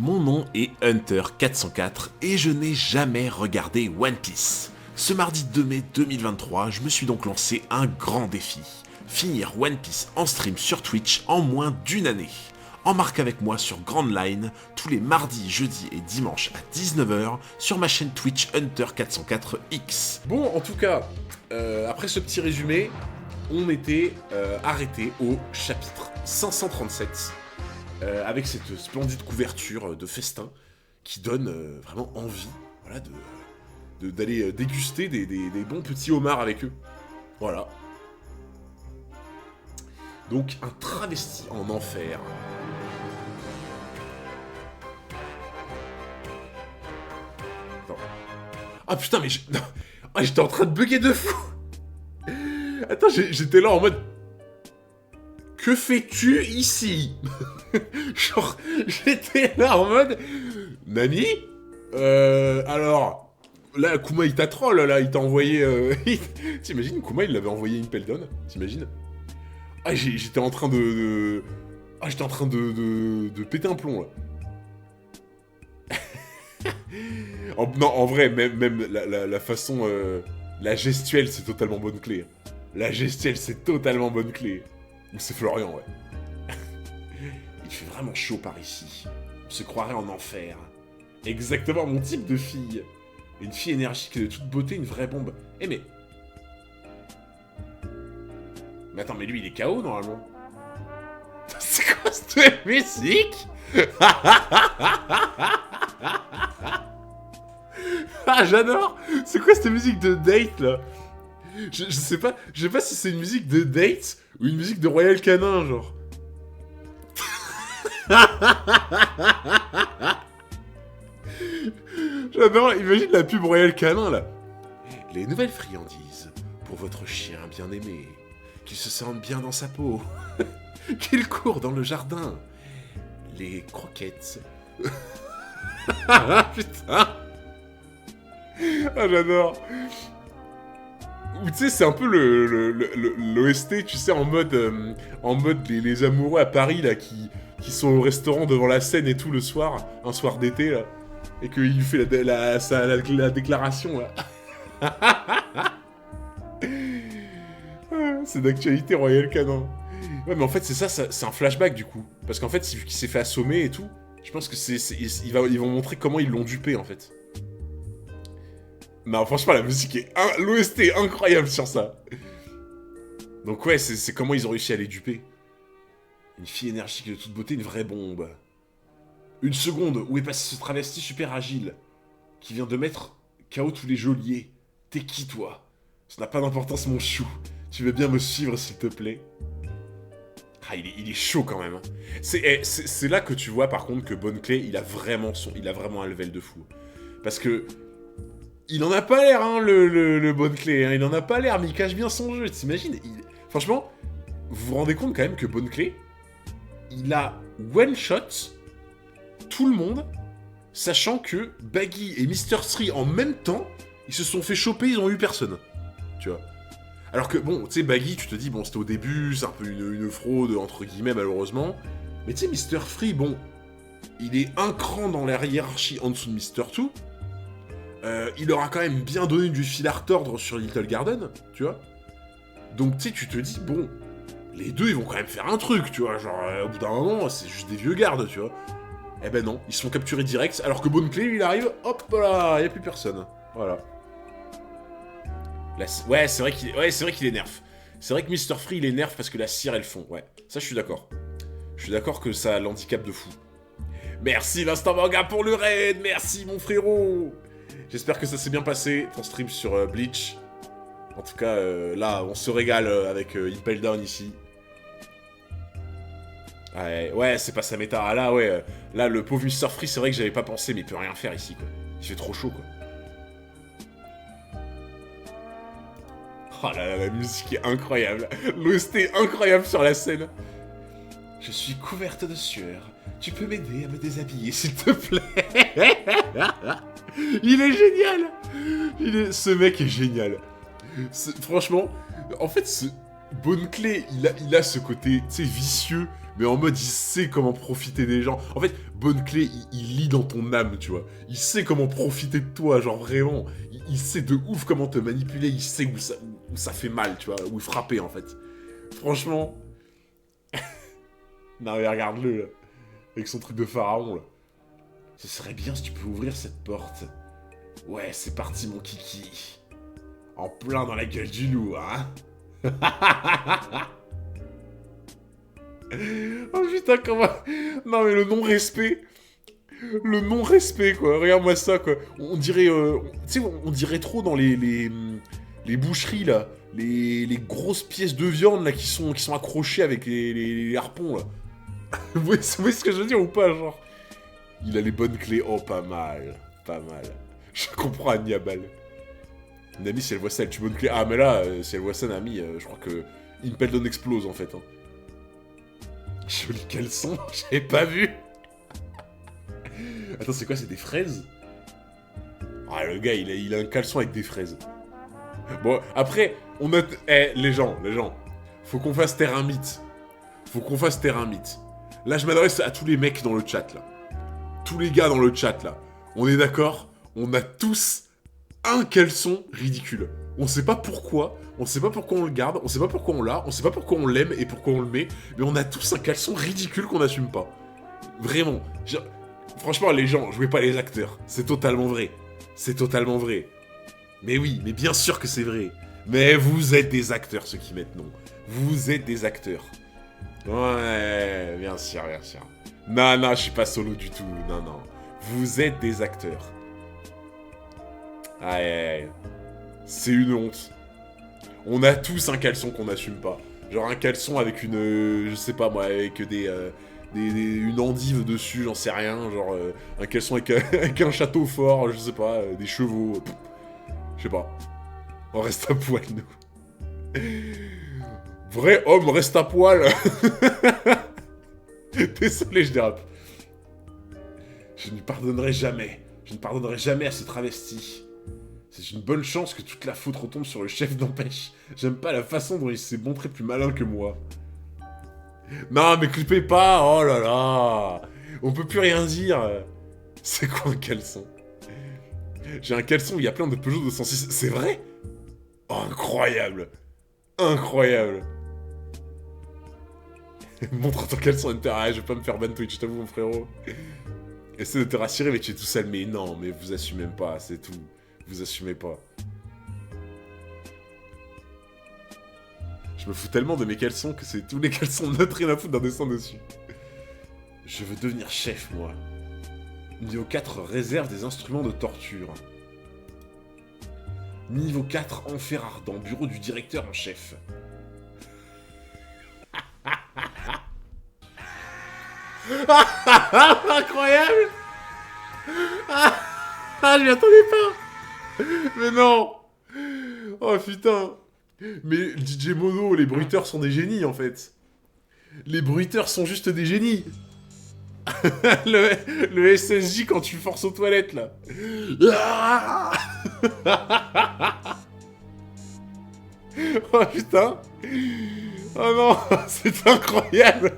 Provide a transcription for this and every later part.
Mon nom est Hunter404 et je n'ai jamais regardé One Piece. Ce mardi 2 mai 2023, je me suis donc lancé un grand défi. Finir One Piece en stream sur Twitch en moins d'une année. Embarque avec moi sur Grand Line tous les mardis, jeudis et dimanches à 19h sur ma chaîne Twitch Hunter404X. Bon, en tout cas, après ce petit résumé, on était arrêté au chapitre 537 avec cette splendide couverture de festin qui donne vraiment envie, voilà, d'aller déguster des bons petits homards avec eux. Voilà. Donc un travesti en enfer. Attends. Ah putain, mais j'étais en train de bugger de fou. Attends, j'étais là en mode... Que fais-tu ici? Genre, j'étais là en mode... Nani? Alors... Là, Kuma, il t'a troll, là, il t'a envoyé... T'imagines, Kuma, il l'avait envoyé Impel Down? T'imagines? Ah, j'étais en train de... Ah, j'étais en train de péter un plomb, là. Non, en vrai, même la façon... la gestuelle, c'est totalement bonne clé. La gestuelle, c'est totalement bonne clé. Ou c'est Florian, ouais. Il fait vraiment chaud par ici. On se croirait en enfer. Exactement mon type de fille. Une fille énergique de toute beauté, une vraie bombe. Eh mais... Mais attends, mais lui, il est KO, normalement. C'est quoi cette musique? Ah, j'adore. C'est quoi cette musique de date, là? Je sais pas si c'est une musique de date ou une musique de Royal Canin, genre. J'adore, imagine la pub Royal Canin, là. Les nouvelles friandises pour votre chien bien aimé. Qu'il se sente bien dans sa peau. Qu'il court dans le jardin. Les croquettes. Putain. Ah, j'adore. Ou tu sais, c'est un peu l'OST, tu sais, en mode les amoureux à Paris, là, qui sont au restaurant devant la scène et tout le soir, un soir d'été, là, et qu'il lui fait la déclaration, là. C'est d'actualité Royal Canin. Ouais, mais en fait, c'est un flashback, du coup. Parce qu'en fait, vu qu'il s'est fait assommer et tout, je pense que ils vont montrer comment ils l'ont dupé, en fait. Non, franchement, la musique est... L'OST est incroyable sur ça. Donc ouais, c'est comment ils ont réussi à les duper. Une fille énergique de toute beauté, une vraie bombe. Une seconde, où est passé ce travesti super agile qui vient de mettre KO tous les geôliers? T'es qui, toi? Ça n'a pas d'importance, mon chou. Tu veux bien me suivre, s'il te plaît? Ah, il est chaud, quand même. C'est là que tu vois, par contre, que Bonne Clé, il a vraiment un level de fou. Parce que... Il en a pas l'air, hein, le Bonne Clé, hein, il en a pas l'air, mais il cache bien son jeu, t'imagines? Franchement, vous vous rendez compte quand même que Bonne Clé, il a one-shot tout le monde, sachant que Baggy et Mr. Three, en même temps, ils se sont fait choper, ils ont eu personne, tu vois. Alors que, bon, tu sais, Baggy, tu te dis, bon, c'était au début, c'est un peu une fraude, entre guillemets, malheureusement, mais tu sais, Mr. Free, bon, il est un cran dans la hiérarchie en dessous de Mr. Two. Il aura quand même bien donné du fil à retordre sur Little Garden, tu vois. Donc, tu sais, tu te dis, bon, les deux, ils vont quand même faire un truc, tu vois. Genre, au bout d'un moment, c'est juste des vieux gardes, tu vois. Eh ben non, ils se font capturer direct, alors que Bonne Clé, lui, il arrive, hop là, y a plus personne. Voilà. Ouais, c'est vrai qu'il énerve. C'est vrai que Mr. Free, il énerve parce que la cire, elle fond, ouais. Ça, je suis d'accord. Je suis d'accord que ça l'handicap de fou. Merci, l'instant manga pour le raid. Merci, mon frérot. J'espère que ça s'est bien passé, ton stream sur Bleach. En tout cas, là, on se régale avec Impel Down ici. Ouais, c'est pas sa méta. Ah là, ouais, là, le pauvre Mr. Free, c'est vrai que j'avais pas pensé, mais il peut rien faire ici, quoi. Il fait trop chaud, quoi. Oh là là, la musique est incroyable. L'OST est incroyable sur la scène. Je suis couverte de sueur. Tu peux m'aider à me déshabiller, s'il te plaît. Il est génial. Ce mec est génial. Franchement, en fait, Bonne Clé, il a ce côté, tu sais, vicieux, mais en mode il sait comment profiter des gens. En fait, Bonne Clé, il lit dans ton âme, tu vois. Il sait comment profiter de toi, genre vraiment. Il sait de ouf comment te manipuler, il sait où ça fait mal, tu vois, où frapper en fait. Franchement. Non mais regarde-le là. Avec son truc de pharaon là. Ce serait bien si tu peux ouvrir cette porte. Ouais, c'est parti mon kiki. En plein dans la gueule du loup, hein. Oh putain, comment... Non mais le non-respect. Le non-respect, quoi. Regarde-moi ça, quoi. On dirait... tu sais, on dirait trop dans les boucheries, là. Les grosses pièces de viande, là, qui sont accrochées avec les harpons, là. Vous voyez ce que je veux dire ou pas, genre? Il a les bonnes clés. Oh, pas mal. Pas mal. Je comprends Hannibal. Nami, si elle voit ça, elle tue bonne clé. Ah, mais là, si elle voit ça, Nami, je crois que Impel explose, en fait. Hein. Joli caleçon, j'avais pas vu. Attends, c'est quoi, c'est des fraises? Ah, le gars, il a un caleçon avec des fraises. Bon, après, on a... les gens, faut qu'on fasse terre un mythe. Faut qu'on fasse terre un mythe. Là, je m'adresse à tous les mecs dans le chat, là. Tous les gars dans le chat, là. On est d'accord? On a tous un caleçon ridicule. On sait pas pourquoi, on sait pas pourquoi on le garde, on sait pas pourquoi on l'a, on sait pas pourquoi on l'aime et pourquoi on le met, mais on a tous un caleçon ridicule qu'on n'assume pas. Vraiment. Franchement, les gens, jouez pas les acteurs. C'est totalement vrai. C'est totalement vrai. Mais oui, mais bien sûr que c'est vrai. Mais vous êtes des acteurs, ceux qui mettent non. Vous êtes des acteurs. Ouais, bien sûr, bien sûr. Non, non, je suis pas solo du tout. Non, non. Vous êtes des acteurs. Aïe, aïe, aïe. C'est une honte. On a tous un caleçon qu'on n'assume pas. Genre un caleçon avec une... je sais pas moi, avec une endive dessus, j'en sais rien. Genre un caleçon avec un château fort, je sais pas, des chevaux. Je sais pas. On reste à poil, nous. Vrai homme reste à poil. Désolé, je dérape. Je ne pardonnerai jamais. Je ne pardonnerai jamais à ce travesti. C'est une bonne chance que toute la faute retombe sur le chef d'Empêche. J'aime pas la façon dont il s'est montré plus malin que moi. Non, mais clippez pas. Oh là là. On peut plus rien dire. C'est quoi un caleçon? J'ai un caleçon où il y a plein de Peugeot 206. C'est vrai? Oh, incroyable. Incroyable. Montre ton caleçon Enter. Ah, je vais pas me faire ban Twitch, je t'avoue, mon frérot. Essaie de te rassurer, mais tu es tout seul. Mais non, mais vous assumez même pas, c'est tout. Vous assumez pas. Je me fous tellement de mes caleçons que c'est tous les caleçons neutres rien à foutre d'un dessin dessus. Je veux devenir chef, moi. Niveau 4, réserve des instruments de torture. Niveau 4, enfer ardent, bureau du directeur en chef. Incroyable. Je m'y attendais pas. Mais non. Oh putain. Mais DJ Mono, les bruiteurs sont des génies en fait. Les bruiteurs sont juste des génies. le SSJ quand tu forces aux toilettes là. Oh putain. Oh non, c'est incroyable.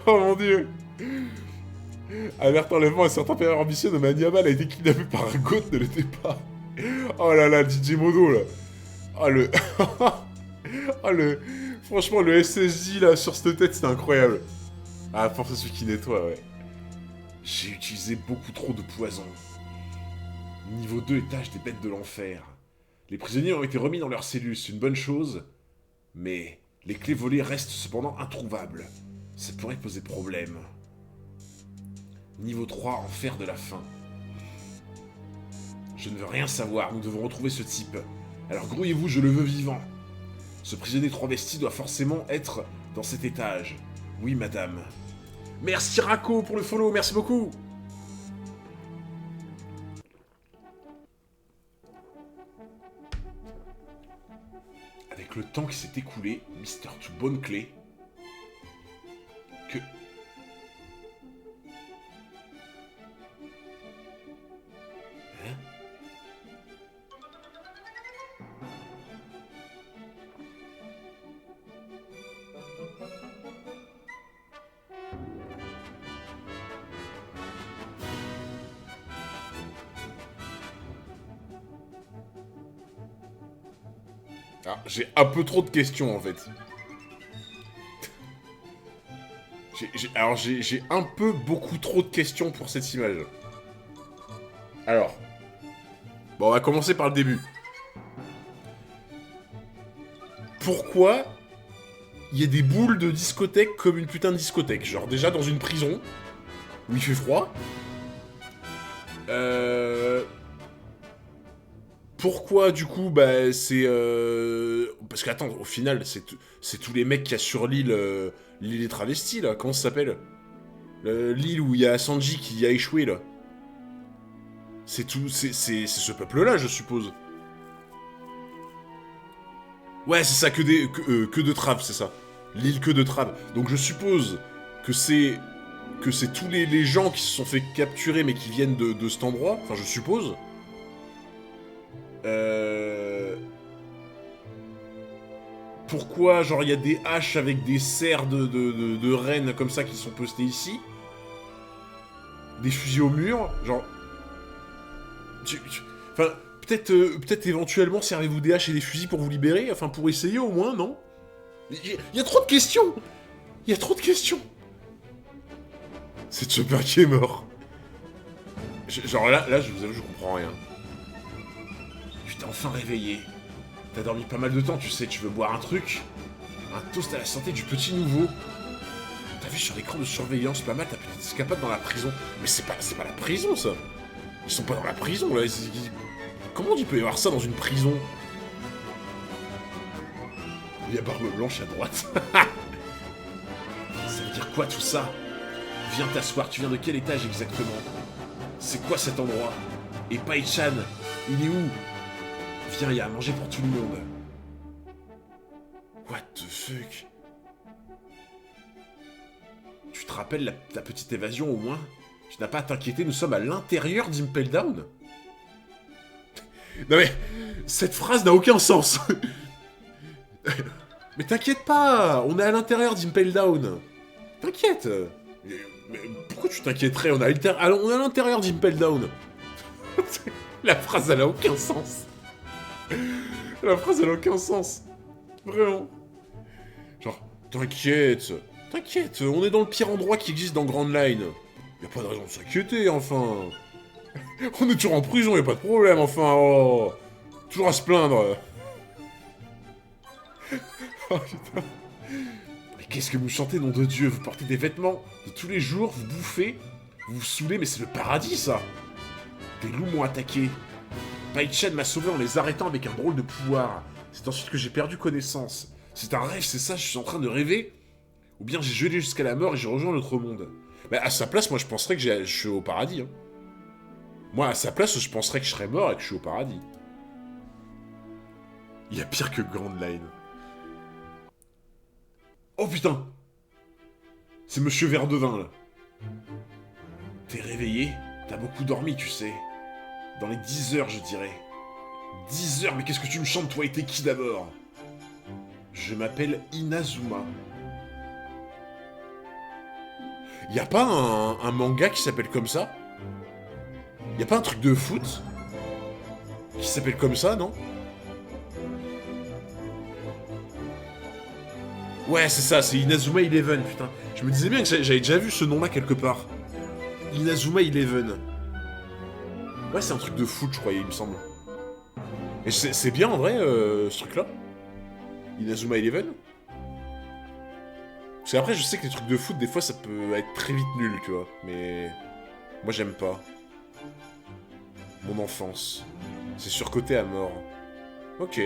Oh mon dieu. Alerte enlèvement à certains pères ambitieux de Maniamal a été kidnappé par un goth, ne l'était pas. Oh là là, DJ Mono là. Oh le... oh le... Franchement, le SSJ là, sur cette tête, c'était incroyable. Ah, pour celui qui nettoie, ouais. J'ai utilisé beaucoup trop de poison. Niveau 2, étage des bêtes de l'enfer. Les prisonniers ont été remis dans leurs cellules, c'est une bonne chose. Mais les clés volées restent cependant introuvables. Ça pourrait poser problème. Niveau 3, enfer de la faim. Je ne veux rien savoir, nous devons retrouver ce type. Alors grouillez-vous, je le veux vivant. Ce prisonnier travesti doit forcément être dans cet étage. Oui, madame. Merci Rako pour le follow, merci beaucoup. Avec le temps qui s'est écoulé, Mister Two Bonne Clé... Que... Hein? Alors, j'ai un peu trop de questions, en fait. Alors, j'ai un peu beaucoup trop de questions pour cette image. Alors. Bon, on va commencer par le début. Pourquoi il y a des boules de discothèque comme une putain de discothèque? Genre, déjà dans une prison, où il fait froid. Pourquoi, du coup, bah, c'est... Parce que, attends, au final, c'est tous les mecs qu'il y a sur l'île... l'île des travestis, là. Comment ça s'appelle? L'île où il y a Sanji qui a échoué, là. C'est tout... C'est ce peuple-là, je suppose. Ouais, c'est ça, que de Traves, c'est ça. L'île que de Traves. Donc je suppose que c'est... Que c'est tous les gens qui se sont fait capturer, mais qui viennent de cet endroit. Enfin, je suppose. Pourquoi, genre, il y a des haches avec des serres de rennes comme ça qui sont postées ici? Des fusils au mur? Genre... Enfin, peut-être éventuellement servez-vous des haches et des fusils pour vous libérer? Enfin, pour essayer au moins, non? Il y a trop de questions! Il y a trop de questions! C'est Chopper qui est mort. Genre là, je vous avoue, je comprends rien. Tu t'es enfin réveillé. T'as dormi pas mal de temps, tu sais, tu veux boire un truc? Un toast à la santé du petit nouveau. T'as vu sur l'écran de surveillance pas mal ta petite escapade dans la prison. Mais c'est pas la prison, ça. Ils sont pas dans la prison, là. Comment il peut y avoir ça dans une prison? Il y a Barbe Blanche à droite. Ça veut dire quoi, tout ça? Viens t'asseoir, tu viens de quel étage exactement? C'est quoi cet endroit? Et Pai-chan, il est où? Viens, il y a à manger pour tout le monde. What the fuck? Tu te rappelles ta petite évasion au moins? Tu n'as pas à t'inquiéter, nous sommes à l'intérieur d'Impel Down. Non mais, cette phrase n'a aucun sens. Mais t'inquiète pas, on est à l'intérieur d'Impel Down. T'inquiète. Mais pourquoi tu t'inquiéterais? On est à l'intérieur d'Impel Down. La phrase, elle a aucun sens. La phrase, elle a aucun sens. Vraiment. Genre, t'inquiète, on est dans le pire endroit qui existe dans Grand Line. Y'a pas de raison de s'inquiéter, enfin. On est toujours en prison, y'a pas de problème, enfin. Oh. Toujours à se plaindre. Oh putain. Mais qu'est-ce que vous chantez, nom de Dieu? Vous portez des vêtements de tous les jours, vous bouffez, vous vous saoulez, mais c'est le paradis, ça. Des loups m'ont attaqué. Pai-chan m'a sauvé en les arrêtant avec un drôle de pouvoir. C'est ensuite que j'ai perdu connaissance. C'est un rêve, c'est ça, je suis en train de rêver? Ou bien j'ai gelé jusqu'à la mort et j'ai rejoint l'autre monde? Mais à sa place, moi je penserais que je suis au paradis. Hein. Moi, à sa place, je penserais que je serais mort et que je suis au paradis. Il y a pire que Grand Line. Oh putain! C'est Monsieur Verdevin, là. T'es réveillé? T'as beaucoup dormi, tu sais. Dans les 10 heures, je dirais. 10 heures, mais qu'est-ce que tu me chantes, toi, et t'es qui d'abord? Je m'appelle Inazuma. Y'a pas un manga qui s'appelle comme ça? Y'a pas un truc de foot qui s'appelle comme ça, non? Ouais, c'est ça, c'est Inazuma Eleven, putain. Je me disais bien que j'avais déjà vu ce nom-là quelque part. Inazuma Eleven. Ouais, c'est un truc de foot, je croyais, il me semble. Et c'est bien, en vrai, ce truc-là? Inazuma Eleven? Parce qu'après, je sais que les trucs de foot, des fois, ça peut être très vite nul, tu vois. Mais... moi, j'aime pas. Mon enfance. C'est surcoté à mort. Ok.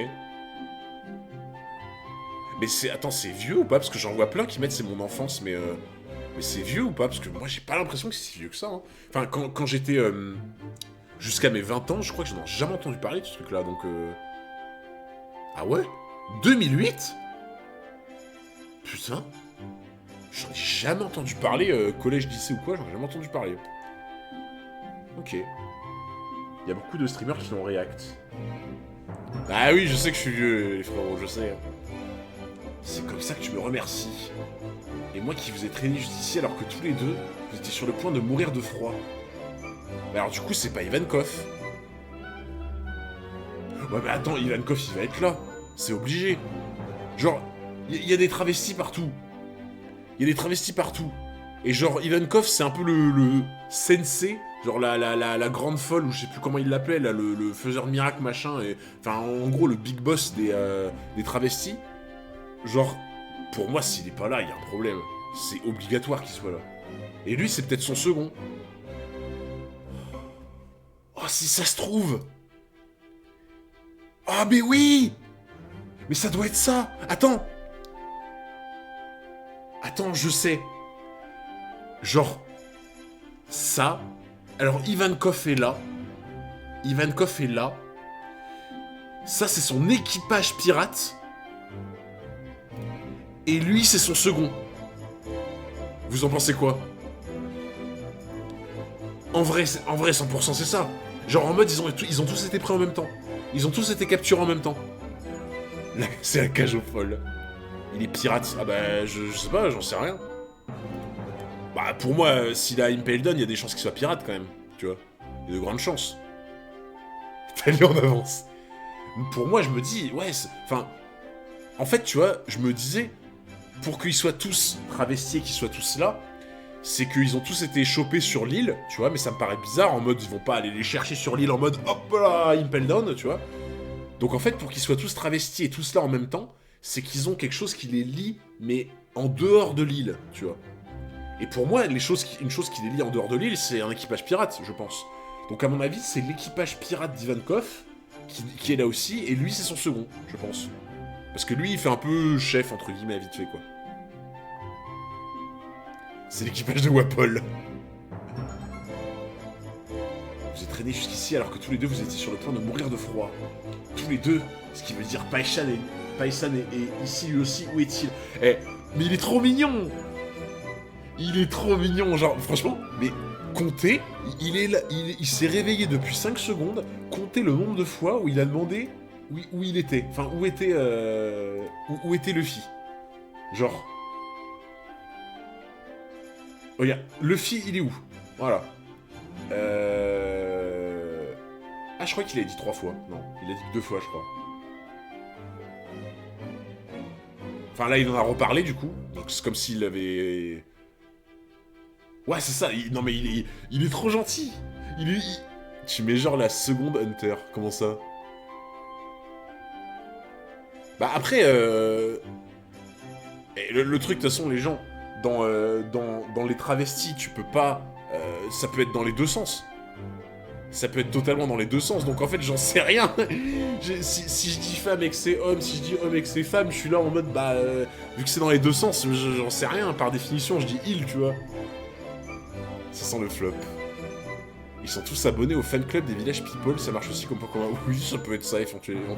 Mais c'est... Attends, c'est vieux ou pas? Parce que j'en vois plein qui mettent c'est mon enfance, mais... Mais c'est vieux ou pas? Parce que moi, j'ai pas l'impression que c'est si vieux que ça, hein. Enfin, quand j'étais... jusqu'à mes 20 ans, je crois que j'en ai jamais entendu parler de ce truc-là, donc... Ah ouais? 2008? Putain. J'en ai jamais entendu parler, collège, lycée ou quoi, j'en ai jamais entendu parler. Ok. Il y a beaucoup de streamers qui l'ont react. Ah oui, je sais que je suis vieux, les frérots, je sais. C'est comme ça que tu me remercies. Et moi qui vous ai traîné jusqu'ici alors que tous les deux, vous étiez sur le point de mourir de froid. Mais alors du coup, c'est pas Ivankov. Ouais, mais attends, Ivankov, il va être là. C'est obligé. Genre, il y a des travestis partout. Il y a des travestis partout. Et genre, Ivankov, c'est un peu le sensei, genre la grande folle, ou je sais plus comment il l'appelait, là, le faiseur de miracles, machin, et... Enfin, en gros, le big boss des travestis. Genre, pour moi, s'il est pas là, il y a un problème. C'est obligatoire qu'il soit là. Et lui, c'est peut-être son second. Oh, si ça se trouve. Ah, mais oui. Mais ça doit être ça. Attends. Attends, je sais. Genre, ça... Alors, Ivankov est là. Ivankov est là. Ça, c'est son équipage pirate. Et lui, c'est son second. Vous en pensez quoi? En vrai, 100% c'est ça. Genre en mode, ils ont tous été pris en même temps. Ils ont tous été capturés en même temps. Là, c'est la cage aux folles. Il est pirate. Ah bah, je sais pas, j'en sais rien. Bah, pour moi, s'il a Impel Down, il y a des chances qu'il soit pirate quand même. Tu vois? Il y a de grandes chances. T'as lu en avance. Pour moi, je me dis, ouais, enfin... En fait, tu vois, je me disais, pour qu'ils soient tous travestis et qu'ils soient tous là, c'est qu'ils ont tous été chopés sur l'île, tu vois, mais ça me paraît bizarre, en mode, ils vont pas aller les chercher sur l'île en mode, hop là, Impel Down, tu vois. Donc en fait, pour qu'ils soient tous travestis et tous là en même temps, c'est qu'ils ont quelque chose qui les lie, mais en dehors de l'île, tu vois. Et pour moi, une chose qui les lie en dehors de l'île, c'est un équipage pirate, je pense. Donc à mon avis, c'est l'équipage pirate d'Ivankov qui est là aussi, et lui, c'est son second, je pense. Parce que lui, il fait un peu chef, entre guillemets, vite fait, quoi. C'est l'équipage de Wapol. Vous êtes traînés jusqu'ici alors que tous les deux, vous étiez sur le point de mourir de froid. Tous les deux, ce qui veut dire Paishan est ici lui aussi, où est-il? Eh, mais il est trop mignon! Il est trop mignon, genre, franchement, mais comptez, il s'est réveillé depuis 5 secondes, comptez le nombre de fois où il a demandé où il était. Enfin, où était Luffy. Genre... Regarde, Luffy, il est où? Voilà. Ah, je crois qu'il a dit 3 fois. Non, il a dit que 2 fois, je crois. Enfin, là, il en a reparlé, du coup. Donc, c'est comme s'il avait... Ouais, c'est ça. Non, mais il est trop gentil. Tu mets genre la seconde Hunter. Comment ça? Bah, après, le truc, de toute façon, les gens, dans les travestis, tu peux pas... ça peut être dans les deux sens. Ça peut être totalement dans les deux sens, donc en fait, j'en sais rien. Si je dis femme et que c'est homme, si je dis homme et que c'est femme, je suis là en mode, bah... vu que c'est dans les deux sens, j'en sais rien. Par définition, je dis il, tu vois. Ça sent le flop. Ils sont tous abonnés au fan club des Village People, ça marche aussi comme Pokémon. Oui, ça peut être ça, éventuellement.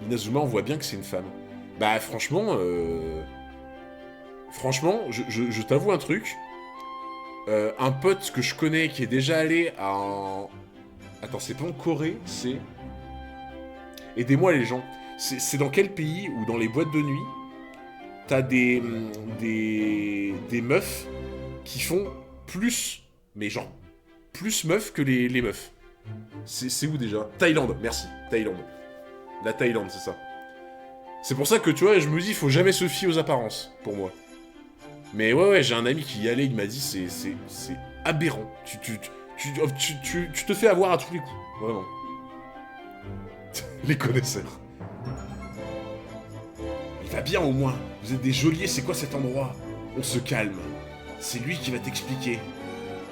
Inazuma, on voit bien que c'est une femme. Bah, franchement, je t'avoue un truc. Un pote que je connais qui est déjà allé à... Attends, c'est pas en Corée, c'est... Aidez-moi les gens. C'est dans quel pays où dans les boîtes de nuit, t'as des meufs qui font plus... Mais genre, plus meufs que les meufs. C'est où déjà? Thaïlande, merci. Thaïlande. La Thaïlande, c'est ça. C'est pour ça que, tu vois, je me dis, faut jamais se fier aux apparences, pour moi. Mais ouais, j'ai un ami qui y allait, il m'a dit, c'est aberrant. Tu te fais avoir à tous les coups, vraiment. Les connaisseurs. Il va bien au moins. Vous êtes des geôliers, c'est quoi cet endroit? On se calme. C'est lui qui va t'expliquer.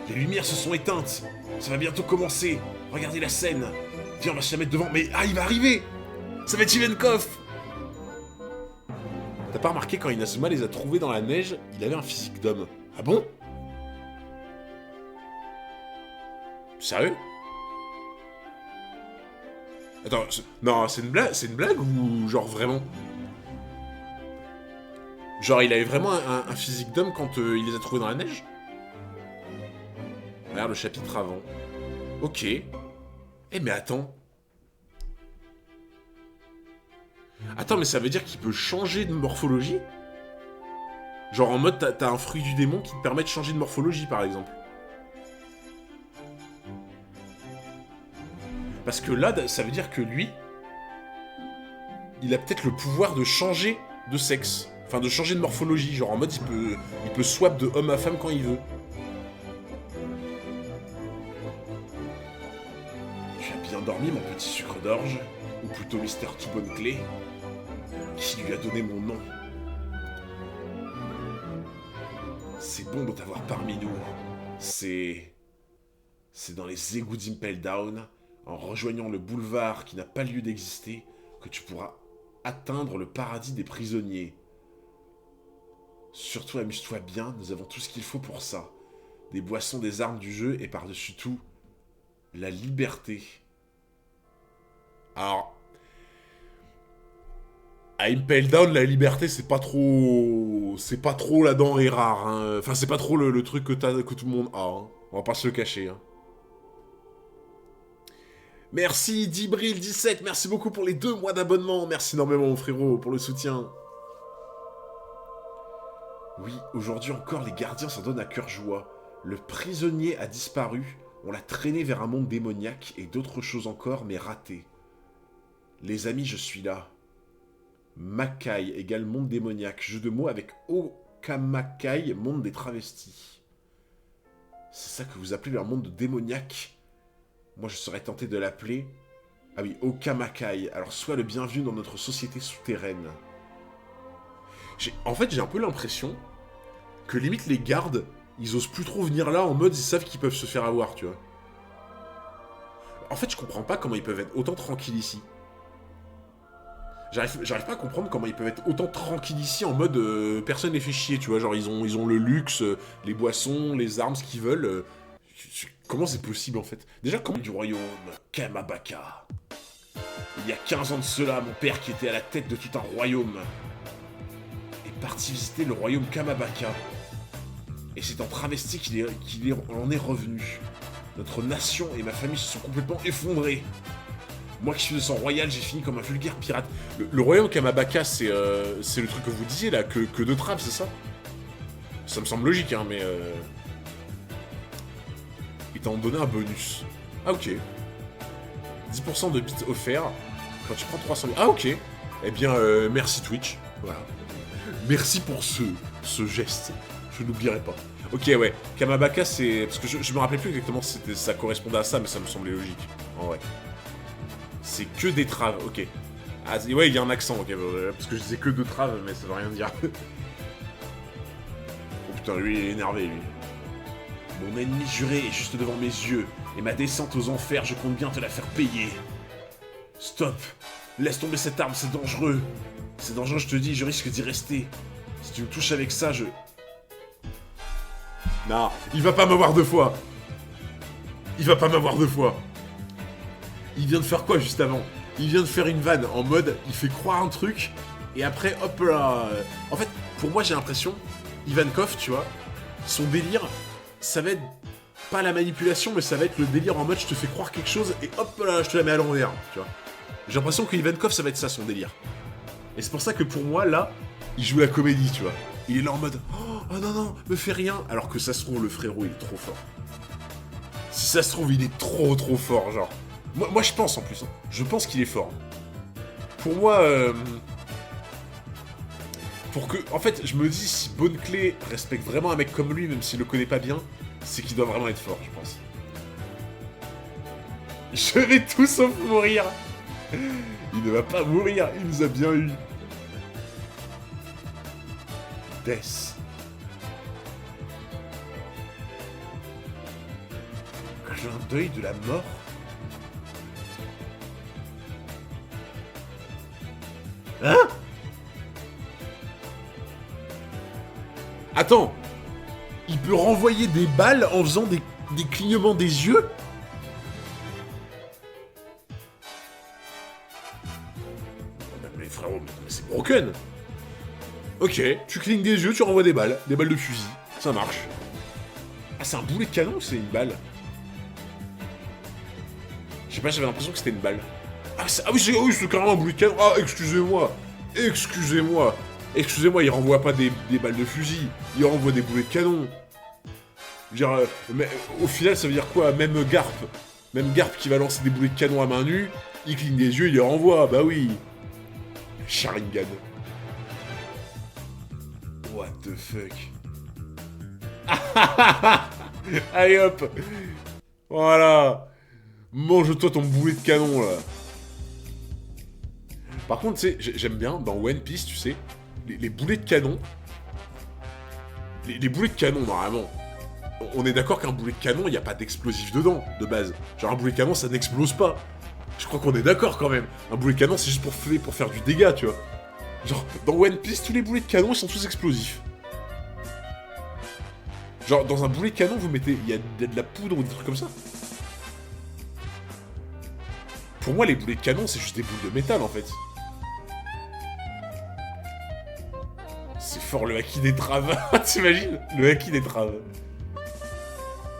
Les lumières se sont éteintes. Ça va bientôt commencer. Regardez la scène. Viens, on va se la mettre devant. Mais ah, il va arriver. Ça va être Ivankov. T'as pas remarqué quand Inazuma les a trouvés dans la neige, il avait un physique d'homme. Ah bon? Sérieux? Attends, non, c'est une blague ou genre vraiment? Genre il avait vraiment un physique d'homme quand il les a trouvés dans la neige? Regarde le chapitre avant. Ok. Eh mais attends. Attends, mais ça veut dire qu'il peut changer de morphologie? Genre en mode, t'as un fruit du démon qui te permet de changer de morphologie, par exemple. Parce que là, ça veut dire que lui... il a peut-être le pouvoir de changer de sexe. Enfin, de changer de morphologie. Genre, en mode, il peut swap de homme à femme quand il veut. Tu as bien dormi, mon petit sucre d'orge. Ou plutôt Mister Tout Bonne Clé. Qui lui a donné mon nom. C'est bon de t'avoir parmi nous. C'est dans les égouts d'Impel Down, en rejoignant le boulevard qui n'a pas lieu d'exister, que tu pourras atteindre le paradis des prisonniers. Surtout amuse-toi bien, nous avons tout ce qu'il faut pour ça. Des boissons, des armes du jeu et par-dessus tout, la liberté. Alors, à Impel Down, la liberté, c'est pas trop la denrée rare. Hein. Enfin, c'est pas trop le truc que tout le monde a. Hein. On va pas se le cacher. Hein. Merci Dibril17, merci beaucoup pour les 2 mois d'abonnement. Merci énormément mon frérot pour le soutien. Oui, aujourd'hui encore, les gardiens s'en donnent à cœur joie. Le prisonnier a disparu, on l'a traîné vers un monde démoniaque et d'autres choses encore, mais ratées. Les amis, je suis là. Makai égale monde démoniaque. Jeu de mots avec Okamakai, monde des travestis. C'est ça que vous appelez un monde démoniaque? Moi, je serais tenté de l'appeler... Ah oui, Okamakai. Alors, sois le bienvenu dans notre société souterraine. En fait, j'ai un peu l'impression que limite les gardes, ils osent plus trop venir là en mode ils savent qu'ils peuvent se faire avoir, tu vois. En fait, je comprends pas comment ils peuvent être autant tranquilles ici. J'arrive pas à comprendre comment ils peuvent être autant tranquilles ici en mode personne les fait chier, tu vois. Genre, ils ont le luxe, les boissons, les armes, ce qu'ils veulent. Comment c'est possible en fait? Déjà, comment du royaume Kamabaka. Il y a 15 ans de cela, mon père qui était à la tête de tout un royaume est parti visiter le royaume Kamabaka. Et c'est en travesti qu'il en est revenu. Notre nation et ma famille se sont complètement effondrées. Moi qui suis de sang royal, j'ai fini comme un vulgaire pirate. Le royaume Kamabaka, c'est le truc que vous disiez là, que de traves, c'est ça? Ça me semble logique, hein, mais... Ils t'ont donné un bonus. Ah, ok. 10% de bits offerts quand tu prends 300... Ah, ok. Eh bien, merci Twitch. Voilà. Merci pour ce geste. Je n'oublierai pas. Ok, ouais. Kamabaka, c'est... Parce que je me rappelais plus exactement si ça correspondait à ça, mais ça me semblait logique. En vrai. C'est que des traves, ok. Ah, ouais, il y a un accent, ok. Parce que je disais que de traves, mais ça veut rien dire. Oh putain, lui, il est énervé, lui. Mon ennemi juré est juste devant mes yeux, et ma descente aux enfers, je compte bien te la faire payer. Stop. Laisse tomber cette arme, c'est dangereux. C'est dangereux, je te dis, je risque d'y rester. Si tu me touches avec ça, je... Non, il va pas m'avoir 2 fois. Il va pas m'avoir 2 fois. Il vient de faire quoi juste avant? Il vient de faire une vanne en mode, il fait croire un truc, et après, hop là... En fait, pour moi, j'ai l'impression, Ivankov, tu vois, son délire, ça va être pas la manipulation, mais ça va être le délire en mode, je te fais croire quelque chose, et hop là, je te la mets à l'envers, tu vois. J'ai l'impression que Ivankov, ça va être ça, son délire. Et c'est pour ça que pour moi, là, il joue la comédie, tu vois. Il est là en mode, oh non, non, me fais rien, alors que ça se trouve, le frérot, il est trop fort. Si ça se trouve, il est trop fort, genre... Moi, je pense en plus. Hein. Je pense qu'il est fort. Pour moi, pour que, en fait, je me dis si Bonne Clé respecte vraiment un mec comme lui, même s'il le connaît pas bien, c'est qu'il doit vraiment être fort, je pense. Je vais tout sauf mourir. Il ne va pas mourir. Il nous a bien eu. Death. Clin d'œil de la mort. Hein? Attends. Il peut renvoyer des balles en faisant des clignements des yeux? Mais frérot, mais c'est broken. Ok, tu clignes des yeux, tu renvoies des balles de fusil. Ça marche. Ah, c'est un boulet de canon ou c'est une balle? Je sais pas, j'avais l'impression que c'était une balle. Ah oui, c'est carrément un boulet de canon. Ah, excusez-moi. Excusez-moi, il renvoie pas des balles de fusil. Il renvoie des boulets de canon. Je veux dire, mais au final, ça veut dire quoi? Même Garp qui va lancer des boulets de canon à main nue, il cligne des yeux, il les renvoie. Bah oui. Sharingan. What the fuck. Allez hop. Voilà. Mange-toi ton boulet de canon, là. Par contre, tu sais, j'aime bien, dans One Piece, tu sais, les boulets de canon... Les boulets de canon, normalement... On est d'accord qu'un boulet de canon, il n'y a pas d'explosif dedans, de base. Genre, un boulet de canon, ça n'explose pas. Je crois qu'on est d'accord, quand même. Un boulet de canon, c'est juste pour faire du dégât, tu vois. Genre, dans One Piece, tous les boulets de canon, ils sont tous explosifs. Genre, dans un boulet de canon, vous mettez... Il y a de la poudre ou des trucs comme ça. Pour moi, les boulets de canon, c'est juste des boules de métal, en fait. C'est fort, le haki des traves. T'imagines? Le haki des traves.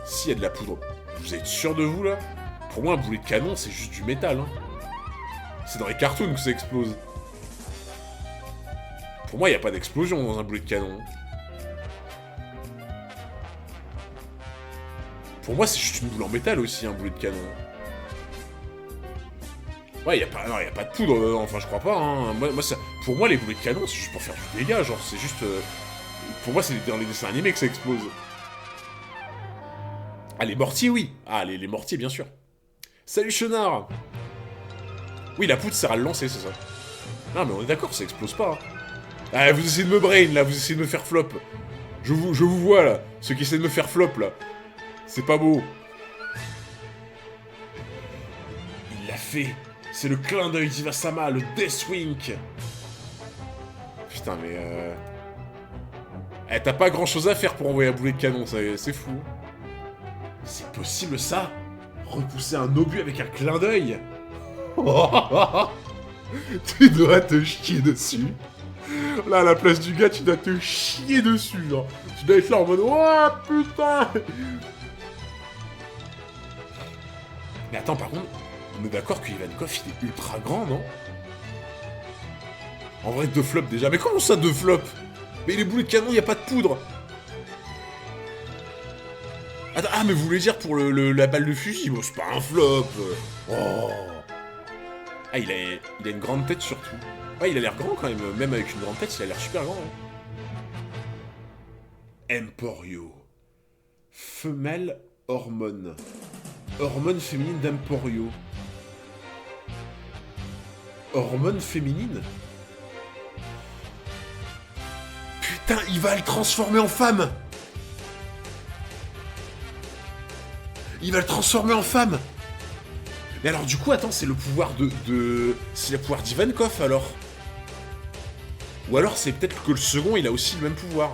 S'il y a de la poudre, vous êtes sûr de vous, là? Pour moi, un boulet de canon, c'est juste du métal, hein. C'est dans les cartoons que ça explose. Pour moi, il n'y a pas d'explosion dans un boulet de canon. Pour moi, c'est juste une boule en métal aussi, un boulet de canon. Ouais, y a pas de poudre dedans, enfin, je crois pas, hein. Pour moi, les boulets de canon, c'est juste pour faire du dégât, genre, c'est juste... Pour moi, c'est dans les dessins animés que ça explose. Ah, les mortiers, oui. Ah, les mortiers, bien sûr. Salut, Chenard. Oui, la poudre sert à le lancer, c'est ça. Non, mais on est d'accord, ça explose pas, hein. Ah, vous essayez de me brain, là, vous essayez de me faire flop. Je vous vois, là. Ceux qui essaient de me faire flop, là. C'est pas beau. Il l'a fait. C'est le clin d'œil d'Iwasama, le Deathwink. Putain, mais Eh, t'as pas grand chose à faire pour envoyer un boulet de canon, c'est fou. C'est possible, ça? Repousser un obus avec un clin d'œil? Tu dois te chier dessus. Là, à la place du gars, tu dois te chier dessus, genre. Tu dois être là en mode... Oh, putain! Mais attends, par contre... On est d'accord que Ivankov, il est ultra grand, non? En vrai, 2 flops déjà. Mais comment ça, 2 flops? Mais les boulets de canon, y a pas de poudre. Attends, ah, mais vous voulez dire pour la balle de fusil? Bon, c'est pas un flop. Oh. Ah, il a une grande tête, surtout. Ouais, il a l'air grand, quand même. Même avec une grande tête, il a l'air super grand. Hein. Emporio. Femelle hormone. Hormone féminine d'Emporio. Hormone féminine? Putain, il va le transformer en femme! Il va le transformer en femme! Mais alors, du coup, attends, c'est le pouvoir c'est le pouvoir d'Ivankov, alors? Ou alors, c'est peut-être que le second, il a aussi le même pouvoir.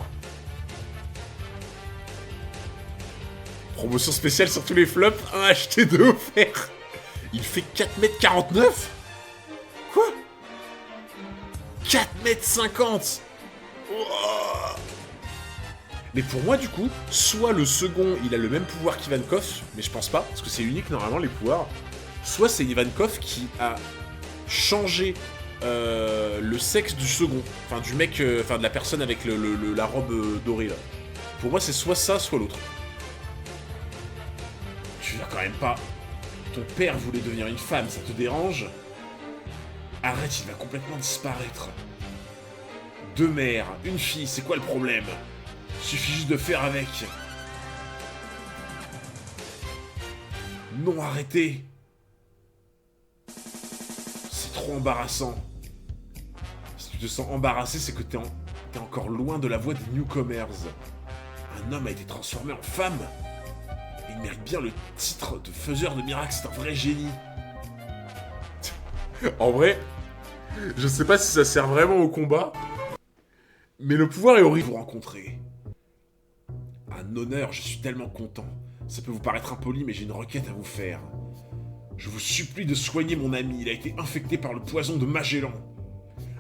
Promotion spéciale sur tous les flops, un acheté 2 offert. Il fait 4,49 m. Quoi? 4,50 m. Oh. Mais pour moi, du coup, soit le second, il a le même pouvoir qu'Ivankov, mais je pense pas, parce que c'est unique, normalement, les pouvoirs. Soit c'est Ivankov qui a changé le sexe du second. Enfin, du mec, enfin, de la personne avec la robe dorée, là. Pour moi, c'est soit ça, soit l'autre. Tu vas quand même pas... Ton père voulait devenir une femme, ça te dérange? Arrête, il va complètement disparaître. 2 mères, une fille, c'est quoi le problème? Suffit juste de faire avec. Non, arrêtez. C'est trop embarrassant. Si tu te sens embarrassé, c'est que t'es encore loin de la voie des newcomers. Un homme a été transformé en femme. Il mérite bien le titre de faiseur de miracles, c'est un vrai génie. En vrai, je sais pas si ça sert vraiment au combat, mais le pouvoir est horrible. Vous rencontrer. Un honneur, je suis tellement content. Ça peut vous paraître impoli, mais j'ai une requête à vous faire. Je vous supplie de soigner mon ami, il a été infecté par le poison de Magellan.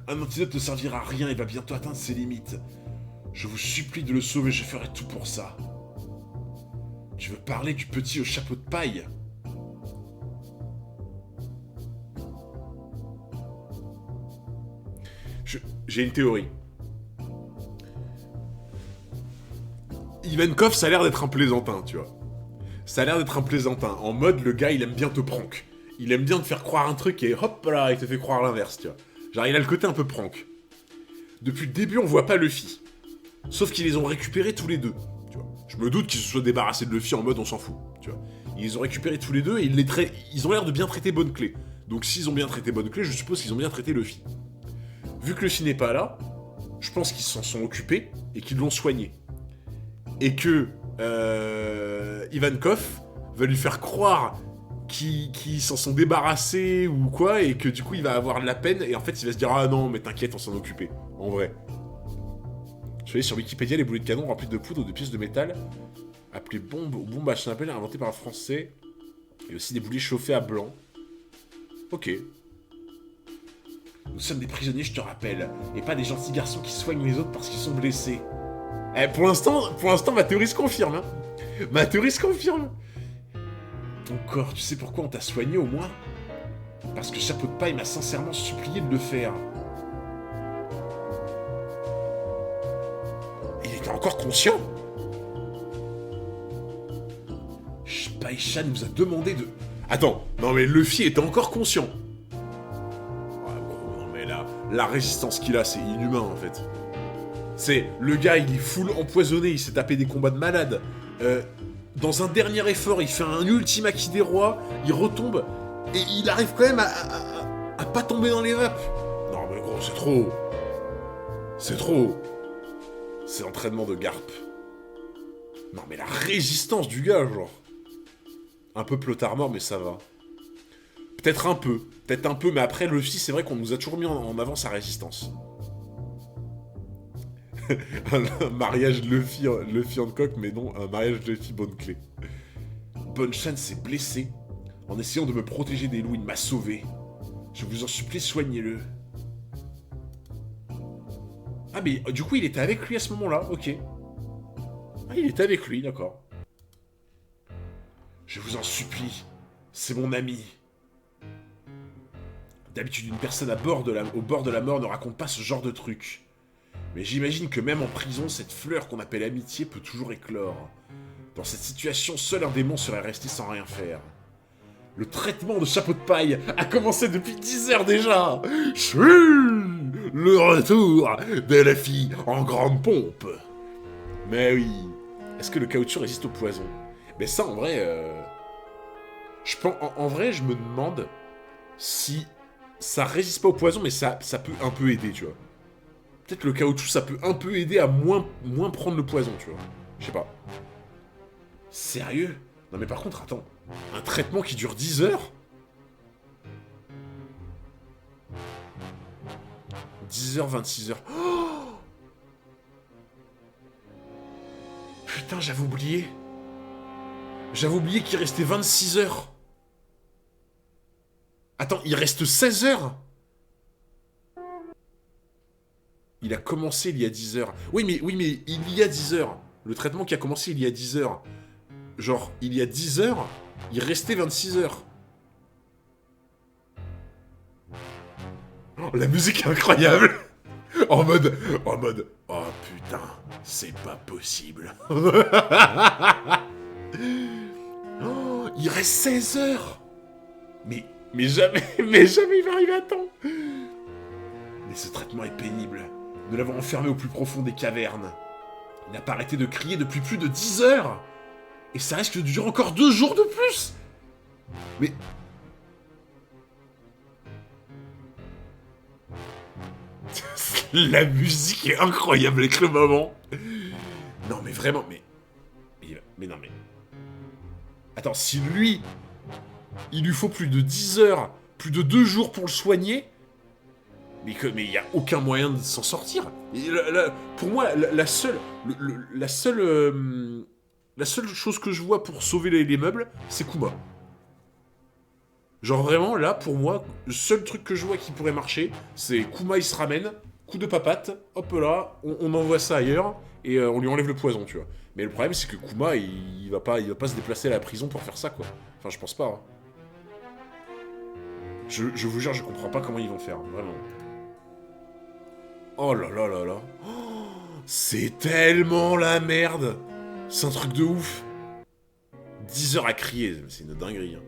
Un antidote ne servira à rien, il va bientôt atteindre ses limites. Je vous supplie de le sauver, je ferai tout pour ça. Tu veux parler du petit au chapeau de paille? J'ai une théorie. Ivankov, ça a l'air d'être un plaisantin, tu vois. Ça a l'air d'être un plaisantin. En mode, le gars, il aime bien te prank. Il aime bien te faire croire un truc et hop là, il te fait croire l'inverse, tu vois. Genre, il a le côté un peu prank. Depuis le début, on voit pas Luffy. Sauf qu'ils les ont récupérés tous les deux. Tu vois. Je me doute qu'ils se soient débarrassés de Luffy en mode on s'en fout. Tu vois. Ils les ont récupérés tous les deux et ils ont l'air de bien traiter Bonne Clé. Donc s'ils ont bien traité Bonne Clé, je suppose qu'ils ont bien traité Luffy. Vu que Luffy n'est pas là, je pense qu'ils s'en sont occupés et qu'ils l'ont soigné. Et que Ivankov va lui faire croire qu'ils s'en sont débarrassés ou quoi, et que du coup il va avoir de la peine, et en fait il va se dire ah non mais t'inquiète on s'en occupait, en vrai. Je suis allé sur Wikipédia, les boulets de canon remplis de poudre ou de pièces de métal, appelées bombes ou bombes à chenapel, inventées par un français, et aussi des boulets chauffés à blanc. Ok. Nous sommes des prisonniers, je te rappelle, et pas des gentils garçons qui soignent les autres parce qu'ils sont blessés. Eh, pour l'instant, ma théorie se confirme, hein. Ma théorie se confirme. Ton corps, tu sais pourquoi on t'a soigné au moins? Parce que Chapeau de Paille m'a sincèrement supplié de le faire. Il était encore conscient? Paille-chan nous a demandé de... Attends, non mais Luffy était encore conscient. Ouais, gros, non mais là, la résistance qu'il a, c'est inhumain en fait. C'est, le gars, il est full empoisonné, il s'est tapé des combats de malade. Dans un dernier effort, il fait un ultime acquis des rois, il retombe, et il arrive quand même à pas tomber dans les vapes. Non mais gros, c'est trop. C'est trop. C'est l'entraînement de Garp. Non mais la résistance du gars, genre. Un peu plotard mort, mais ça va. Peut-être un peu, mais après, Luffy, c'est vrai qu'on nous a toujours mis en avant sa résistance. Un mariage Luffy Hancock, mais non, un mariage Luffy Bonne Clé. Bonne Chan s'est blessé. En essayant de me protéger des loups, il m'a sauvé. Je vous en supplie, soignez-le. Ah mais du coup, il était avec lui à ce moment-là, ok. Ah, il était avec lui, d'accord. Je vous en supplie, c'est mon ami. D'habitude, une personne au bord de la mort ne raconte pas ce genre de truc. Mais j'imagine que même en prison, cette fleur qu'on appelle amitié peut toujours éclore. Dans cette situation, seul un démon serait resté sans rien faire. Le traitement de Chapeau de Paille a commencé depuis 10 heures déjà. Chut, le retour de la fille en grande pompe. Mais oui, est-ce que le caoutchouc résiste au poison? Mais ça, en vrai, en vrai, je me demande si ça résiste pas au poison, mais ça peut un peu aider, tu vois. Peut-être le caoutchouc, ça peut un peu aider à moins prendre le poison, tu vois. Je sais pas. Sérieux? Non mais par contre, attends. Un traitement qui dure 10 heures? 10 heures, 26 heures. Oh, putain, j'avais oublié. J'avais oublié qu'il restait 26 heures. Attends, il reste 16 heures? Il a commencé il y a 10 heures. Oui, mais il y a 10 heures. Le traitement qui a commencé il y a 10 heures. Genre, il y a 10 heures, il restait 26 heures. Oh, la musique est incroyable. En mode, oh putain, c'est pas possible. Oh, il reste 16 heures. Mais jamais il va arriver à temps. Mais ce traitement est pénible. Nous l'avons enfermé au plus profond des cavernes. Il n'a pas arrêté de crier depuis plus de 10 heures. Et ça risque de durer encore 2 jours de plus. Mais... La musique est incroyable avec le moment. Non mais vraiment, mais non mais... Attends, si lui, il lui faut plus de 10 heures, plus de 2 jours pour le soigner, mais il n'y a aucun moyen de s'en sortir. Pour moi, la seule chose que je vois pour sauver les meubles, c'est Kuma. Genre vraiment, là, pour moi, le seul truc que je vois qui pourrait marcher, c'est Kuma, il se ramène, coup de papate, hop là, on envoie ça ailleurs, et on lui enlève le poison, tu vois. Mais le problème, c'est que Kuma, il va pas se déplacer à la prison pour faire ça, quoi. Enfin, je pense pas. Hein. Je vous jure, je comprends pas comment ils vont faire, vraiment. Oh là là là là. Oh, c'est tellement la merde. C'est un truc de ouf. 10 heures à crier, c'est une dinguerie. Hein.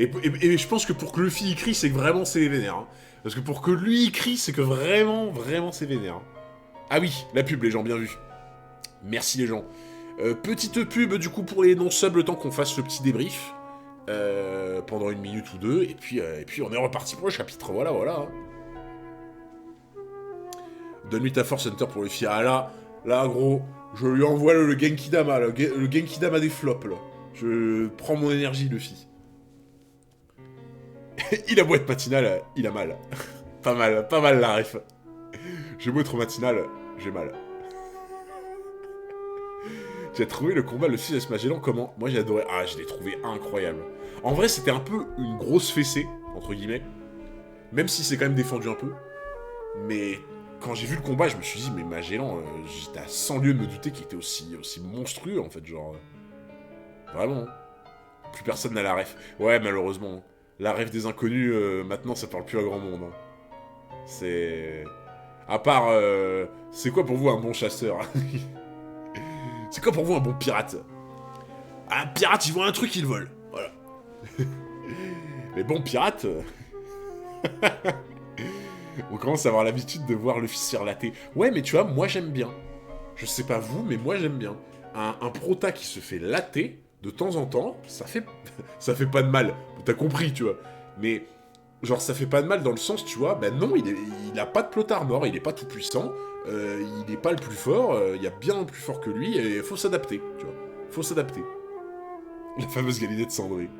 Et je pense que pour que Luffy y crie, c'est que vraiment c'est vénère. Hein. Parce que pour que lui y crie, c'est que vraiment, vraiment c'est vénère. Hein. Ah oui, la pub, les gens, bien vu. Merci les gens. Petite pub du coup pour les non-subs, le temps qu'on fasse le petit débrief. Pendant 1 minute ou 2, et puis on est reparti pour le chapitre, voilà. Hein. Donne-lui ta force Hunter pour Luffy. Ah là gros, je lui envoie le Genkidama, le Genkidama des flops là. Je prends mon énergie Luffy. Il a beau être matinal, il a mal. pas mal la ref. J'ai beau être matinal, j'ai mal. J'ai trouvé le combat le 6 de Magellan comment? Moi j'ai adoré. Ah, je l'ai trouvé incroyable. En vrai, c'était un peu une grosse fessée, entre guillemets. Même si c'est quand même défendu un peu. Mais quand j'ai vu le combat, je me suis dit, mais Magellan, j'étais à 100 lieues de me douter qu'il était aussi monstrueux, en fait, genre... Vraiment. Plus personne n'a la ref. Ouais, malheureusement. La ref des inconnus, maintenant, ça parle plus à grand monde. Hein. C'est... À part... c'est quoi pour vous un bon chasseur? C'est quoi pour vous un bon pirate? Un pirate, il voit un truc, il vole. Voilà. Les bons pirates... On commence à avoir l'habitude de voir Luffy se faire latter. Ouais, mais tu vois, moi j'aime bien. Je sais pas vous, mais moi j'aime bien. Un prota qui se fait latter, de temps en temps, ça fait pas de mal. T'as compris, tu vois. Mais, genre, ça fait pas de mal dans le sens, tu vois, ben non, il a pas de plot armor, il est pas tout puissant, il est pas le plus fort, il y a bien plus fort que lui, et il faut s'adapter, tu vois. Faut s'adapter. La fameuse Galilée de Cendré.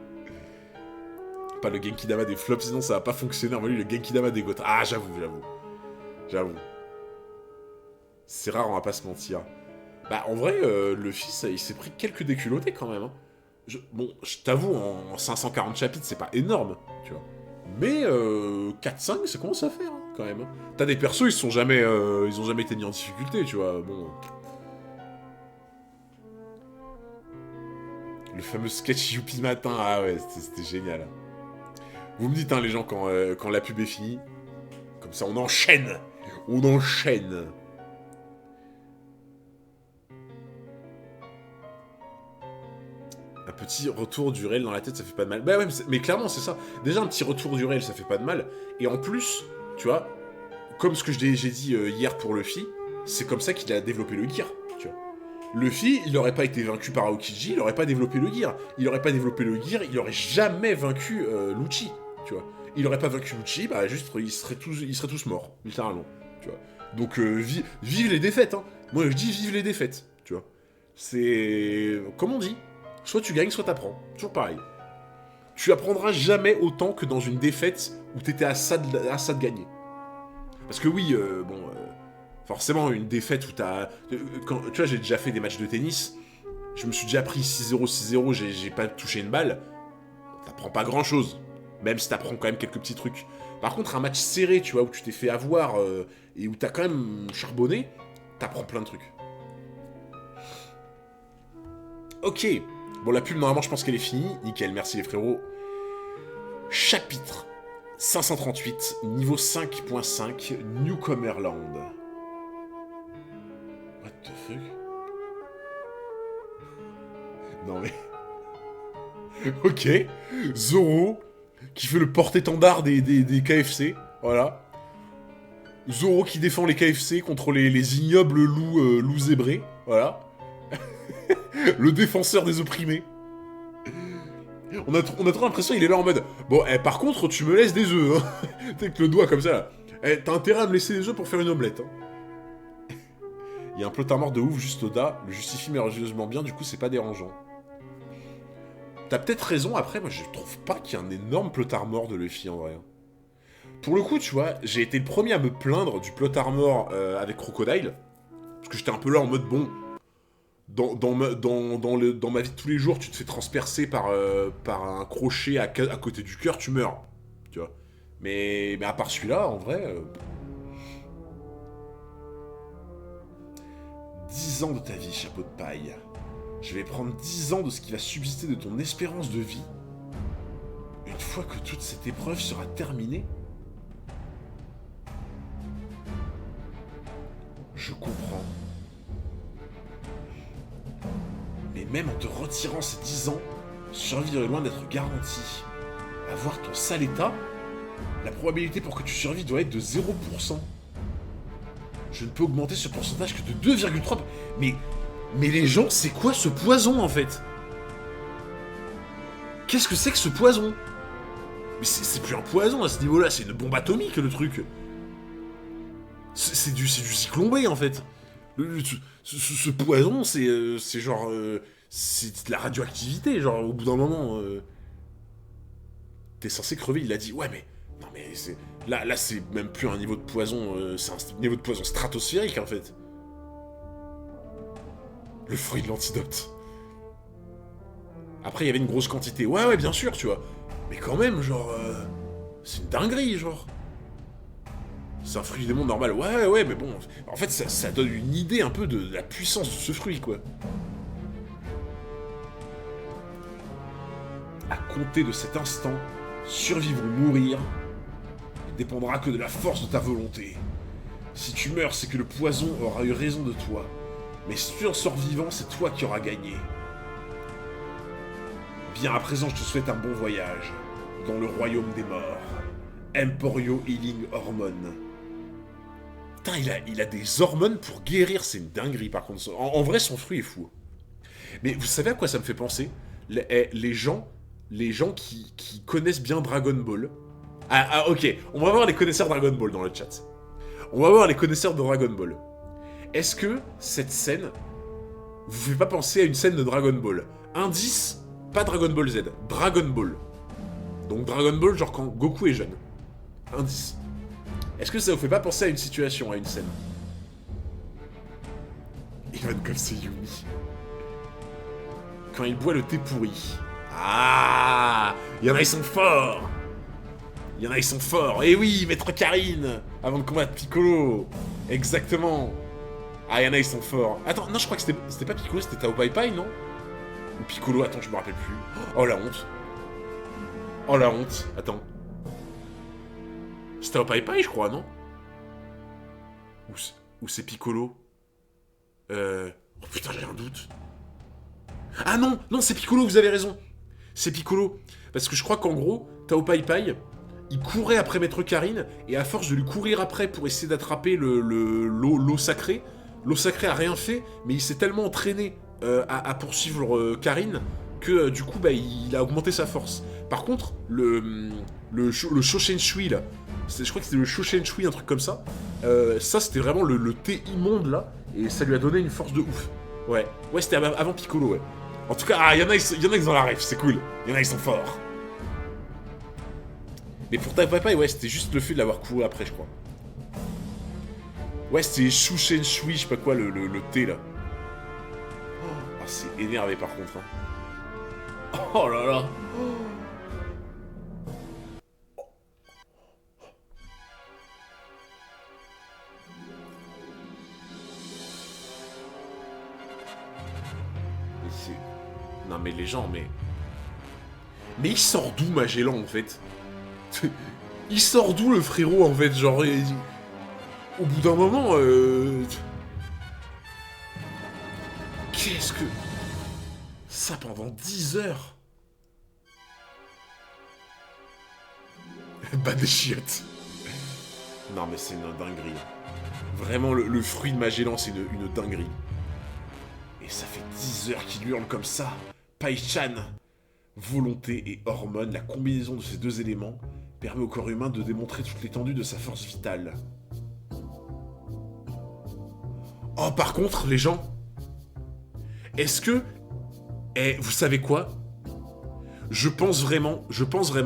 Pas le Genkidama des flops, sinon ça va pas fonctionner. On va lui le Genkidama des Goths. Ah, j'avoue. C'est rare, on va pas se mentir. Bah, en vrai, le fils, il s'est pris quelques déculottés quand même. Hein. Bon, je t'avoue, en 540 chapitres, c'est pas énorme, tu vois. Mais 4-5, ça commence à faire, hein, quand même. Hein. T'as des persos, ils ont jamais été mis en difficulté, tu vois. Bon. Le fameux sketch Youpi matin, ah ouais, c'était génial. Vous me dites, hein, les gens, quand la pub est finie. Comme ça, on enchaîne. Un petit retour du réel dans la tête, ça fait pas de mal. Bah ouais, mais clairement, c'est ça. Déjà, un petit retour du réel, ça fait pas de mal. Et en plus, tu vois, comme ce que j'ai dit hier pour Luffy, c'est comme ça qu'il a développé le gear, tu vois. Luffy, il aurait pas été vaincu par Aokiji, il aurait pas développé le gear. Il aurait pas développé le gear, il aurait jamais vaincu Lucci. Tu vois. Il aurait pas vaincu Lucci, bah juste, ils seraient tous morts, littéralement, tu vois. Donc, vive les défaites, hein. Moi, je dis vive les défaites, tu vois. C'est... Comme on dit, soit tu gagnes, soit t'apprends. Toujours pareil. Tu apprendras jamais autant que dans une défaite où t'étais à ça de gagner. Parce que oui, forcément, une défaite où t'as... tu vois, j'ai déjà fait des matchs de tennis, je me suis déjà pris 6-0, 6-0, j'ai pas touché une balle. T'apprends pas grand-chose. Même si t'apprends quand même quelques petits trucs. Par contre, un match serré, tu vois, où tu t'es fait avoir et où t'as quand même charbonné, t'apprends plein de trucs. Ok. Bon, la pub, normalement, je pense qu'elle est finie. Nickel, merci les frérots. Chapitre 538, niveau 5.5, Newcomerland. What the fuck? Non mais... Ok. Zoro... qui fait le porte-étendard des KFC, voilà. Zoro qui défend les KFC contre les ignobles loups zébrés, voilà. Le défenseur des opprimés. On a trop l'impression qu'il est là en mode... Bon, par contre, tu me laisses des œufs, hein. T'es avec le doigt comme ça, là. T'as intérêt à me laisser des œufs pour faire une omelette, hein. Il y a un plot armor de ouf juste au-delà, le justifie merveilleusement bien, du coup c'est pas dérangeant. T'as peut-être raison, après, moi je trouve pas qu'il y ait un énorme plot armor de Luffy en vrai. Pour le coup, tu vois, j'ai été le premier à me plaindre du plot armor avec Crocodile, parce que j'étais un peu là en mode bon, dans ma vie de tous les jours, tu te fais transpercer par un crochet à côté du cœur, tu meurs, tu vois. Mais à part celui-là, en vrai... 10 ans de ta vie, chapeau de paille. Je vais prendre 10 ans de ce qui va subsister de ton espérance de vie. Une fois que toute cette épreuve sera terminée. Je comprends. Mais même en te retirant ces 10 ans, survivre est loin d'être garanti. à voir ton sale état, la probabilité pour que tu survives doit être de 0%. Je ne peux augmenter ce pourcentage que de 2,3%. Mais les gens, c'est quoi ce poison, en fait? Qu'est-ce que c'est que ce poison? Mais c'est plus un poison à ce niveau-là, c'est une bombe atomique, le truc. C'est du cyclone B, en fait. Ce poison, c'est genre... c'est de la radioactivité, genre, au bout d'un moment... T'es censé crever, il a dit, ouais, mais... Non, mais c'est... Là, c'est même plus un niveau de poison... c'est un niveau de poison stratosphérique, en fait. Le fruit de l'antidote. Après, il y avait une grosse quantité. Ouais, bien sûr, tu vois. Mais quand même, genre... c'est une dinguerie, genre. C'est un fruit du démon normal. Ouais, mais bon... En fait, ça donne une idée un peu de la puissance de ce fruit, quoi. À compter de cet instant, survivre ou mourir ne dépendra que de la force de ta volonté. Si tu meurs, c'est que le poison aura eu raison de toi. Mais si tu en sors vivant, c'est toi qui auras gagné. Bien, à présent, je te souhaite un bon voyage dans le royaume des morts. Emporio Healing Hormone. Putain, il a des hormones pour guérir, c'est une dinguerie par contre. En vrai, son fruit est fou. Mais vous savez à quoi ça me fait penser? Les gens qui connaissent bien Dragon Ball. Ok, on va voir les connaisseurs de Dragon Ball dans le chat. On va voir les connaisseurs de Dragon Ball. Est-ce que cette scène vous fait pas penser à une scène de Dragon Ball? Indice, pas Dragon Ball Z, Dragon Ball. Donc Dragon Ball, genre quand Goku est jeune. Indice. Est-ce que ça vous fait pas penser à une situation, à une scène? Ivan comme c'est Yumi. Quand il boit le thé pourri. Ah, il y en a, ils sont forts. Il y en a, ils sont forts. Eh oui, Maître Karine, avant de combattre Piccolo. Exactement. Ah, il y en a, ils sont forts. Attends, non, je crois que c'était pas Piccolo, c'était Tao Pai Pai, non? Ou Piccolo, attends, je me rappelle plus. Oh, la honte. Oh, la honte. Attends. C'était Tao Pai Pai, je crois, non? Ou c'est Piccolo? Oh putain, j'ai un doute. Ah non, c'est Piccolo, vous avez raison. C'est Piccolo. Parce que je crois qu'en gros, Tao Pai Pai, il courait après Maître Karine, et à force de lui courir après pour essayer d'attraper l'eau sacrée, l'eau sacrée a rien fait, mais il s'est tellement entraîné à poursuivre Karine que du coup, bah, il a augmenté sa force. Par contre, le Shoshen-Shui, là, je crois que c'était le Shoshen-Shui, un truc comme ça, ça c'était vraiment le thé immonde, là, et ça lui a donné une force de ouf. Ouais, c'était avant Piccolo, ouais. En tout cas, il y en a qui ont la ref, c'est cool. Il y en a, ils sont forts. Mais pour ta papa, ouais, c'était juste le fait de l'avoir couru après, je crois. Ouais, c'était Shushen Shui, je sais pas quoi, le thé, là. Oh, c'est énervé, par contre. Hein. Oh là là. Non mais les gens, mais il sort d'où Magellan en fait? Il sort d'où le frérot en fait? Genre, au bout d'un moment, qu'est-ce que... Ça pendant 10 heures? Bah des chiottes. Non mais c'est une dinguerie. Vraiment, le fruit de Magellan, c'est une dinguerie. Et ça fait 10 heures qu'il hurle comme ça. Pai-chan. Volonté et hormones, la combinaison de ces deux éléments permet au corps humain de démontrer toute l'étendue de sa force vitale. Oh, par contre, les gens, est-ce que... vous savez quoi? Je pense vraiment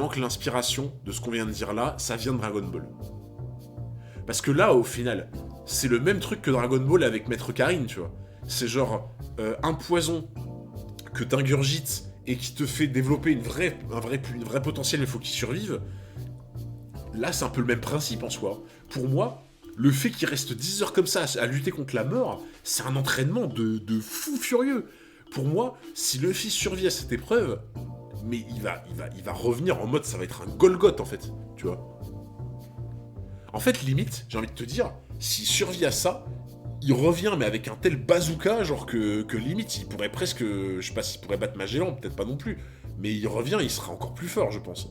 que l'inspiration de ce qu'on vient de dire là, ça vient de Dragon Ball. Parce que là, au final, c'est le même truc que Dragon Ball avec Maître Karine, tu vois. C'est genre un poison que t'ingurgites et qui te fait développer une vraie potentiel, mais il faut qu'il survive. Là, c'est un peu le même principe en soi. Pour moi, le fait qu'il reste 10 heures comme ça à lutter contre la mort, c'est un entraînement de fou furieux. Pour moi, si Luffy survit à cette épreuve, mais il va revenir en mode ça va être un Golgoth en fait, tu vois. En fait, limite, j'ai envie de te dire, s'il survit à ça, il revient mais avec un tel bazooka, genre que limite, il pourrait presque, je sais pas s'il pourrait battre Magellan, peut-être pas non plus, mais il revient, il sera encore plus fort, je pense.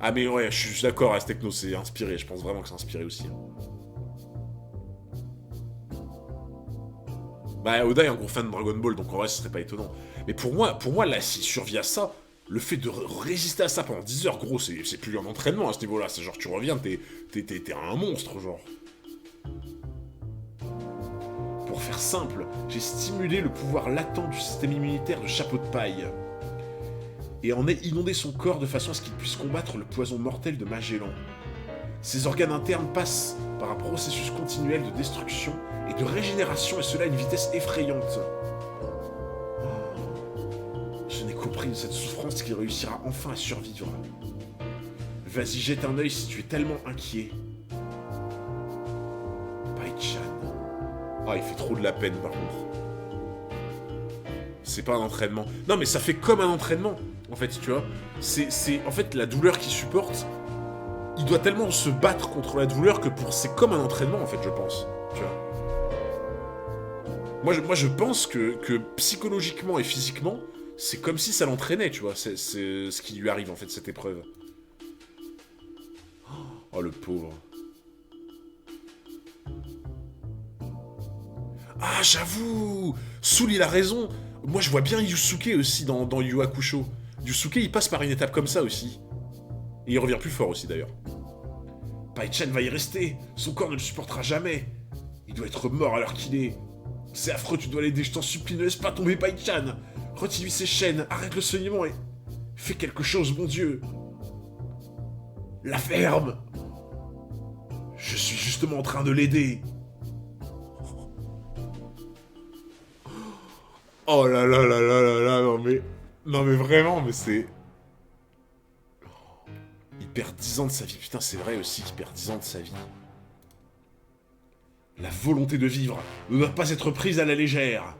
Ah mais ouais, je suis d'accord, Aztechno, c'est inspiré. Je pense vraiment que c'est inspiré aussi. Bah, Oda est un gros fan de Dragon Ball, donc en vrai, ce serait pas étonnant. Mais pour moi là, s'il survit à ça, le fait de résister à ça pendant 10 heures, gros, c'est plus un entraînement à ce niveau-là. C'est genre, tu reviens, t'es un monstre, genre. Pour faire simple, j'ai stimulé le pouvoir latent du système immunitaire de Chapeau de Paille. Et en ai inondé son corps de façon à ce qu'il puisse combattre le poison mortel de Magellan. Ses organes internes passent par un processus continuel de destruction et de régénération, et cela à une vitesse effrayante. Je n'ai compris de cette souffrance qu'il réussira enfin à survivre. Vas-y, jette un œil si tu es tellement inquiet. Pai-chan. Ah, il fait trop de la peine par contre. C'est pas un entraînement. Non, mais ça fait comme un entraînement, en fait, tu vois. C'est en fait la douleur qu'il supporte. Il doit tellement se battre contre la douleur que c'est comme un entraînement, en fait, je pense. Tu vois. Moi, je pense que psychologiquement et physiquement, c'est comme si ça l'entraînait, tu vois. C'est ce qui lui arrive, en fait, cette épreuve. Oh, le pauvre. Ah, j'avoue, Soul, il a raison. Moi, je vois bien Yusuke aussi dans Yu Hakusho. Yusuke, il passe par une étape comme ça aussi. Et il revient plus fort aussi, d'ailleurs. Pai-chan va y rester. Son corps ne le supportera jamais. Il doit être mort à l'heure qu'il est. C'est affreux, tu dois l'aider, je t'en supplie, ne laisse pas tomber Pai-chan. Retire-lui ses chaînes, arrête le saignement et... Fais quelque chose, mon Dieu. La ferme. Je suis justement en train de l'aider. Oh là là là là là là, non mais... Non mais vraiment, mais c'est... Il perd 10 ans de sa vie, putain c'est vrai aussi qu'il perd 10 ans de sa vie. La volonté de vivre ne doit pas être prise à la légère.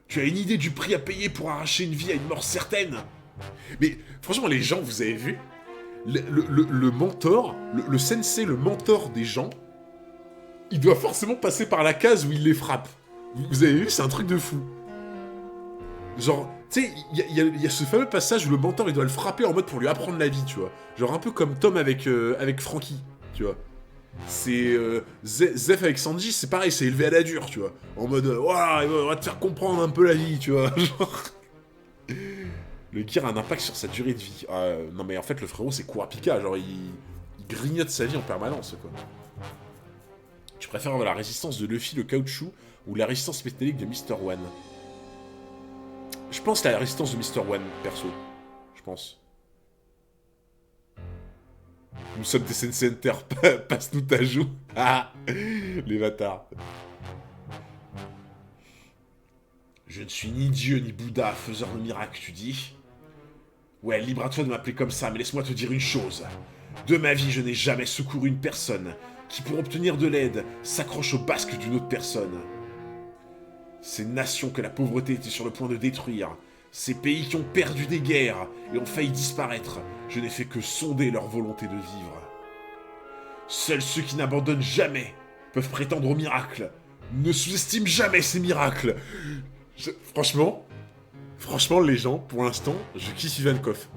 Tu as une idée du prix à payer pour arracher une vie à une mort certaine? Mais franchement les gens, vous avez vu le mentor, le sensei, le mentor des gens, il doit forcément passer par la case où il les frappe. Vous avez vu, c'est un truc de fou. Genre, tu sais, il y a ce fameux passage où le mentor, il doit le frapper en mode pour lui apprendre la vie, tu vois. Genre un peu comme Tom avec Frankie, tu vois. C'est... Zef avec Sanji, c'est pareil, c'est élevé à la dure, tu vois. En mode, voilà, on va te faire comprendre un peu la vie, tu vois. Genre... Le Gear a un impact sur sa durée de vie. Non mais en fait, le frérot, c'est Kurapika, genre il grignote sa vie en permanence, quoi. Tu préfères la résistance de Luffy, le caoutchouc, ou la résistance métallique de Mr. One? Je pense la résistance de Mr. One, perso. Je pense. Nous sommes des Sensei Hunter, passe-nous ta joue. Ah, les bâtards. Je ne suis ni Dieu ni Bouddha, faiseur de miracles, tu dis? Ouais, libre à toi de m'appeler comme ça, mais laisse-moi te dire une chose. De ma vie, je n'ai jamais secouru une personne qui, pour obtenir de l'aide, s'accroche au basque d'une autre personne. Ces nations que la pauvreté était sur le point de détruire, ces pays qui ont perdu des guerres et ont failli disparaître, je n'ai fait que sonder leur volonté de vivre. Seuls ceux qui n'abandonnent jamais peuvent prétendre aux miracles. Ne sous-estime jamais ces miracles. Franchement, les gens, pour l'instant, je kiffe Ivankov.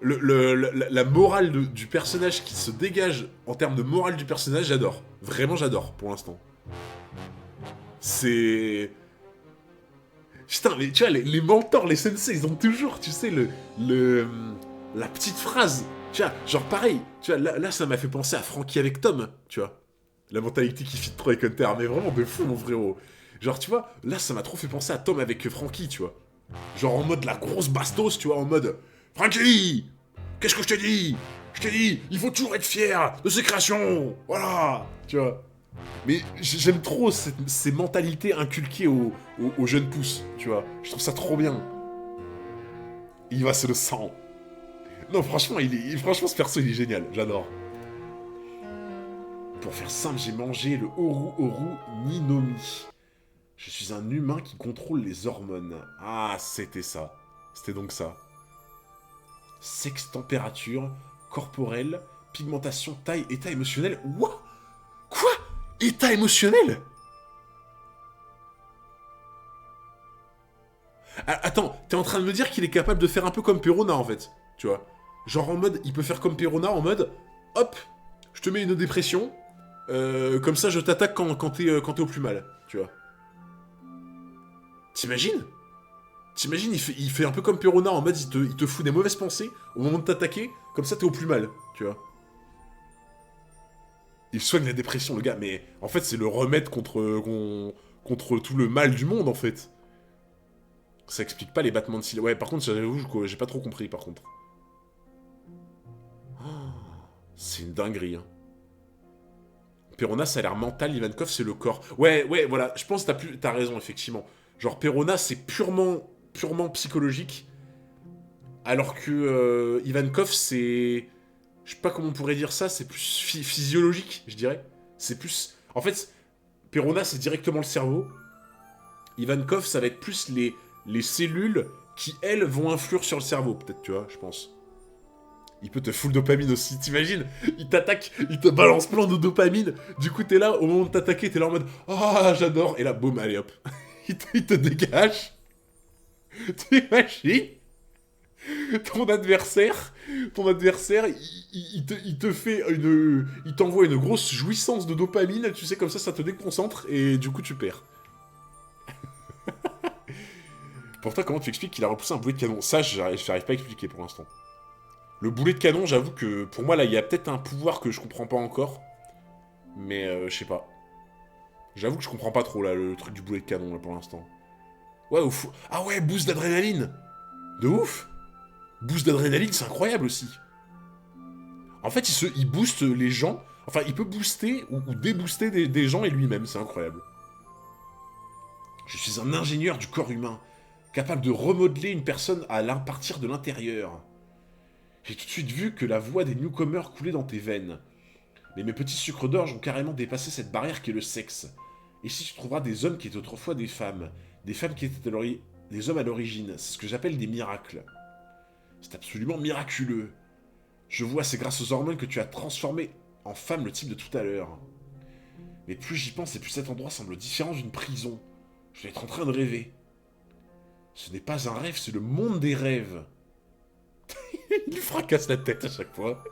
La morale du personnage qui se dégage en termes de morale du personnage, j'adore. Vraiment, j'adore, pour l'instant. C'est... Putain, mais tu vois, les mentors, les sensei, ils ont toujours, tu sais, la petite phrase. Tu vois, genre pareil, tu vois, là ça m'a fait penser à Frankie avec Tom, tu vois. La mentalité qui fit trop avec Hunter, mais vraiment de fou, mon frérot. Genre, tu vois, là ça m'a trop fait penser à Tom avec Frankie, tu vois. Genre en mode la grosse bastos, tu vois, en mode... Frankie, qu'est-ce que je t'ai dit? Je t'ai dit, il faut toujours être fier de ses créations. Voilà, tu vois. Mais j'aime trop ces mentalités inculquées aux jeunes pousses, tu vois. Je trouve ça trop bien. Il va, c'est le sang. Non, franchement, franchement, ce perso, il est génial. J'adore. Pour faire simple, j'ai mangé le Oru Ninomi. Je suis un humain qui contrôle les hormones. Ah, c'était ça. C'était donc ça. Sexe, température, corporelle, pigmentation, taille, état émotionnel. What? Quoi? État émotionnel? Attends, t'es en train de me dire qu'il est capable de faire un peu comme Perona, en fait. Tu vois? Genre en mode, il peut faire comme Perona, en mode, hop, je te mets une dépression, comme ça je t'attaque quand t'es au plus mal, tu vois. T'imagines? T'imagines, il fait un peu comme Perona, en mode, il te fout des mauvaises pensées au moment de t'attaquer, comme ça t'es au plus mal, tu vois. Il soigne la dépression, le gars, mais en fait, c'est le remède contre tout le mal du monde, en fait. Ça explique pas les battements de cils. Ouais, par contre, j'avoue, j'ai pas trop compris, par contre. Oh, c'est une dinguerie, hein. Perona, ça a l'air mental, Ivankov, c'est le corps. Ouais, voilà, je pense que t'as raison, effectivement. Genre, Perona, c'est purement psychologique, alors que Ivankov, c'est... Je sais pas comment on pourrait dire ça, c'est plus physiologique, je dirais. C'est plus... En fait, Perona, c'est directement le cerveau. Ivankov, ça va être plus les cellules qui, elles, vont influer sur le cerveau, peut-être, tu vois, je pense. Il peut te full dopamine aussi, t'imagines? Il t'attaque, il te balance plein de dopamine. Du coup, t'es là, au moment de t'attaquer, t'es là en mode « Ah, j'adore !» Et là, boum, allez hop. il te dégage. T'imagines? Ton adversaire, il te fait une... Il t'envoie une grosse jouissance de dopamine, tu sais, comme ça te déconcentre, et du coup, tu perds. Pourtant, comment tu expliques qu'il a repoussé un boulet de canon? Ça, j'arrive pas à expliquer pour l'instant. Le boulet de canon, j'avoue que, pour moi, là, il y a peut-être un pouvoir que je comprends pas encore. Mais, je sais pas. J'avoue que je comprends pas trop, là, le truc du boulet de canon, là, pour l'instant. Ouais, ouf. Ah ouais, boost d'adrénaline. De ouf. Boost d'adrénaline, c'est incroyable aussi. En fait, il booste les gens. Enfin, il peut booster ou débooster des gens et lui-même, c'est incroyable. Je suis un ingénieur du corps humain, capable de remodeler une personne à partir de l'intérieur. J'ai tout de suite vu que la voix des newcomers coulait dans tes veines. Mais mes petits sucres d'orge ont carrément dépassé cette barrière qui est le sexe. Ici, tu trouveras des hommes qui étaient autrefois des femmes qui étaient des hommes à l'origine. C'est ce que j'appelle des miracles. C'est absolument miraculeux. Je vois, c'est grâce aux hormones que tu as transformé en femme le type de tout à l'heure. Mais plus j'y pense et plus cet endroit semble différent d'une prison. Je vais être en train de rêver. Ce n'est pas un rêve, c'est le monde des rêves. Il lui fracasse la tête à chaque fois.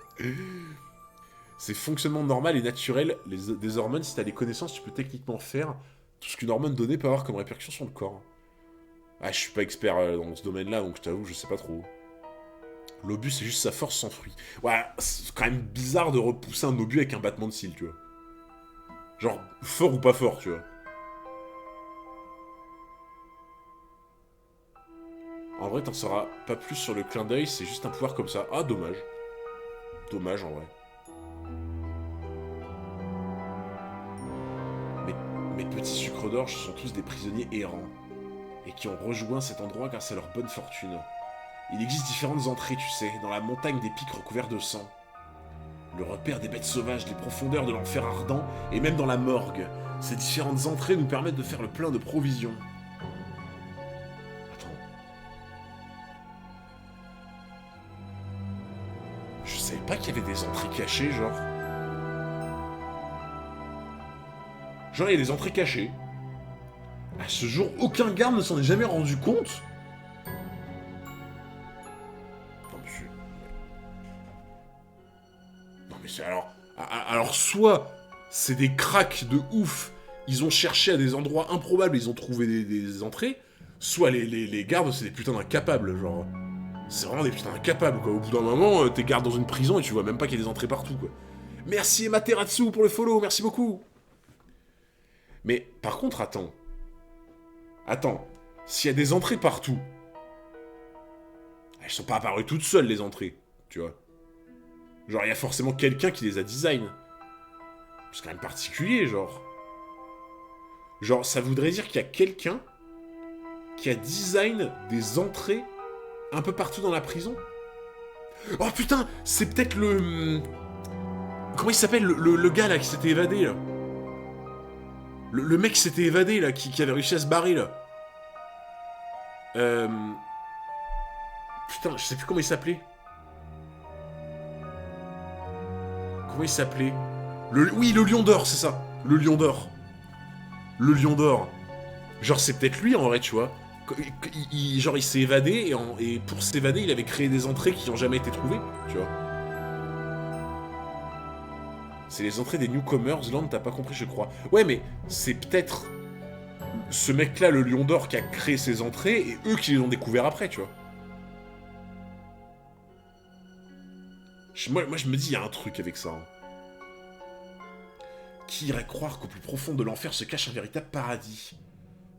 C'est fonctionnement normal et naturel des hormones. Si tu as les connaissances, tu peux techniquement faire tout ce qu'une hormone donnée peut avoir comme répercussion sur le corps. Ah, je suis pas expert dans ce domaine-là, donc je t'avoue, je sais pas trop. L'obus, c'est juste sa force sans fruit. Ouais, c'est quand même bizarre de repousser un obus avec un battement de cils, tu vois. Genre, fort ou pas fort, tu vois. En vrai, t'en sauras pas plus sur le clin d'œil, c'est juste un pouvoir comme ça. Ah, dommage. Dommage, en vrai. Mes petits sucres d'orge sont tous des prisonniers errants, et qui ont rejoint cet endroit grâce à leur bonne fortune. Il existe différentes entrées, tu sais, dans la montagne des pics recouverts de sang. Le repère des bêtes sauvages, les profondeurs de l'enfer ardent, et même dans la morgue. Ces différentes entrées nous permettent de faire le plein de provisions. Attends. Je savais pas qu'il y avait des entrées cachées, genre. Genre, il y a des entrées cachées. À ce jour, aucun garde ne s'en est jamais rendu compte. Non mais c'est alors soit c'est des cracks de ouf, ils ont cherché à des endroits improbables, ils ont trouvé des entrées, soit les gardes c'est des putains d'incapables, genre. C'est vraiment des putains d'incapables quoi. Au bout d'un moment, t'es garde dans une prison et tu vois même pas qu'il y a des entrées partout quoi. Merci Materasu pour le follow, merci beaucoup. Mais par contre, attends, s'il y a des entrées partout, elles sont pas apparues toutes seules les entrées, tu vois. Genre, il y a forcément quelqu'un qui les a design. C'est quand même particulier, genre. Genre, ça voudrait dire qu'il y a quelqu'un qui a design des entrées un peu partout dans la prison. Oh putain, c'est peut-être le... Comment il s'appelle, le gars, là, qui s'était évadé, là. Le mec qui s'était évadé, là, qui avait réussi à se barrer, là. Putain, je sais plus comment il s'appelait. Comment il s'appelait? Oui, le lion d'or, c'est ça. Le lion d'or. Le lion d'or. Genre, c'est peut-être lui, en vrai, tu vois. Genre, il s'est évadé, et pour s'évader, il avait créé des entrées qui n'ont jamais été trouvées, tu vois. C'est les entrées des Newcomers, Land, t'as pas compris, je crois. Ouais, mais c'est peut-être ce mec-là, le Lion d'Or, qui a créé ces entrées, et eux qui les ont découverts après, tu vois. Moi, je me dis, il y a un truc avec ça. Hein. Qui irait croire qu'au plus profond de l'enfer se cache un véritable paradis?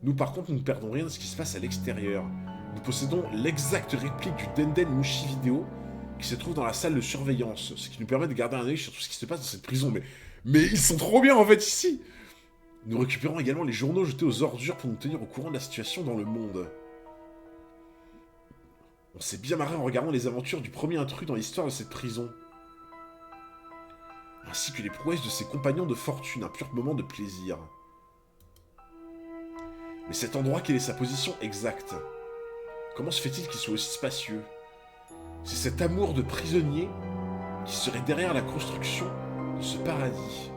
Nous, par contre, nous ne perdons rien de ce qui se passe à l'extérieur. Nous possédons l'exacte réplique du Denden Mushi vidéo qui se trouve dans la salle de surveillance, ce qui nous permet de garder un œil sur tout ce qui se passe dans cette prison. Mais ils sont trop bien, en fait, ici. Nous récupérons également les journaux jetés aux ordures pour nous tenir au courant de la situation dans le monde. On s'est bien marré en regardant les aventures du premier intrus dans l'histoire de cette prison. Ainsi que les prouesses de ses compagnons de fortune, un pur moment de plaisir. Mais cet endroit, quelle est sa position exacte? Comment se fait-il qu'il soit aussi spacieux? C'est cet amour de prisonnier qui serait derrière la construction de ce paradis.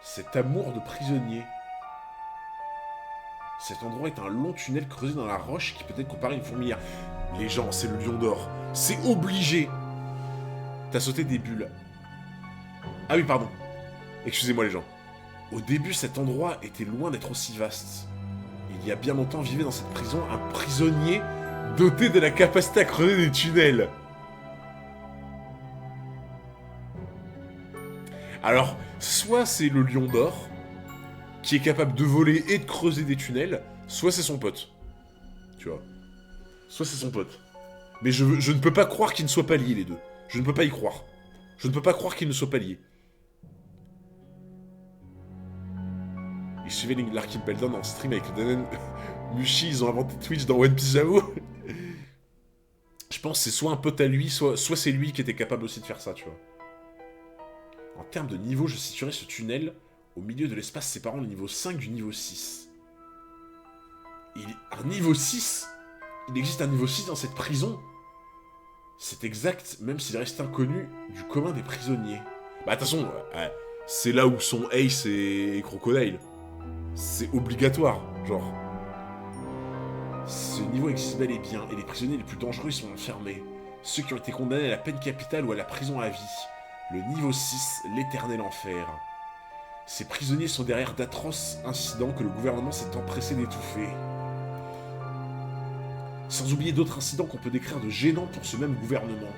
Cet amour de prisonnier. Cet endroit est un long tunnel creusé dans la roche qui peut être comparé à une fourmilière. Les gens, c'est le Lion d'Or. C'est obligé. T'as sauté des bulles. Ah oui, pardon. Excusez-moi les gens. Au début, cet endroit était loin d'être aussi vaste. Il y a bien longtemps vivait dans cette prison un prisonnier doté de la capacité à creuser des tunnels. Alors, soit c'est le Lion d'Or, qui est capable de voler et de creuser des tunnels, soit c'est son pote. Tu vois. Soit c'est son pote. Mais je ne peux pas croire qu'ils ne soient pas liés, les deux. Je ne peux pas y croire. Je ne peux pas croire qu'ils ne soient pas liés. Ils suivaient Larkin Pelton en stream avec le Danen Mushi, ils ont inventé Twitch dans One Piece, j'avoue. Je pense que c'est soit un pote à lui, soit c'est lui qui était capable aussi de faire ça, tu vois. En termes de niveau, je situerais ce tunnel au milieu de l'espace séparant le niveau 5 du niveau 6. Un niveau 6 Il existe un niveau 6 dans cette prison? C'est exact, même s'il reste inconnu du commun des prisonniers. Bah, de toute façon, c'est là où sont Ace et Crocodile. C'est obligatoire, genre. Ce niveau existe bel et bien, et les prisonniers les plus dangereux y sont enfermés. Ceux qui ont été condamnés à la peine capitale ou à la prison à vie. Le niveau 6, l'éternel enfer. Ces prisonniers sont derrière d'atroces incidents que le gouvernement s'est empressé d'étouffer. Sans oublier d'autres incidents qu'on peut décrire de gênants pour ce même gouvernement.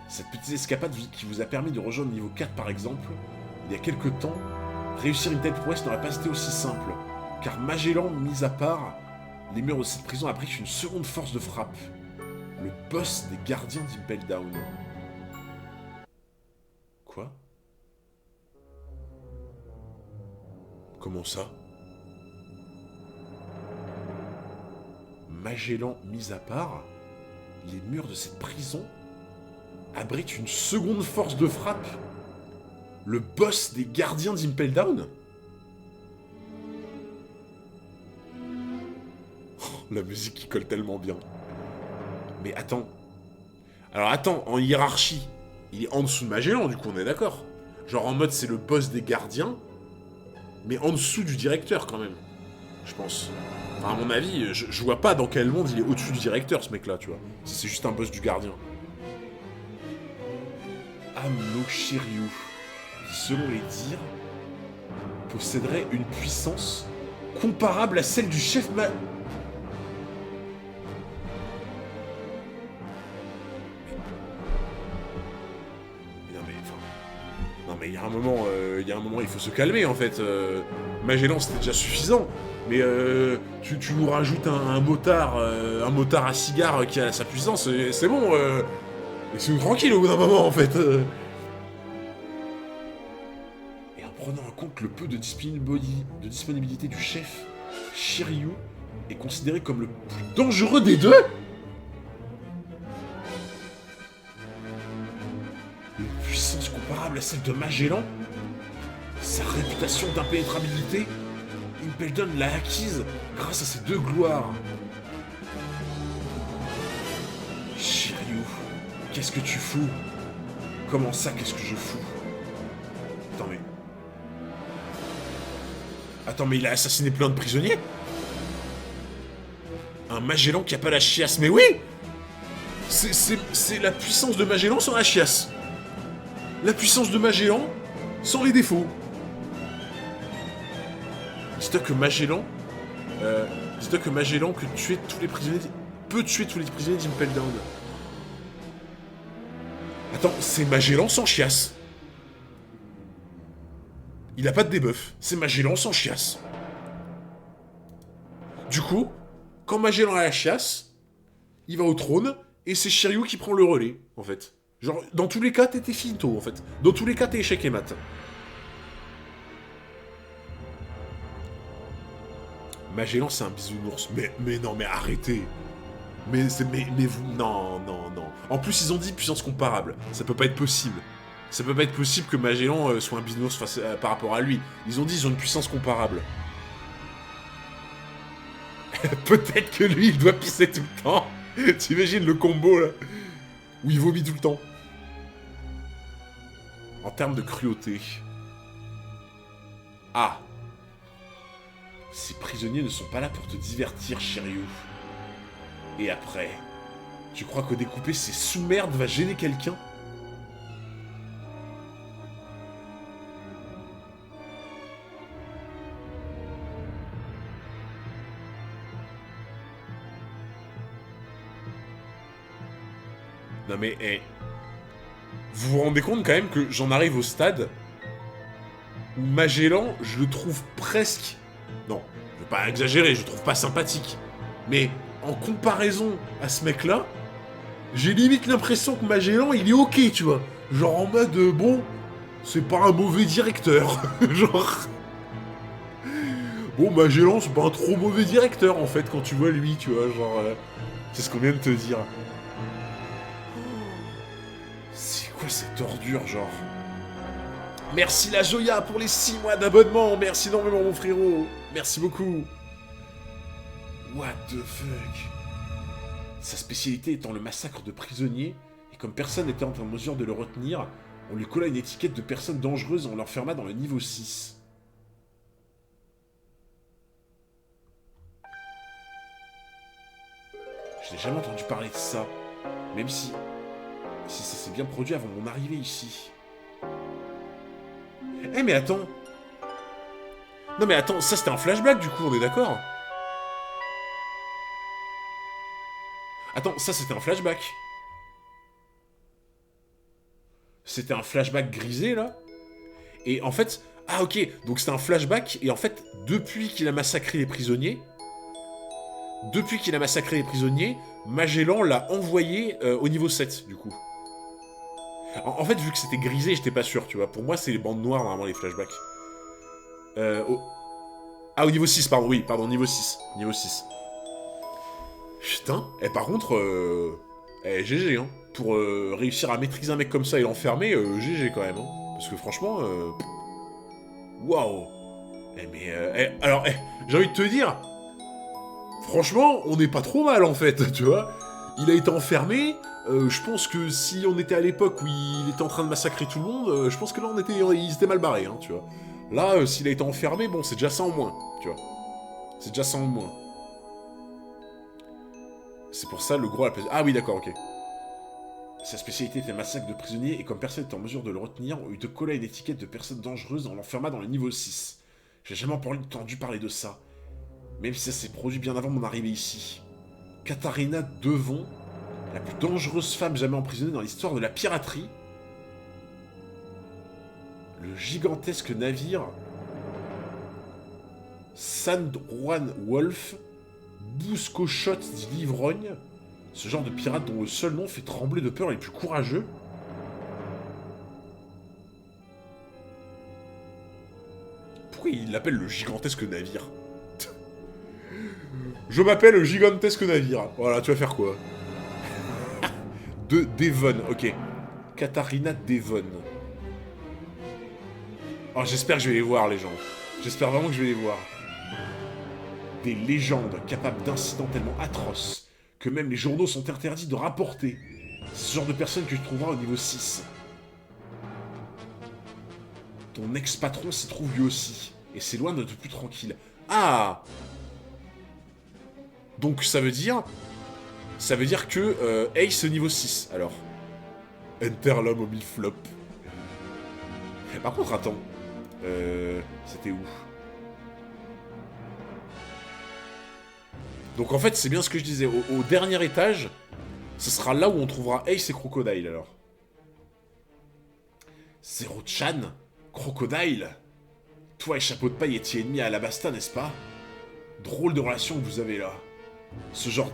Cette petite escapade qui vous a permis de rejoindre le niveau 4 par exemple, il y a quelques temps, réussir une telle prouesse n'aurait pas été aussi simple, car Magellan mis à part, les murs de cette prison abritent une seconde force de frappe, le boss des gardiens d'Impel Down. Quoi? Comment ça? Magellan mis à part, les murs de cette prison abritent une seconde force de frappe, le boss des gardiens d'Impel Down. Oh, la musique qui colle tellement bien. Mais attends. Alors attends, en hiérarchie, il est en dessous de Magellan, du coup on est d'accord. Genre en mode c'est le boss des gardiens, mais en dessous du directeur quand même, je pense. Enfin, à mon avis, je vois pas dans quel monde il est au-dessus du directeur, ce mec-là, tu vois. C'est juste un boss du gardien. Amlo Shiryu, qui, selon les dires, posséderait une puissance comparable à celle du chef Non mais il y a un moment, il faut se calmer en fait. Magellan c'était déjà suffisant. Mais tu nous rajoutes un motard à cigare qui a sa puissance, c'est bon. Laissez-nous tranquille au bout d'un moment en fait. Et en prenant en compte le peu de disponibilité du chef, Shiryu est considéré comme le plus dangereux des deux. Une puissance comparable à celle de Magellan. Sa réputation d'impénétrabilité, Impel Down l'a acquise grâce à ses deux gloires. Shiryu, qu'est-ce que tu fous? Comment ça, qu'est-ce que je fous? Attends, mais... Attends, mais il a assassiné plein de prisonniers? Un Magellan qui a pas la chiasse, mais oui! C'est la puissance de Magellan sans la chiasse. La puissance de Magellan sans les défauts. Dis-toi que Magellan... dis-toi que Magellan peut tuer tous les prisonniers d'Impel Down. Attends, c'est Magellan sans chiasse. Il a pas de debuff. C'est Magellan sans chiasse. Du coup, quand Magellan a la chiasse, il va au trône, et c'est Shiryu qui prend le relais, en fait. Genre, dans tous les cas, t'es finito, en fait. Dans tous les cas, t'es échec et mat. Magellan, c'est un bisounours. Mais non, mais arrêtez. Mais vous... Non. En plus, ils ont dit puissance comparable. Ça peut pas être possible. Ça peut pas être possible que Magellan soit un bisounours par rapport à lui. Ils ont dit ils ont une puissance comparable. Peut-être que lui, il doit pisser tout le temps. T'imagines le combo, là, où il vomit tout le temps. En termes de cruauté... Ah. Ces prisonniers ne sont pas là pour te divertir, Shiryu. Et après, tu crois que découper ces sous-merdes va gêner quelqu'un? Non mais, vous vous rendez compte quand même que j'en arrive au stade où Magellan, je le trouve presque... Non, je veux pas exagérer, je le trouve pas sympathique. Mais en comparaison à ce mec-là, j'ai limite l'impression que Magellan, il est ok, tu vois. Genre en mode, bon, c'est pas un mauvais directeur. Genre... Bon, Magellan, c'est pas un trop mauvais directeur, en fait, quand tu vois lui, tu vois, genre... c'est ce qu'on vient de te dire. C'est quoi cette ordure, genre? Merci la Joya pour les 6 mois d'abonnement. Merci énormément, mon frérot. Merci beaucoup. What the fuck? Sa spécialité étant le massacre de prisonniers, et comme personne n'était en mesure de le retenir, on lui colla une étiquette de personne dangereuse et on l'enferma dans le niveau 6. Je n'ai jamais entendu parler de ça, même si ça s'est bien produit avant mon arrivée ici. Eh mais attends. Non mais attends, ça c'était un flashback du coup, on est d'accord? Attends, ça c'était un flashback. C'était un flashback grisé là. Et en fait... Ah ok, donc c'était un flashback, et en fait, depuis qu'il a massacré les prisonniers... Magellan l'a envoyé au niveau 7, du coup. En fait, vu que c'était grisé, j'étais pas sûr, tu vois. Pour moi, c'est les bandes noires, normalement, les flashbacks. Ah, au niveau 6, pardon, oui, pardon, niveau 6. Niveau 6. Putain, et par contre, GG, hein. Pour réussir à maîtriser un mec comme ça et l'enfermer, GG quand même, hein. Parce que franchement, waouh. Alors, j'ai envie de te dire... Franchement, on n'est pas trop mal en fait, tu vois. Il a été enfermé. Je pense que si on était à l'époque où il était en train de massacrer tout le monde, je pense que là ils étaient mal barrés, hein, tu vois. Là, s'il a été enfermé, bon, c'est déjà ça en moins, tu vois. C'est déjà ça en moins. C'est pour ça le gros a... Ah oui, d'accord, ok. Sa spécialité était le massacre de prisonniers, et comme personne n'était en mesure de le retenir, on lui colla une étiquette de personne dangereuse et on l'enferma dans le niveau 6. J'ai jamais entendu parler de ça. Même si ça s'est produit bien avant mon arrivée ici. Katharina Devon, la plus dangereuse femme jamais emprisonnée dans l'histoire de la piraterie. Le gigantesque navire Sandroan Wolf, Bouscoshot d'Ivrogne, ce genre de pirate dont le seul nom fait trembler de peur les plus courageux. Pourquoi il l'appelle le gigantesque navire? Je m'appelle le gigantesque navire. Voilà, tu vas faire quoi? De Devon, ok. Katharina Devon. Oh, j'espère que je vais les voir, les gens. J'espère vraiment que je vais les voir. Des légendes capables d'incidents tellement atroces que même les journaux sont interdits de rapporter. C'est ce genre de personne que tu trouveras au niveau 6. Ton ex-patron s'y trouve lui aussi. et s'éloigne de plus tranquille. Ah! Donc ça veut dire que Ace est niveau 6, alors. Enter l'homme au mille flop. Par contre, attends. C'était où? Donc en fait, c'est bien ce que je disais. Au dernier étage, ce sera là où on trouvera Ace et Crocodile, alors. Zero-chan? Crocodile? Toi et Chapeau de Paille étiez ennemis à Alabasta, n'est-ce pas? Drôle de relation que vous avez là. Ce genre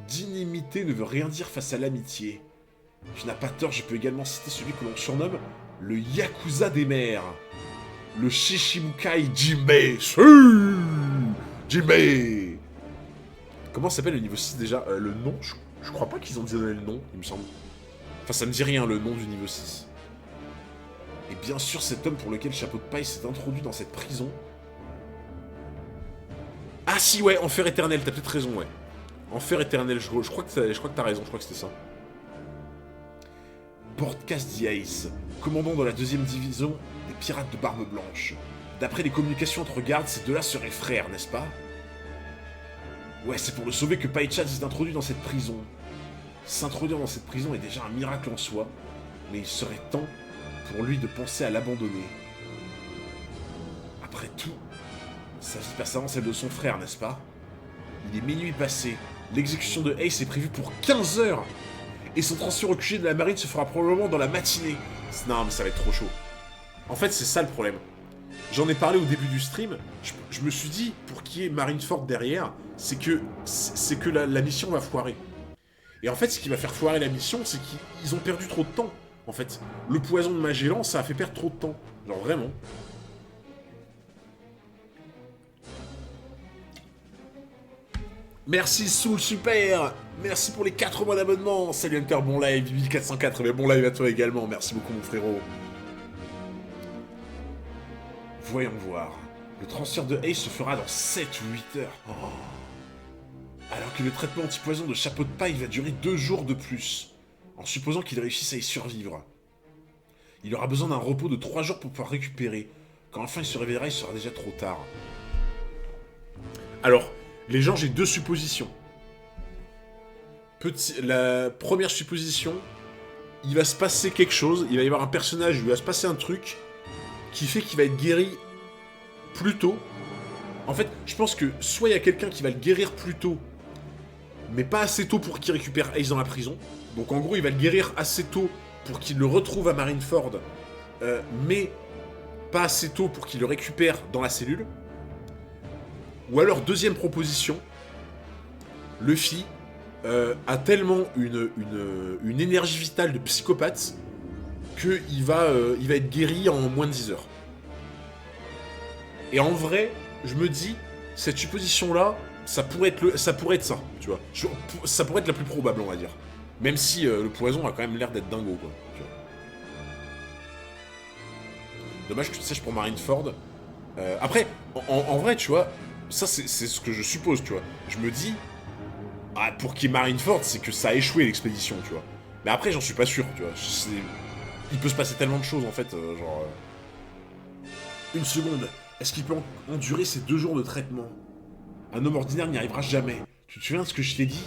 d'inimité ne veut rien dire face à l'amitié. Tu n'as pas tort, je peux également citer celui que l'on surnomme le Yakuza des mers. Le Shishimukai Jinbei. Jinbei. Comment s'appelle le niveau 6 déjà? Le nom, je crois pas qu'ils ont donné le nom, il me semble. Enfin, ça me dit rien, le nom du niveau 6. Et bien sûr, cet homme pour lequel Chapeau de Paille s'est introduit dans cette prison... Ah si, ouais, Enfer éternel, t'as peut-être raison, ouais. Enfer éternel, je crois que t'as raison, je crois que c'était ça. Portcast the Ace, commandant de la 2ème division des pirates de Barbe Blanche. D'après les communications entre gardes, ces deux-là seraient frères, n'est-ce pas? Ouais, c'est pour le sauver que Paichan s'est introduit dans cette prison. S'introduire dans cette prison est déjà un miracle en soi, mais il serait temps pour lui de penser à l'abandonner. Après tout, sa vie passe avant celle de son frère, n'est-ce pas? Il est minuit passé, l'exécution de Ace est prévue pour 15 heures, et son transfert au QG de la marine se fera probablement dans la matinée. Non, mais ça va être trop chaud. En fait, c'est ça le problème. J'en ai parlé au début du stream, je me suis dit, pour qu'il y ait Marineford derrière, c'est que la mission va foirer. Et en fait, ce qui va faire foirer la mission, c'est qu'ils ont perdu trop de temps. En fait, le poison de Magellan, ça a fait perdre trop de temps. Genre vraiment. Merci Soul Super. Merci pour les 4 mois d'abonnement. Salut Hunter, bon live, 1404, mais bon live à toi également. Merci beaucoup mon frérot. Voyons voir. Le transfert de Ace se fera dans 7 ou 8 heures. Oh. Alors que le traitement anti-poison de Chapeau de Paille va durer 2 jours de plus. En supposant qu'il réussisse à y survivre. Il aura besoin d'un repos de 3 jours pour pouvoir récupérer. Quand enfin il se réveillera, il sera déjà trop tard. Alors, les gens, j'ai 2 suppositions. La première supposition, il va se passer quelque chose, il va y avoir un personnage, il va se passer un truc qui fait qu'il va être guéri plus tôt. En fait, je pense que soit il y a quelqu'un qui va le guérir plus tôt, mais pas assez tôt pour qu'il récupère Ace dans la prison. Donc en gros, il va le guérir assez tôt pour qu'il le retrouve à Marineford, mais pas assez tôt pour qu'il le récupère dans la cellule. Ou alors, deuxième proposition, Luffy a tellement une énergie vitale de psychopathe qu'il va être guéri en moins de 10 heures. Et en vrai, je me dis, cette supposition-là, ça pourrait être ça, tu vois. Ça pourrait être la plus probable, on va dire. Même si le poison a quand même l'air d'être dingo, quoi. Tu vois. Dommage que tu sèches pour Marineford. Après, en vrai, tu vois, ça c'est ce que je suppose, tu vois. Je me dis, pour qu'il y ait Marineford, c'est que ça a échoué l'expédition, tu vois. Mais après, j'en suis pas sûr, tu vois. Il peut se passer tellement de choses, en fait, genre... Une seconde, est-ce qu'il peut endurer ces 2 jours de traitement? Un homme ordinaire n'y arrivera jamais. Tu te souviens de ce que je t'ai dit?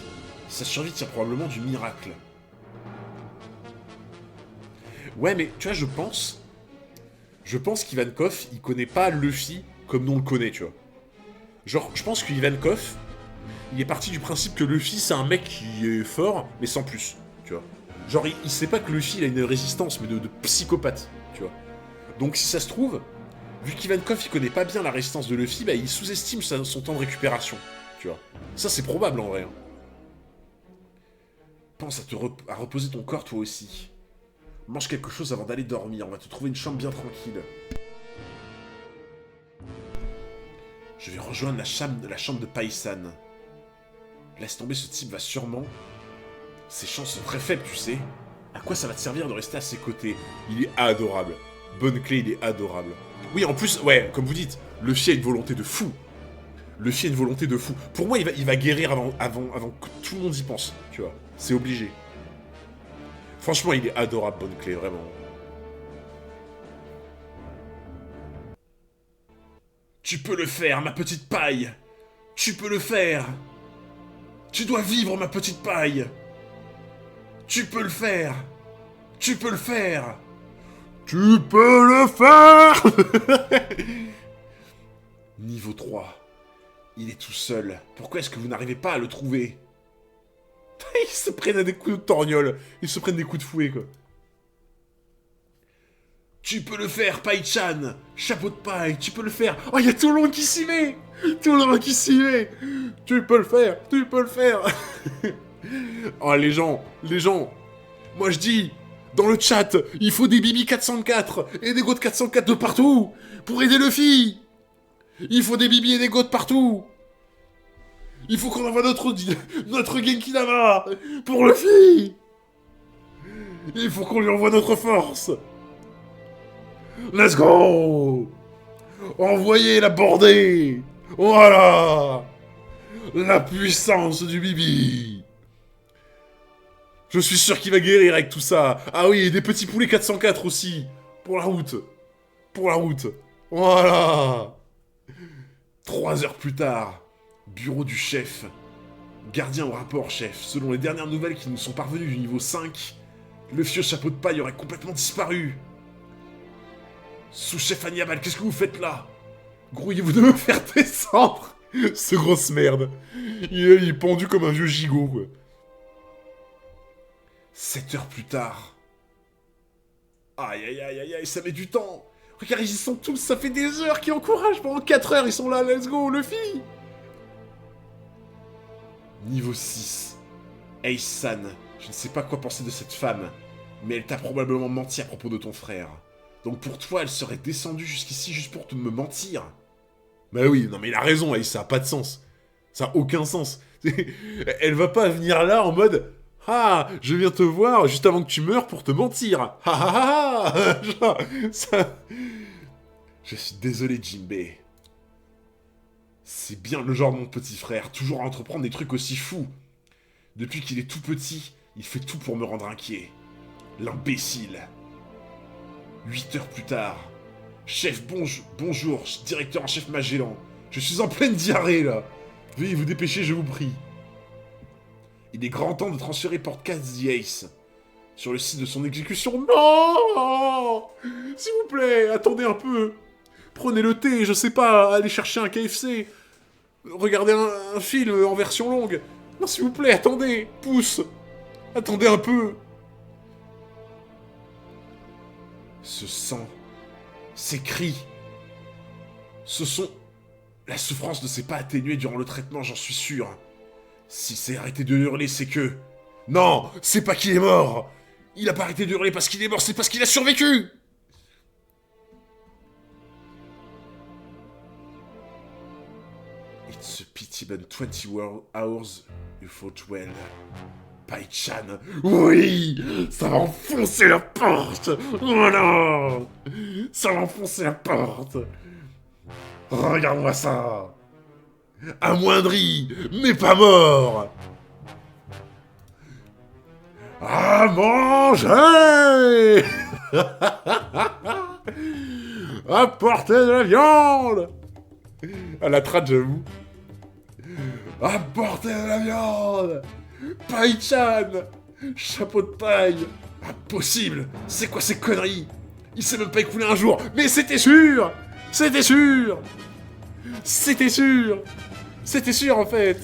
Sa survie tient probablement du miracle. Ouais, mais tu vois, je pense qu'Ivankov, il connaît pas Luffy comme nous on le connaît, tu vois. Genre, je pense qu'Ivankov, il est parti du principe que Luffy, c'est un mec qui est fort, mais sans plus, tu vois. Genre, il sait pas que Luffy, il a une résistance, mais de psychopathe, tu vois. Donc, si ça se trouve, vu qu'Ivankov, il connaît pas bien la résistance de Luffy, bah, il sous-estime son temps de récupération, tu vois. Ça, c'est probable, en vrai. Hein. Pense à reposer ton corps, toi aussi. Mange quelque chose avant d'aller dormir, on va te trouver une chambre bien tranquille. Je vais rejoindre la chambre de Paissan. Laisse tomber, ce type va sûrement... Ses chances sont très faibles, tu sais. À quoi ça va te servir de rester à ses côtés? Il est adorable. Bonne clé, il est adorable. Oui, en plus, ouais, comme vous dites, Luffy a une volonté de fou. Luffy a une volonté de fou. Pour moi, il va guérir avant que tout le monde y pense, tu vois. C'est obligé. Franchement, il est adorable, Bonne clé, vraiment. Tu peux le faire, ma petite paille. Tu peux le faire. Tu dois vivre, ma petite paille. Tu peux le faire. Tu peux le faire. Tu peux le faire. Niveau 3. Il est tout seul. Pourquoi est-ce que vous n'arrivez pas à le trouver? Ils se prennent à des coups de torgnole. Ils se prennent des coups de fouet, quoi. Tu peux le faire, Paille-chan. Chapeau de paille, tu peux le faire. Oh, il y a tout le monde qui s'y met. Tout le monde qui s'y met. Tu peux le faire, tu peux le faire. Oh, les gens. Moi, je dis, dans le chat, il faut des Bibi 404 et des Goat 404 de partout pour aider Luffy. Il faut des Bibi et des Goat partout. Il faut qu'on envoie notre Genki Dama pour Luffy. Il faut qu'on lui envoie notre force. Let's go. Envoyez la bordée. Voilà. La puissance du Bibi. Je suis sûr qu'il va guérir avec tout ça. Ah oui, et des petits poulets 404 aussi. Pour la route. Pour la route. Voilà. 3 heures plus tard. Bureau du chef. Gardien au rapport, chef. Selon les dernières nouvelles qui nous sont parvenues du niveau 5, le vieux chapeau de paille aurait complètement disparu. Sous-chef Hannibal, qu'est-ce que vous faites là? Grouillez-vous de me faire descendre. Ce grosse merde. Il est pendu comme un vieux gigot, quoi. 7 heures plus tard. Aïe, aïe, aïe, aïe, aïe, ça met du temps. Regarde, ils y sont tous, ça fait des heures qu'ils encouragent. Pendant 4 heures, ils sont là, let's go, Luffy. Niveau 6. Ace-san, je ne sais pas quoi penser de cette femme, mais elle t'a probablement menti à propos de ton frère. Donc pour toi, elle serait descendue jusqu'ici juste pour me mentir. Bah oui, non mais il a raison, Ace, ça a pas de sens. Ça a aucun sens. Elle va pas venir là en mode... Ah, je viens te voir juste avant que tu meurs pour te mentir. Ha ha ha. Genre, ça... Je suis désolé, Jinbei. C'est bien le genre de mon petit frère, toujours à entreprendre des trucs aussi fous. Depuis qu'il est tout petit, il fait tout pour me rendre inquiet. L'imbécile. 8 heures plus tard. Chef, bonjour, directeur en chef Magellan. Je suis en pleine diarrhée, là. Veuillez vous dépêcher, je vous prie. Il est grand temps de transférer Portcast The Ace sur le site de son exécution. Non! S'il vous plaît, attendez un peu. Prenez le thé, je sais pas, allez chercher un KFC. Regardez un film en version longue. Non, s'il vous plaît, attendez, pousse. Attendez un peu. Ce sang, ces cris, ce sont... La souffrance ne s'est pas atténuée durant le traitement, j'en suis sûr. Si c'est arrêté de hurler, c'est que... Non, c'est pas qu'il est mort. Il a pas arrêté de hurler parce qu'il est mort, c'est parce qu'il a survécu. It's a pity but 20 hours you fought well. Paille-chan. Oui, ça va enfoncer la porte. Voilà. Ça va enfoncer la porte. Regarde-moi ça. Amoindri, mais pas mort. À manger. Apportez de la viande. À la traite, j'avoue. Apportez de la viande. Paille-chan. Chapeau de paille. Impossible. C'est quoi ces conneries? Il s'est même pas écoulé un jour. Mais c'était sûr. C'était sûr. C'était sûr. C'était sûr en fait.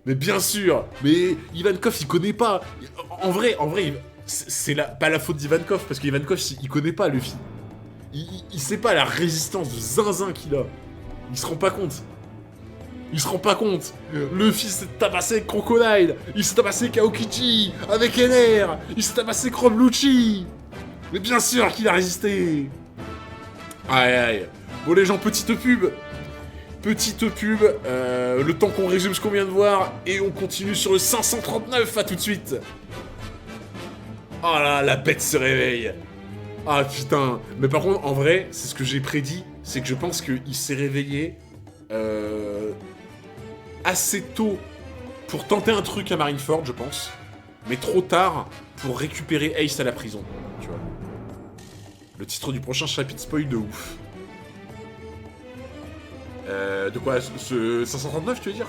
Mais bien sûr. Mais Ivankov il connaît pas. En vrai, c'est pas la faute d'Ivankov parce qu'Ivankov il connaît pas Luffy. Il sait pas la résistance de zinzin qu'il a. Il se rend pas compte. Il se rend pas compte. Luffy s'est tabassé avec Crocodile. Il s'est tabassé avec Aokichi. Avec Ener. Il s'est tabassé avec Rob Lucci. Mais bien sûr qu'il a résisté. Aïe aïe. Bon les gens, petite pub. Petite pub, le temps qu'on résume ce qu'on vient de voir, et on continue sur le 539, à tout de suite. Oh là, la bête se réveille. Ah putain, mais par contre, en vrai, c'est ce que j'ai prédit, c'est que je pense qu'il s'est réveillé assez tôt pour tenter un truc à Marineford, je pense, mais trop tard pour récupérer Ace à la prison, tu vois. Le titre du prochain chapitre spoil de ouf. De quoi, ce 539, tu veux dire?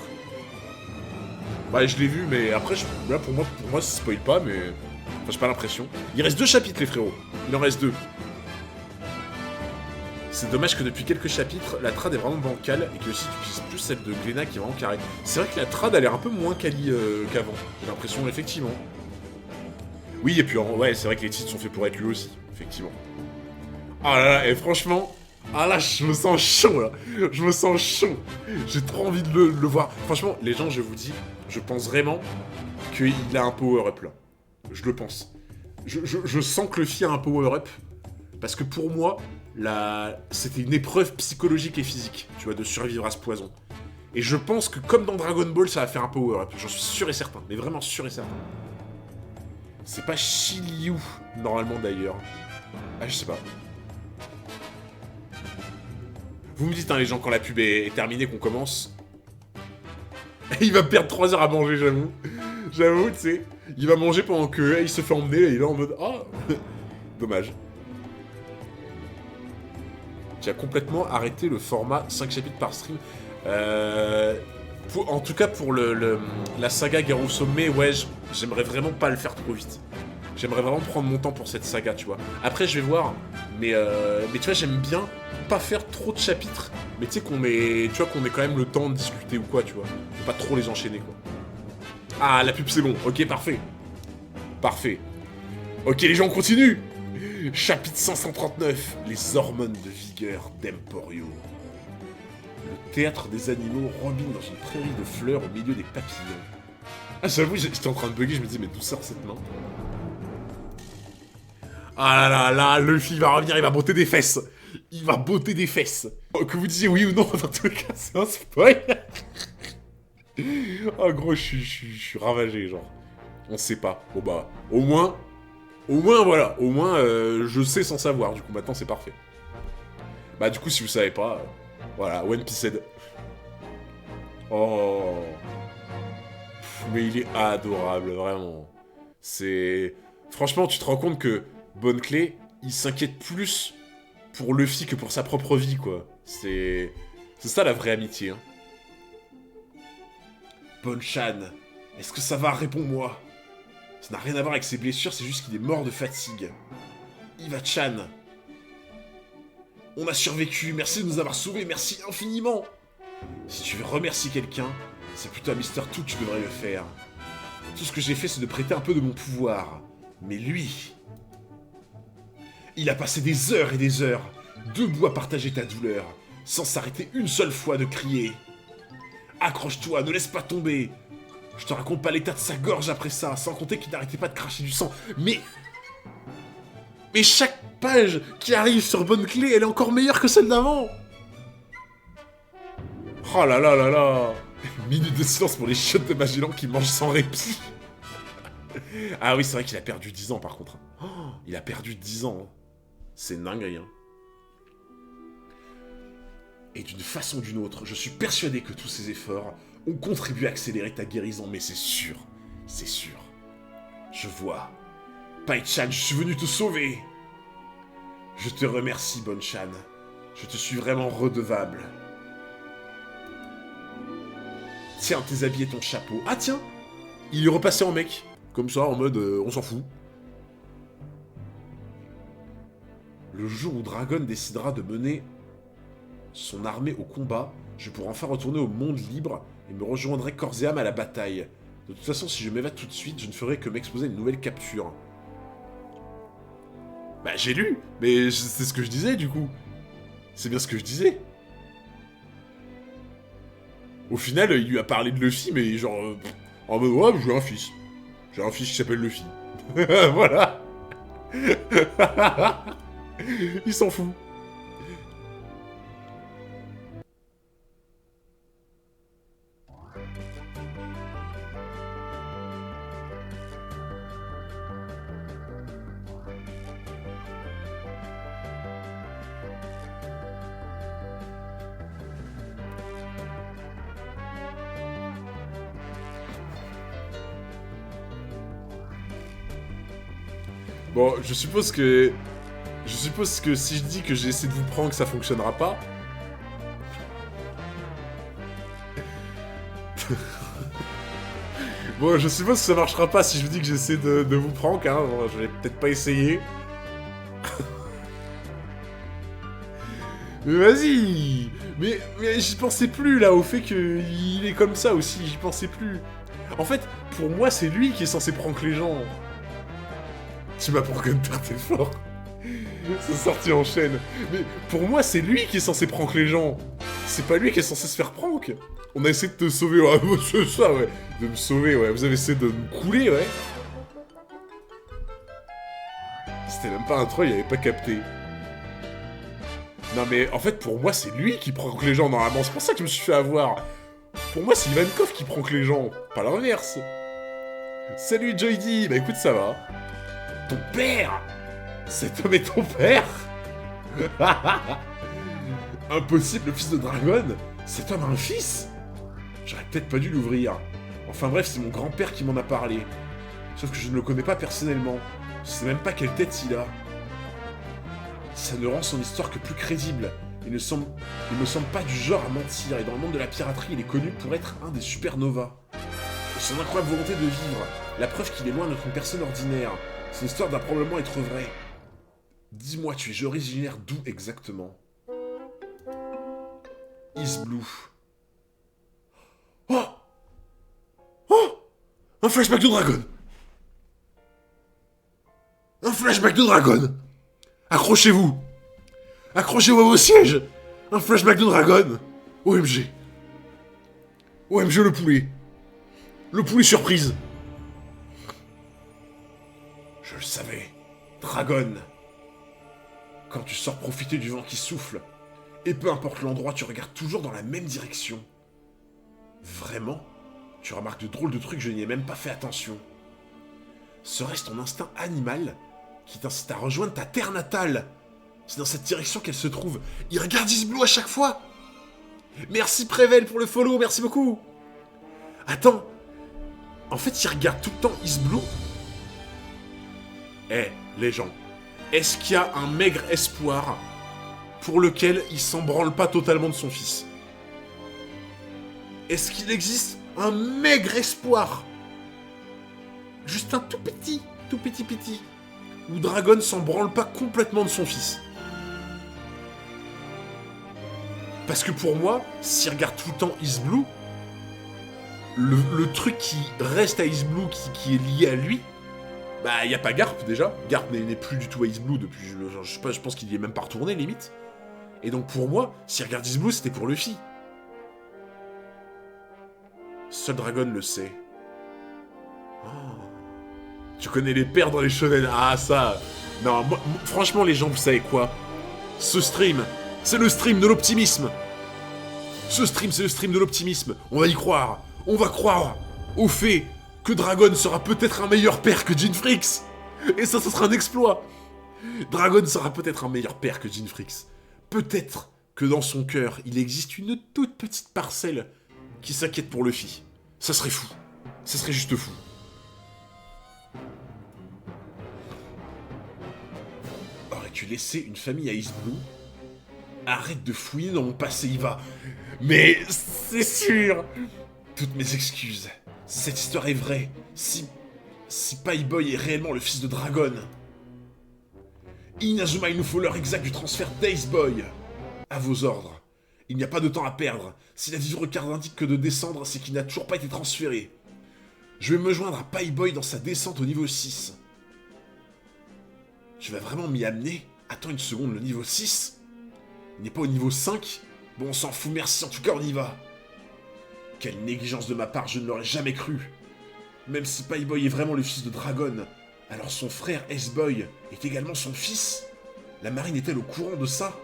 Bah, je l'ai vu, mais après, là, pour moi, ça spoil pas, mais... Enfin, j'ai pas l'impression. Il reste 2 chapitres, les frérots. Il en reste 2. C'est dommage que depuis quelques chapitres, la trad est vraiment bancale et que si tu utilises plus celle de Glénat qui est vraiment carrée. C'est vrai que la trad a l'air un peu moins quali qu'avant. J'ai l'impression, effectivement. Oui, et puis, ouais, c'est vrai que les titres sont faits pour être lus aussi, effectivement. Ah là là, et franchement... Ah là, je me sens chaud, là. Je me sens chaud. J'ai trop envie de le voir. Franchement, les gens, je vous dis, je pense vraiment qu'il a un power-up, là. Je le pense. Je sens que le Luffy a un power-up. Parce que pour moi, c'était une épreuve psychologique et physique, tu vois, de survivre à ce poison. Et je pense que, comme dans Dragon Ball, ça va faire un power-up. J'en suis sûr et certain. Mais vraiment sûr et certain. C'est pas Shiryu, normalement, d'ailleurs. Ah, je sais pas. Vous me dites, hein, les gens, quand la pub est terminée, qu'on commence. Il va perdre 3 heures à manger, j'avoue. J'avoue, tu sais. Il va manger pendant que il se fait emmener, et il est là en mode... Ah. Dommage. Tu as complètement arrêté le format 5 chapitres par stream. En tout cas, pour la saga Guerre au sommet, ouais, j'aimerais vraiment pas le faire trop vite. J'aimerais vraiment prendre mon temps pour cette saga, tu vois. Après, je vais voir, mais tu vois, j'aime bien pas faire trop de chapitres, mais tu sais qu'on ait quand même le temps de discuter ou quoi, tu vois. Faut pas trop les enchaîner, quoi. Ah, la pub, c'est bon. Ok, parfait. Parfait. Ok, les gens, on continue. Chapitre 539. Les hormones de vigueur d'Emporio. Le théâtre des animaux Robin dans une prairie de fleurs au milieu des papillons. Ah, j'avoue, j'étais en train de bugger, je me disais, mais d'où sort cette main? Ah là là là, Luffy va revenir, il va botter des fesses. Il va botter des fesses. Que vous disiez oui ou non, dans tous les cas, c'est un spoil. Oh gros, je suis ravagé, genre. On sait pas. Bon bah, au moins, voilà. Au moins, je sais sans savoir, du coup, maintenant, c'est parfait. Bah, du coup, si vous savez pas, voilà, One Piece Head. Oh. Mais il est adorable, vraiment. C'est... Franchement, tu te rends compte que Bonne Clé, il s'inquiète plus pour Luffy que pour sa propre vie, quoi. C'est ça la vraie amitié, hein. Bonne Chan, est-ce que ça va? Réponds-moi. Ça n'a rien à voir avec ses blessures, c'est juste qu'il est mort de fatigue. Iva-chan. On a survécu, merci de nous avoir sauvés, merci infiniment. Si tu veux remercier quelqu'un, c'est plutôt à Mr. Two que tu devrais le faire. Tout ce que j'ai fait, c'est de prêter un peu de mon pouvoir. Mais lui... Il a passé des heures et des heures, debout à partager ta douleur, sans s'arrêter une seule fois de crier. Accroche-toi, ne laisse pas tomber. Je te raconte pas l'état de sa gorge après ça, sans compter qu'il n'arrêtait pas de cracher du sang. Mais chaque page qui arrive sur Bonne Clé, elle est encore meilleure que celle d'avant. Oh là là là là. Minute de silence pour les chiottes de Magellan qui mangent sans répit. Ah oui, c'est vrai qu'il a perdu 10 ans par contre. Oh, il a perdu 10 ans. C'est dingue, hein. Et d'une façon ou d'une autre, je suis persuadé que tous ces efforts ont contribué à accélérer ta guérison, mais c'est sûr. C'est sûr. Je vois. Pai-chan, je suis venu te sauver. Je te remercie, Bonne-chan. Je te suis vraiment redevable. Tiens, tes habits et ton chapeau. Ah tiens, il est repassé en mec. Comme ça, en mode, on s'en fout. Le jour où Dragon décidera de mener son armée au combat, je pourrai enfin retourner au monde libre et me rejoindrai corps et âme à la bataille. De toute façon, si je m'évade tout de suite, je ne ferai que m'exposer à une nouvelle capture. Bah, j'ai lu, mais c'est ce que je disais, du coup. C'est bien ce que je disais. Au final, il lui a parlé de Luffy, mais genre... en mode, ouais, j'ai un fils. J'ai un fils qui s'appelle Luffy. Voilà. Il s'en fout. Bon, je suppose que si je dis que j'ai essayé de vous prendre que ça fonctionnera pas... Bon, je suppose que ça marchera pas si je vous dis que j'essaie de vous prank, hein. Bon, je vais peut-être pas essayer. Mais vas-y. Mais j'y pensais plus, là, au fait qu'il est comme ça aussi. J'y pensais plus. En fait, pour moi, c'est lui qui est censé prank les gens. Tu m'as pour Gunter, t'es fort. C'est sorti en chaîne. Mais pour moi, c'est lui qui est censé prank les gens. C'est pas lui qui est censé se faire prank. On a essayé de te sauver, ouais, c'est ça, ouais. De me sauver, ouais. Vous avez essayé de me couler, ouais. C'était même pas un troll, il avait pas capté. Non mais, en fait, pour moi, c'est lui qui prank les gens, normalement. C'est pour ça que je me suis fait avoir. Pour moi, c'est Ivankov qui prank les gens, pas l'inverse. Salut, Joydy. Bah écoute, ça va. Ton père. Cet homme est ton père. Impossible, le fils de Dragon. Cet homme a un fils. J'aurais peut-être pas dû l'ouvrir. Enfin bref, c'est mon grand-père qui m'en a parlé. Sauf que je ne le connais pas personnellement. Je sais même pas quelle tête il a. Ça ne rend son histoire que plus crédible. Il me semble pas du genre à mentir, et dans le monde de la piraterie, il est connu pour être un des supernovas. Et son incroyable volonté de vivre, la preuve qu'il est loin d'être une personne ordinaire. Son histoire doit probablement être vraie. Dis-moi, tu es originaire d'où exactement? East Blue. Oh! Oh! Un flashback de Dragon! Un flashback de Dragon! Accrochez-vous! Accrochez-vous à vos sièges! Un flashback de Dragon! OMG! OMG le poulet! Le poulet surprise! Je le savais. Dragon! Quand tu sors profiter du vent qui souffle, et peu importe l'endroit, tu regardes toujours dans la même direction. Vraiment? Tu remarques de drôles de trucs, je n'y ai même pas fait attention. Serait-ce ton instinct animal qui t'incite à rejoindre ta terre natale? C'est dans cette direction qu'elle se trouve. Il regarde East Blue à chaque fois. Merci Prével pour le follow, merci beaucoup. Attends. En fait, il regarde tout le temps East Blue. Eh, les gens. Est-ce qu'il y a un maigre espoir pour lequel il s'en branle pas totalement de son fils? Est-ce qu'il existe un maigre espoir? Juste un tout petit, où Dragon s'en branle pas complètement de son fils. Parce que pour moi, s'il regarde tout le temps East Blue, le truc qui reste à East Blue, qui est lié à lui, bah y a pas Garp déjà. Garp n'est plus du tout à East Blue depuis, je sais pas, je pense qu'il y est même pas retourné limite. Et donc pour moi, s'il regarde East Blue, c'était pour Luffy. Seul Dragon le sait. Oh. Tu connais les pères dans les shonen. Ah ça. Non, moi, franchement les gens, vous savez quoi? Ce stream, c'est le stream de l'optimisme. Ce stream, c'est le stream de l'optimisme. On va y croire. On va croire au fait que Dragon sera peut-être un meilleur père que Jinfrix. Et ça sera un exploit. Dragon sera peut-être un meilleur père que Jinfrix. Peut-être que dans son cœur, il existe une toute petite parcelle qui s'inquiète pour Luffy. Ça serait fou. Ça serait juste fou. Aurais-tu laissé une famille à East Blue? Arrête de fouiller dans mon passé, Iva. Mais c'est sûr. Toutes mes excuses. Si cette histoire est vraie, si Pie-Boy est réellement le fils de Dragon. Inazuma, il nous faut l'heure exacte du transfert d'Ace Boy. À vos ordres. Il n'y a pas de temps à perdre. Si la vivre carte indique que de descendre, c'est qu'il n'a toujours pas été transféré. Je vais me joindre à Pie-Boy dans sa descente au niveau 6. Tu vas vraiment m'y amener? Attends une seconde, le niveau 6? Il n'est pas au niveau 5? Bon, on s'en fout, merci, en tout cas, on y va. Quelle négligence de ma part, je ne l'aurais jamais cru. Même si Pie-Boy est vraiment le fils de Dragon, alors son frère Ace-Boy est également son fils? La marine est-elle au courant de ça?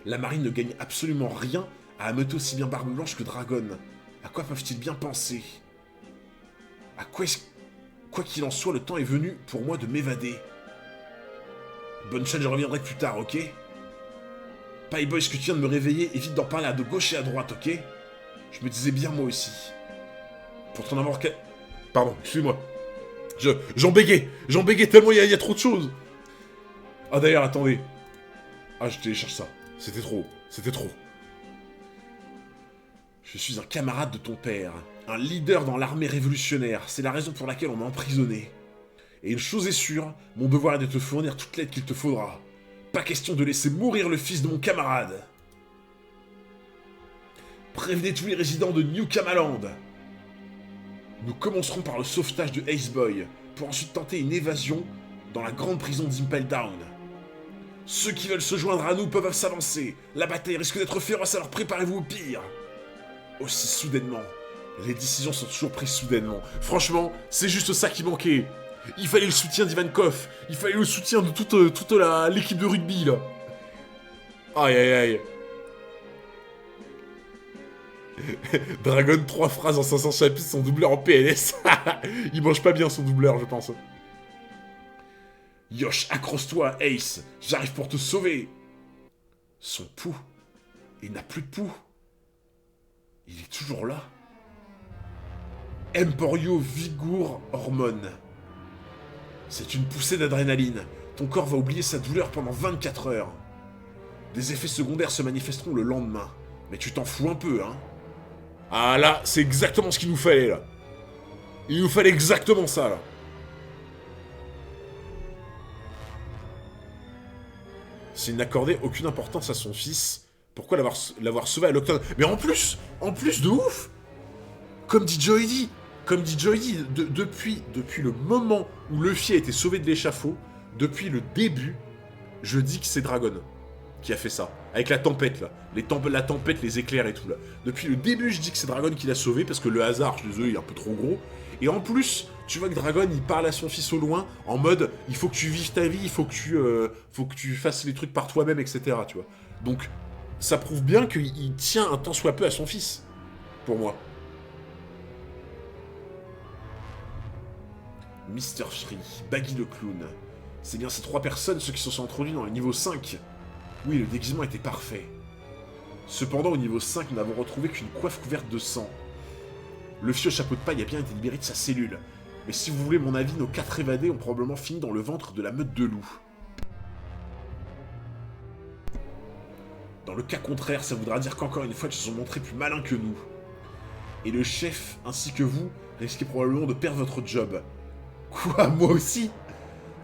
La marine ne gagne absolument rien à ameuter aussi bien Barbe Blanche que Dragon. À quoi peuvent-ils bien penser? À quoi est-ce... Quoi qu'il en soit, le temps est venu pour moi de m'évader. Bonne chaîne, je reviendrai plus tard, ok? Pie-Boy, ce que tu viens de me réveiller, évite d'en parler à de gauche et à droite, ok? Je me disais bien moi aussi. Pour t'en avoir... Pardon, excuse-moi. J'en bégais tellement il y a trop de choses. Ah d'ailleurs, attendez. Ah, je télécharge ça. C'était trop. Je suis un camarade de ton père, un leader dans l'armée révolutionnaire, c'est la raison pour laquelle on m'a emprisonné. Et une chose est sûre, mon devoir est de te fournir toute l'aide qu'il te faudra. Pas question de laisser mourir le fils de mon camarade. Prévenez tous les résidents de New Kamaland. Nous commencerons par le sauvetage de Ace Boy, pour ensuite tenter une évasion dans la grande prison d'Impel Down. Ceux qui veulent se joindre à nous peuvent s'avancer. La bataille risque d'être féroce, alors préparez-vous au pire. Aussi soudainement. Les décisions sont toujours prises soudainement. Franchement, c'est juste ça qui manquait. Il fallait le soutien d'Ivankov. Il fallait le soutien de toute l'équipe de rugby, là. Aïe, aïe, aïe. Dragon, 3 phrases en 500 chapitres, son doubleur en PLS. Il mange pas bien son doubleur, je pense. Yosh, accroche-toi, Ace. J'arrive pour te sauver. Son pouls. Il n'a plus de pouls. Il est toujours là. Emporio Vigour Hormone. C'est une poussée d'adrénaline. Ton corps va oublier sa douleur pendant 24 heures. Des effets secondaires se manifesteront le lendemain. Mais tu t'en fous un peu, hein. Ah là, c'est exactement ce qu'il nous fallait, là. Il nous fallait exactement ça, là. S'il n'accordait aucune importance à son fils, pourquoi l'avoir sauvé à l'octone? Mais en plus de ouf. Comme dit Joey D, depuis le moment où Luffy a été sauvé de l'échafaud, depuis le début, je dis que c'est Dragon qui a fait ça. Avec la tempête, là. La tempête, les éclairs et tout, là. Depuis le début, je dis que c'est Dragon qui l'a sauvé, parce que le hasard, je suis désolé, il est un peu trop gros. Et en plus, tu vois que Dragon, il parle à son fils au loin, en mode, il faut que tu vives ta vie, il faut que tu fasses les trucs par toi-même, etc., tu vois. Donc, ça prouve bien qu'il tient un tant soit peu à son fils, pour moi. Mr. Free, Baggy le clown. C'est bien ces 3 personnes, ceux qui se sont introduits dans le niveau 5. Oui, le déguisement était parfait. Cependant, au niveau 5, nous n'avons retrouvé qu'une coiffe couverte de sang. Le fieu chapeau de paille a bien été libéré de sa cellule. Mais si vous voulez mon avis, nos 4 évadés ont probablement fini dans le ventre de la meute de loups. Dans le cas contraire, ça voudra dire qu'encore une fois, ils se sont montrés plus malins que nous. Et le chef, ainsi que vous, risquez probablement de perdre votre job. Quoi, moi aussi?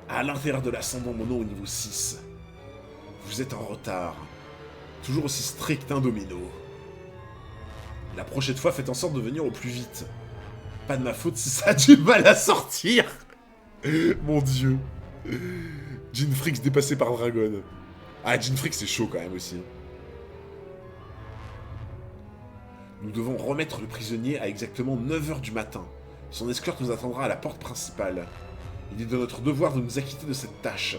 À l'intérieur de l'ascendant mono au niveau 6. Vous êtes en retard. Toujours aussi strict, hein, Domino. La prochaine fois, faites en sorte de venir au plus vite. Pas de ma faute si ça a du mal à sortir. Mon dieu. Jinfrix dépassé par Dragon. Ah, Jinfrix, c'est chaud quand même aussi. Nous devons remettre le prisonnier à exactement 9h du matin. Son escorte nous attendra à la porte principale. Il est de notre devoir de nous acquitter de cette tâche.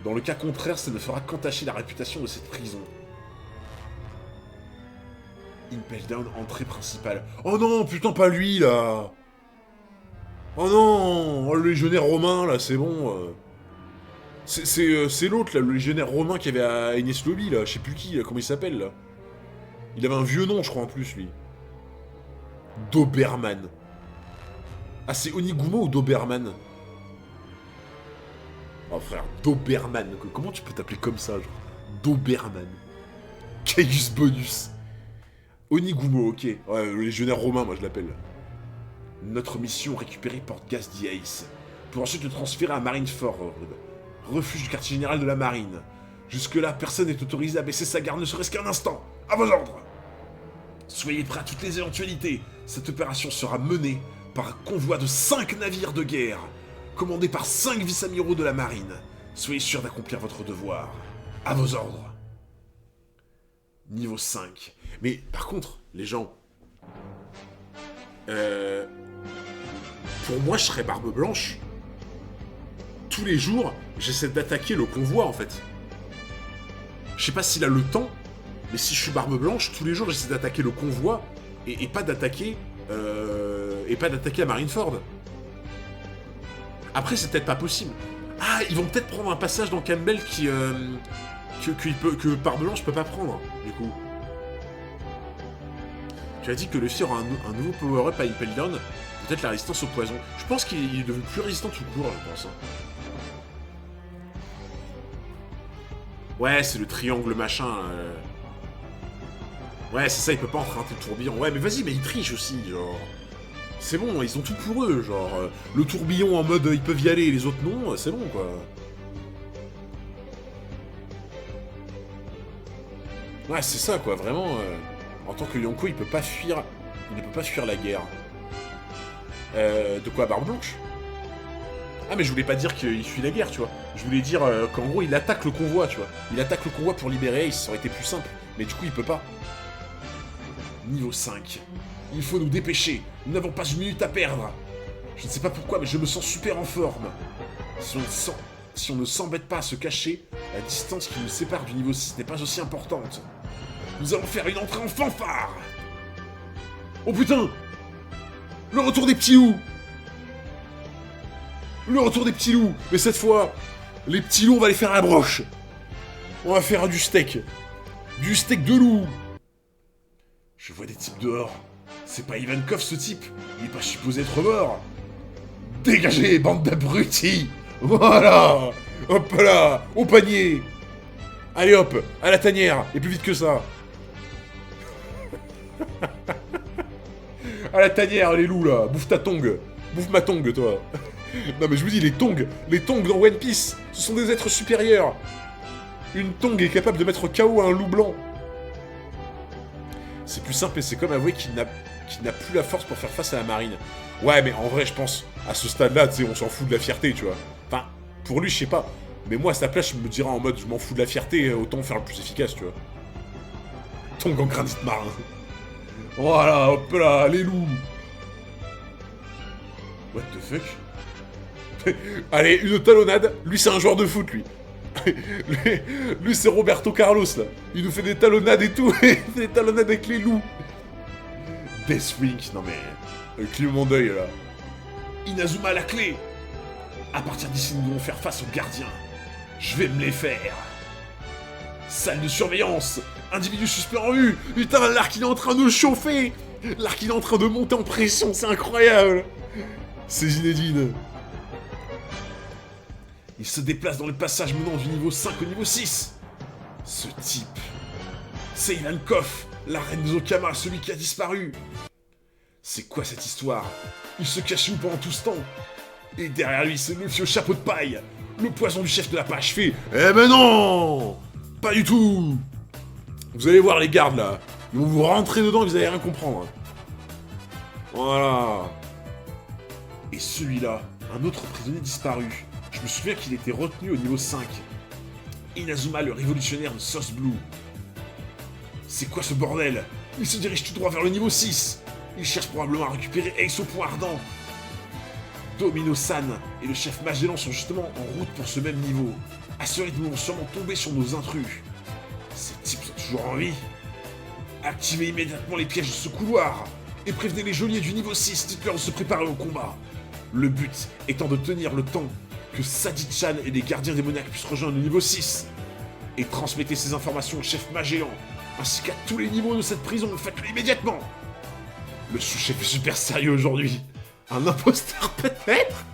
Dans le cas contraire, ça ne fera qu'entacher la réputation de cette prison. Impel Down, entrée principale. Oh non, putain, pas lui, là. Oh non, le légionnaire romain, là, c'est bon. C'est l'autre, là, le légionnaire romain qui avait à Enies Lobby, là. Je sais plus qui, là, comment il s'appelle, là. Il avait un vieux nom, je crois, en plus, lui. Doberman. Ah, c'est Onigumo ou Doberman? Oh frère, Doberman. Comment tu peux t'appeler comme ça, genre? Doberman. Caius Bonus. Onigumo, ok. Ouais, le légionnaire romain, moi je l'appelle. Notre mission, récupérer Port-Gas d'Ace. Pour ensuite le transférer à Marineford. Refuge du quartier général de la marine. Jusque-là, personne n'est autorisé à baisser sa garde ne serait-ce qu'un instant. À vos ordres. Soyez prêts à toutes les éventualités. Cette opération sera menée par un convoi de 5 navires de guerre, commandé par 5 vice-amiraux de la marine. Soyez sûrs d'accomplir votre devoir. À vos ordres. Niveau 5. Mais par contre, les gens... Pour moi, je serais Barbe Blanche. Tous les jours, j'essaie d'attaquer le convoi, en fait. Je sais pas s'il a le temps, mais si je suis Barbe Blanche, tous les jours, j'essaie d'attaquer le convoi et pas d'attaquer... à Marineford. Après, c'est peut-être pas possible. Ah, ils vont peut-être prendre un passage dans Campbell que Barbe Blanche peut pas prendre, du coup. Tu as dit que Luffy aura un nouveau power-up à Impel Down, peut-être la résistance au poison. Je pense qu'il est devenu plus résistant tout court, je pense. Ouais, c'est le triangle machin. Ouais, c'est ça, il peut pas emprunter le tourbillon. Ouais, mais vas-y, mais il triche aussi, genre. C'est bon, ils ont tout pour eux, genre. Le tourbillon en mode ils peuvent y aller, les autres non, c'est bon, quoi. Ouais, c'est ça, quoi, vraiment. En tant que Yonko, il peut pas fuir. Il ne peut pas fuir la guerre. De quoi, Barbe Blanche? Ah, mais je voulais pas dire qu'il fuit la guerre, tu vois. Je voulais dire qu'en gros, il attaque le convoi, tu vois. Il attaque le convoi pour libérer Ace, ça aurait été plus simple. Mais du coup, il peut pas. Niveau 5. Il faut nous dépêcher. Nous n'avons pas une minute à perdre. Je ne sais pas pourquoi, mais je me sens super en forme. Si on ne s'embête pas à se cacher, la distance qui nous sépare du niveau 6 n'est pas aussi importante. Nous allons faire une entrée en fanfare. Oh putain! Le retour des petits loups! Le retour des petits loups! Mais cette fois, les petits loups, on va les faire à la broche! On va faire du steak! Du steak de loup! Je vois des types dehors. C'est pas Ivankov ce type! Il est pas supposé être mort! Dégagez, bande d'abrutis! Voilà! Hop là! Au panier! Allez hop! À la tanière! Et plus vite que ça! À la tanière, les loups, là. Bouffe ta tongue. Bouffe ma tongue, toi. Non, mais je vous dis, les tongs dans One Piece, ce sont des êtres supérieurs. Une tongue est capable de mettre KO à un loup blanc. C'est plus simple et c'est comme avouer qu'il n'a plus la force pour faire face à la marine. Ouais, mais en vrai, je pense, à ce stade-là, tu sais, on s'en fout de la fierté, tu vois. Enfin, pour lui, je sais pas. Mais moi, à sa place, je me dirais en mode, je m'en fous de la fierté, autant faire le plus efficace, tu vois. Tongue en granit marin. Voilà, hop là, les loups. What the fuck? Allez, une talonnade. Lui, c'est un joueur de foot, lui. Lui, c'est Roberto Carlos, là. Il nous fait des talonnades et tout. Il fait des talonnades avec les loups. Deathwing, non mais... Clio mon deuil, là. Inazuma à la clé. À partir d'ici, nous devons faire face aux gardiens. Je vais me les faire. Salle de surveillance. Individu suspect en vue. Putain, l'arc, il est en train de chauffer. L'arc, il est en train de monter en pression. C'est incroyable. C'est Zinedine. Il se déplace dans le passage menant du niveau 5 au niveau 6. Ce type... C'est Ivankov, la reine des Okama, celui qui a disparu. C'est quoi cette histoire? Il se cache où pendant tout ce temps? Et derrière lui, c'est le vieux chapeau de paille. Le poison du chef de la page fait... Eh ben non! Pas du tout! Vous allez voir les gardes, là. Ils vont vous rentrer dedans et vous allez rien comprendre. Voilà. Et celui-là, un autre prisonnier disparu. Je me souviens qu'il était retenu au niveau 5. Inazuma, le révolutionnaire de Sauce Blue. C'est quoi ce bordel? Il se dirige tout droit vers le niveau 6. Il cherche probablement à récupérer Ace au point ardent. Domino-san et le chef Magellan sont justement en route pour ce même niveau. À ce rythme, nous vont sûrement tomber sur nos intrus. Ces types sont toujours en vie. Activez immédiatement les pièges de ce couloir et prévenez les geôliers du niveau 6, dites-leur de se préparer au combat. Le but étant de tenir le temps que Sadie-chan et les gardiens démoniaques puissent rejoindre le niveau 6. Et transmettez ces informations au chef Magellan, ainsi qu'à tous les niveaux de cette prison, faites-le immédiatement. Le sous-chef est super sérieux aujourd'hui. Un imposteur peut-être?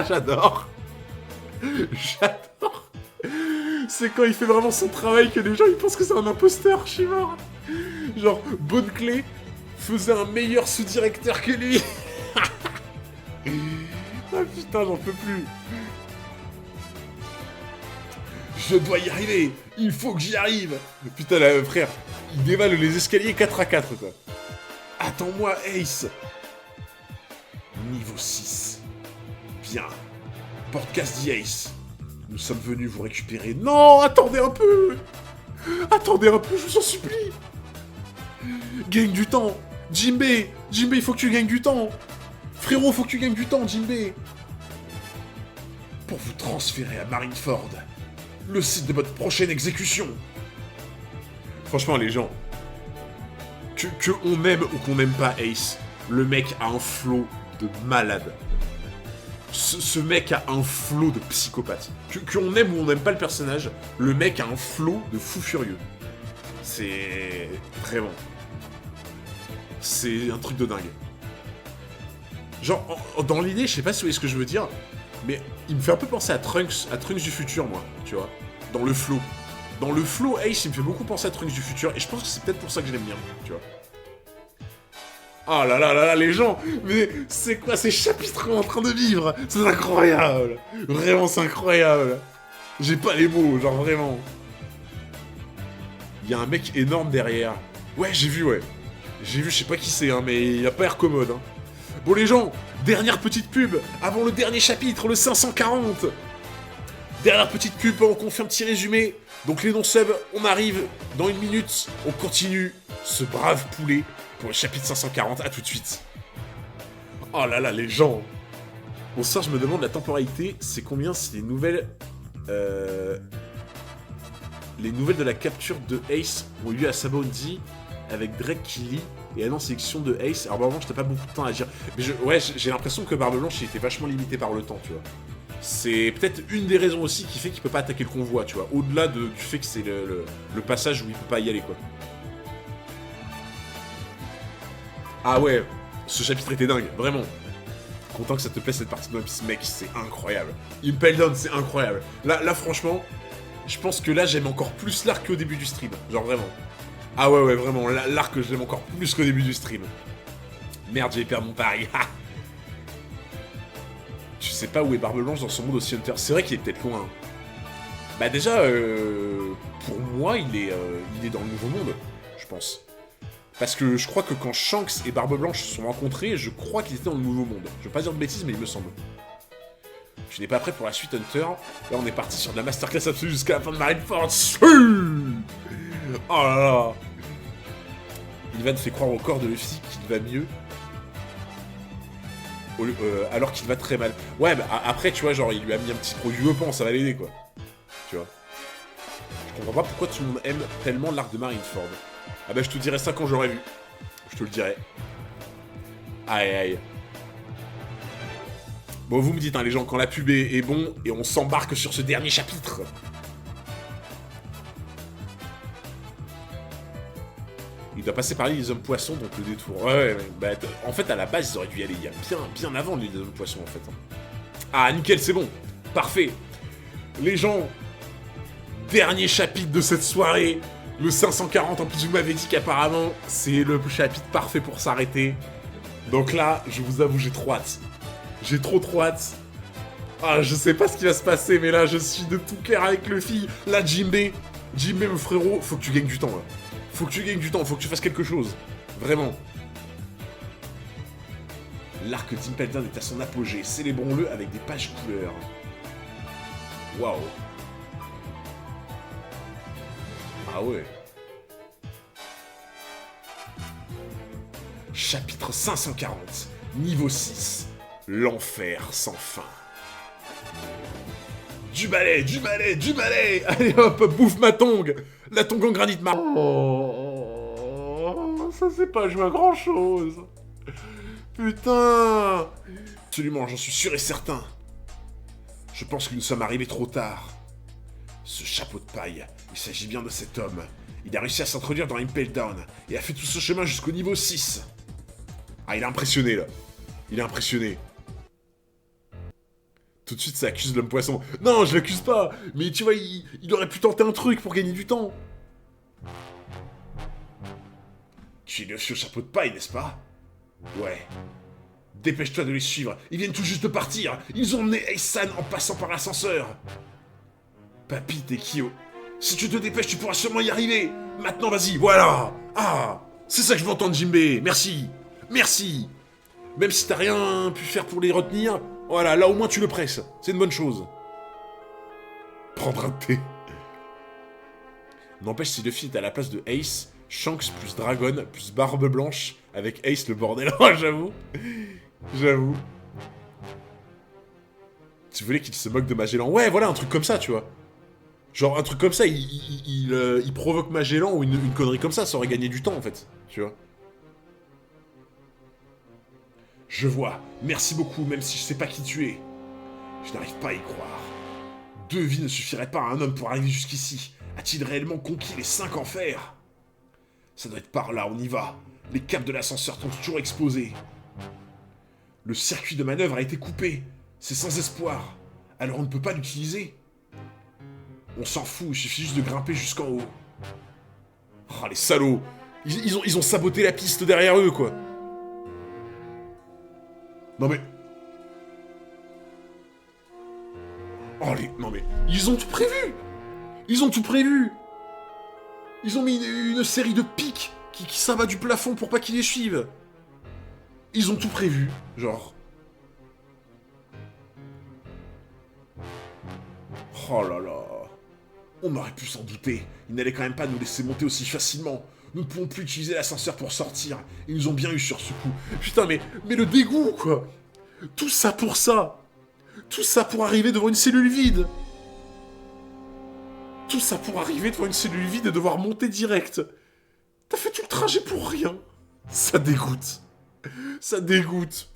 J'adore. J'adore. C'est quand il fait vraiment son travail que les gens ils pensent que c'est un imposteur, je suis mort. Genre, Bonne Clé faisait un meilleur sous-directeur que lui. Ah putain, j'en peux plus. Je dois y arriver. Il faut que j'y arrive. Putain, là, frère, il dévale les escaliers 4 à 4, quoi. Attends-moi, Ace. Niveau 6. Bien. Podcast dit Ace. Nous sommes venus vous récupérer. Non, attendez un peu. Attendez un peu, je vous en supplie. Gagne du temps. Jinbei, il faut que tu gagnes du temps. Frérot, faut que tu gagnes du temps, Jinbei. Pour vous transférer à Marineford, le site de votre prochaine exécution. Franchement, les gens, que on aime ou qu'on n'aime pas Ace, le mec a un flow de malade. Ce mec a un flow de psychopathe. Qu'on aime ou on n'aime pas le personnage, le mec a un flow de fou furieux. C'est... vraiment... C'est un truc de dingue. Genre, dans l'idée, je sais pas si vous voyez ce que je veux dire, mais il me fait un peu penser à Trunks du futur, moi, tu vois. Dans le flow. Dans le flow, Ace, il me fait beaucoup penser à Trunks du futur, et je pense que c'est peut-être pour ça que je l'aime bien, tu vois. Oh là là là là, les gens, mais c'est quoi ces chapitres en train de vivre? C'est incroyable. Vraiment, c'est incroyable. J'ai pas les mots, genre vraiment. Il y a un mec énorme derrière. Ouais, j'ai vu, ouais. J'ai vu, je sais pas qui c'est, hein, mais il a pas l'air commode, hein. Bon, les gens, dernière petite pub, avant le dernier chapitre, le 540. Dernière petite pub, on confirme petit résumé. Donc les non-subs, on arrive dans 1 minute, on continue ce brave poulet pour le chapitre 540, à tout de suite. Oh là là, les gens. Bon, ça, je me demande la temporalité, c'est combien si les nouvelles... Les nouvelles de la capture de Ace ont eu lieu à Sabaody avec Drake qui lit et annonce sélection de Ace. Alors, vraiment, j'étais pas beaucoup de temps à agir. Mais ouais, j'ai l'impression que Barbe Blanche, il était vachement limité par le temps, tu vois. C'est peut-être une des raisons aussi qui fait qu'il peut pas attaquer le convoi, tu vois. Au-delà du fait que c'est le passage où il peut pas y aller, quoi. Ah ouais, ce chapitre était dingue, vraiment. Content que ça te plaise cette partie de One Piece, mec, c'est incroyable. Impel Down, c'est incroyable. Là, franchement, je pense que là, j'aime encore plus l'arc qu'au début du stream. Genre, vraiment. Ah ouais, vraiment, l'arc, je l'aime encore plus qu'au début du stream. Merde, j'ai perdu mon pari. Tu sais pas où est Barbe Blanche dans son monde aussi Hunter. C'est vrai qu'il est peut-être loin. Bah déjà, pour moi, il est dans le Nouveau Monde, je pense. Parce que je crois que quand Shanks et Barbe Blanche se sont rencontrés, je crois qu'ils étaient dans le Nouveau Monde. Je veux pas dire de bêtises, mais il me semble. Tu n'es pas prêt pour la suite, Hunter. Là, on est parti sur de la masterclass absolue jusqu'à la fin de Marineford. Oh là là. Ivan fait croire au corps de Luffy qu'il va mieux. Alors qu'il va très mal. Ouais, bah après, tu vois, genre, il lui a mis un petit produit au pan, ça va l'aider, quoi. Tu vois. Je comprends pas pourquoi tout le monde aime tellement l'arc de Marineford. Ah bah, je te dirai ça quand j'aurai vu. Je te le dirai. Aïe, aïe. Bon, vous me dites, hein, les gens, quand la pub est bon, et on s'embarque sur ce dernier chapitre. Il doit passer par les hommes poissons, donc le détour. Ouais, bah, en fait, à la base, ils auraient dû y aller il y a bien avant les hommes poissons, en fait. Ah, nickel, c'est bon. Parfait. Les gens, dernier chapitre de cette soirée. Le 540, en plus, vous m'avez dit qu'apparemment, c'est le chapitre parfait pour s'arrêter. Donc là, je vous avoue, j'ai trop hâte. J'ai trop hâte. Ah, je sais pas ce qui va se passer, mais là, je suis de tout cœur avec Luffy. Là, Jinbei, mon frérot, faut que tu gagnes du temps, là. Faut que tu gagnes du temps, faut que tu fasses quelque chose. Vraiment. L'arc d'Impel Down est à son apogée. Célébrons-le avec des pages couleurs. Waouh. Ah ouais. Chapitre 540, niveau 6. L'enfer sans fin. Du balai. Allez hop, bouffe ma tongue. La tongue en granit marron. Oh, ça c'est pas joué à grand chose. Putain. Absolument, j'en suis sûr et certain. Je pense que nous sommes arrivés trop tard. Ce chapeau de paille, il s'agit bien de cet homme. Il a réussi à s'introduire dans Impel Down et a fait tout ce chemin jusqu'au niveau 6. Ah, il est impressionné, là. Il est impressionné. Tout de suite, ça accuse l'homme poisson. Non, je l'accuse pas. Mais tu vois, il aurait pu tenter un truc pour gagner du temps. Tu es le vieux chapeau de paille, n'est-ce pas? Ouais. Dépêche-toi de les suivre. Ils viennent tout juste de partir. Ils ont emmené Ace-san en passant par l'ascenseur. Papy, t'es Kyo. Si tu te dépêches, tu pourras sûrement y arriver. Maintenant, vas-y, voilà. Ah, c'est ça que je veux entendre, Jinbei. Merci. Merci. Même si t'as rien pu faire pour les retenir, voilà, là au moins tu le presses. C'est une bonne chose. Prendre un thé. N'empêche, si Luffy est à la place de Ace, Shanks plus Dragon plus Barbe Blanche, avec Ace le bordel. Oh, j'avoue. Tu voulais qu'il se moque de Magellan? Ouais, voilà, un truc comme ça, tu vois. Genre, un truc comme ça, il provoque Magellan ou une connerie comme ça aurait gagné du temps, en fait. Tu vois. Je vois. Merci beaucoup, même si je sais pas qui tu es. Je n'arrive pas à y croire. 2 vies ne suffiraient pas à un homme pour arriver jusqu'ici. A-t-il réellement conquis les 5 enfers? Ça doit être par là, on y va. Les câbles de l'ascenseur sont toujours exposés. Le circuit de manœuvre a été coupé. C'est sans espoir. Alors on ne peut pas l'utiliser. On s'en fout, il suffit juste de grimper jusqu'en haut. Oh, les salauds! Ils ont saboté la piste derrière eux, quoi! Non mais... Oh les... Non mais... Ils ont tout prévu! Ils ont tout prévu! Ils ont mis une série de pics qui s'abat du plafond pour pas qu'ils les suivent! Ils ont tout prévu, genre... Oh là là... On aurait pu s'en douter. Ils n'allaient quand même pas nous laisser monter aussi facilement. Nous ne pouvons plus utiliser l'ascenseur pour sortir. Ils nous ont bien eu sur ce coup. Putain, mais le dégoût, quoi! Tout ça pour ça! Tout ça pour arriver devant une cellule vide! Tout ça pour arriver devant une cellule vide et devoir monter direct! T'as fait tout le trajet pour rien! Ça dégoûte! Ça dégoûte!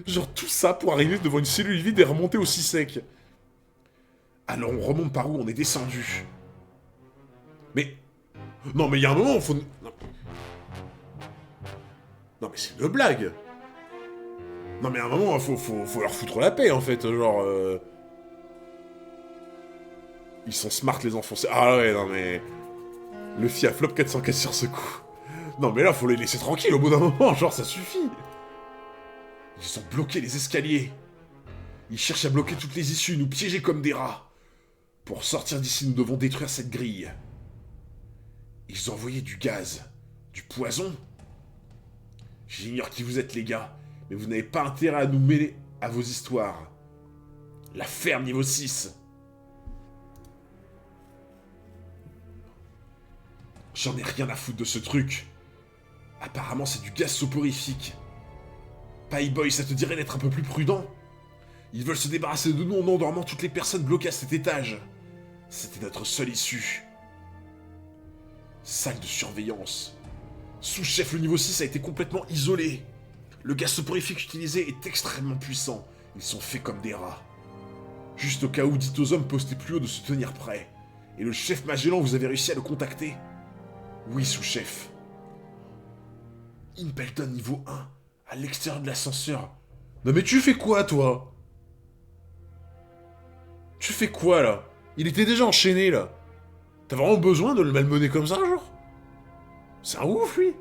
Genre tout ça pour arriver devant une cellule vide et remonter aussi sec! Alors on remonte par où on est descendu? Mais... Non mais il y a un moment, faut... Non mais c'est une blague! Non mais à un moment, faut leur foutre la paix en fait, genre... Ils sont smart les enfants, ah ouais, non mais... Le FI a flop 404 sur ce coup. Non mais là, faut les laisser tranquilles au bout d'un moment, genre ça suffit! Ils ont bloqué les escaliers. Ils cherchent à bloquer toutes les issues, nous piéger comme des rats. Pour sortir d'ici, nous devons détruire cette grille. Ils ont envoyé du gaz. Du poison. J'ignore qui vous êtes, les gars, mais vous n'avez pas intérêt à nous mêler à vos histoires. La ferme niveau 6. J'en ai rien à foutre de ce truc. Apparemment, c'est du gaz soporifique. Pie-Boy, ça te dirait d'être un peu plus prudent? Ils veulent se débarrasser de nous en endormant toutes les personnes bloquées à cet étage. C'était notre seule issue. Salle de surveillance. Sous-chef, le niveau 6 a été complètement isolé. Le gaz soporifique utilisé est extrêmement puissant. Ils sont faits comme des rats. Juste au cas où, dites aux hommes postés plus haut de se tenir prêts. Et le chef Magellan, vous avez réussi à le contacter? Oui, sous-chef. Impelton niveau 1, à l'extérieur de l'ascenseur. Non mais tu fais quoi, toi? Tu fais quoi, là? Il était déjà enchaîné, là. T'as vraiment besoin de le malmener comme ça, genre? C'est un ouf, lui.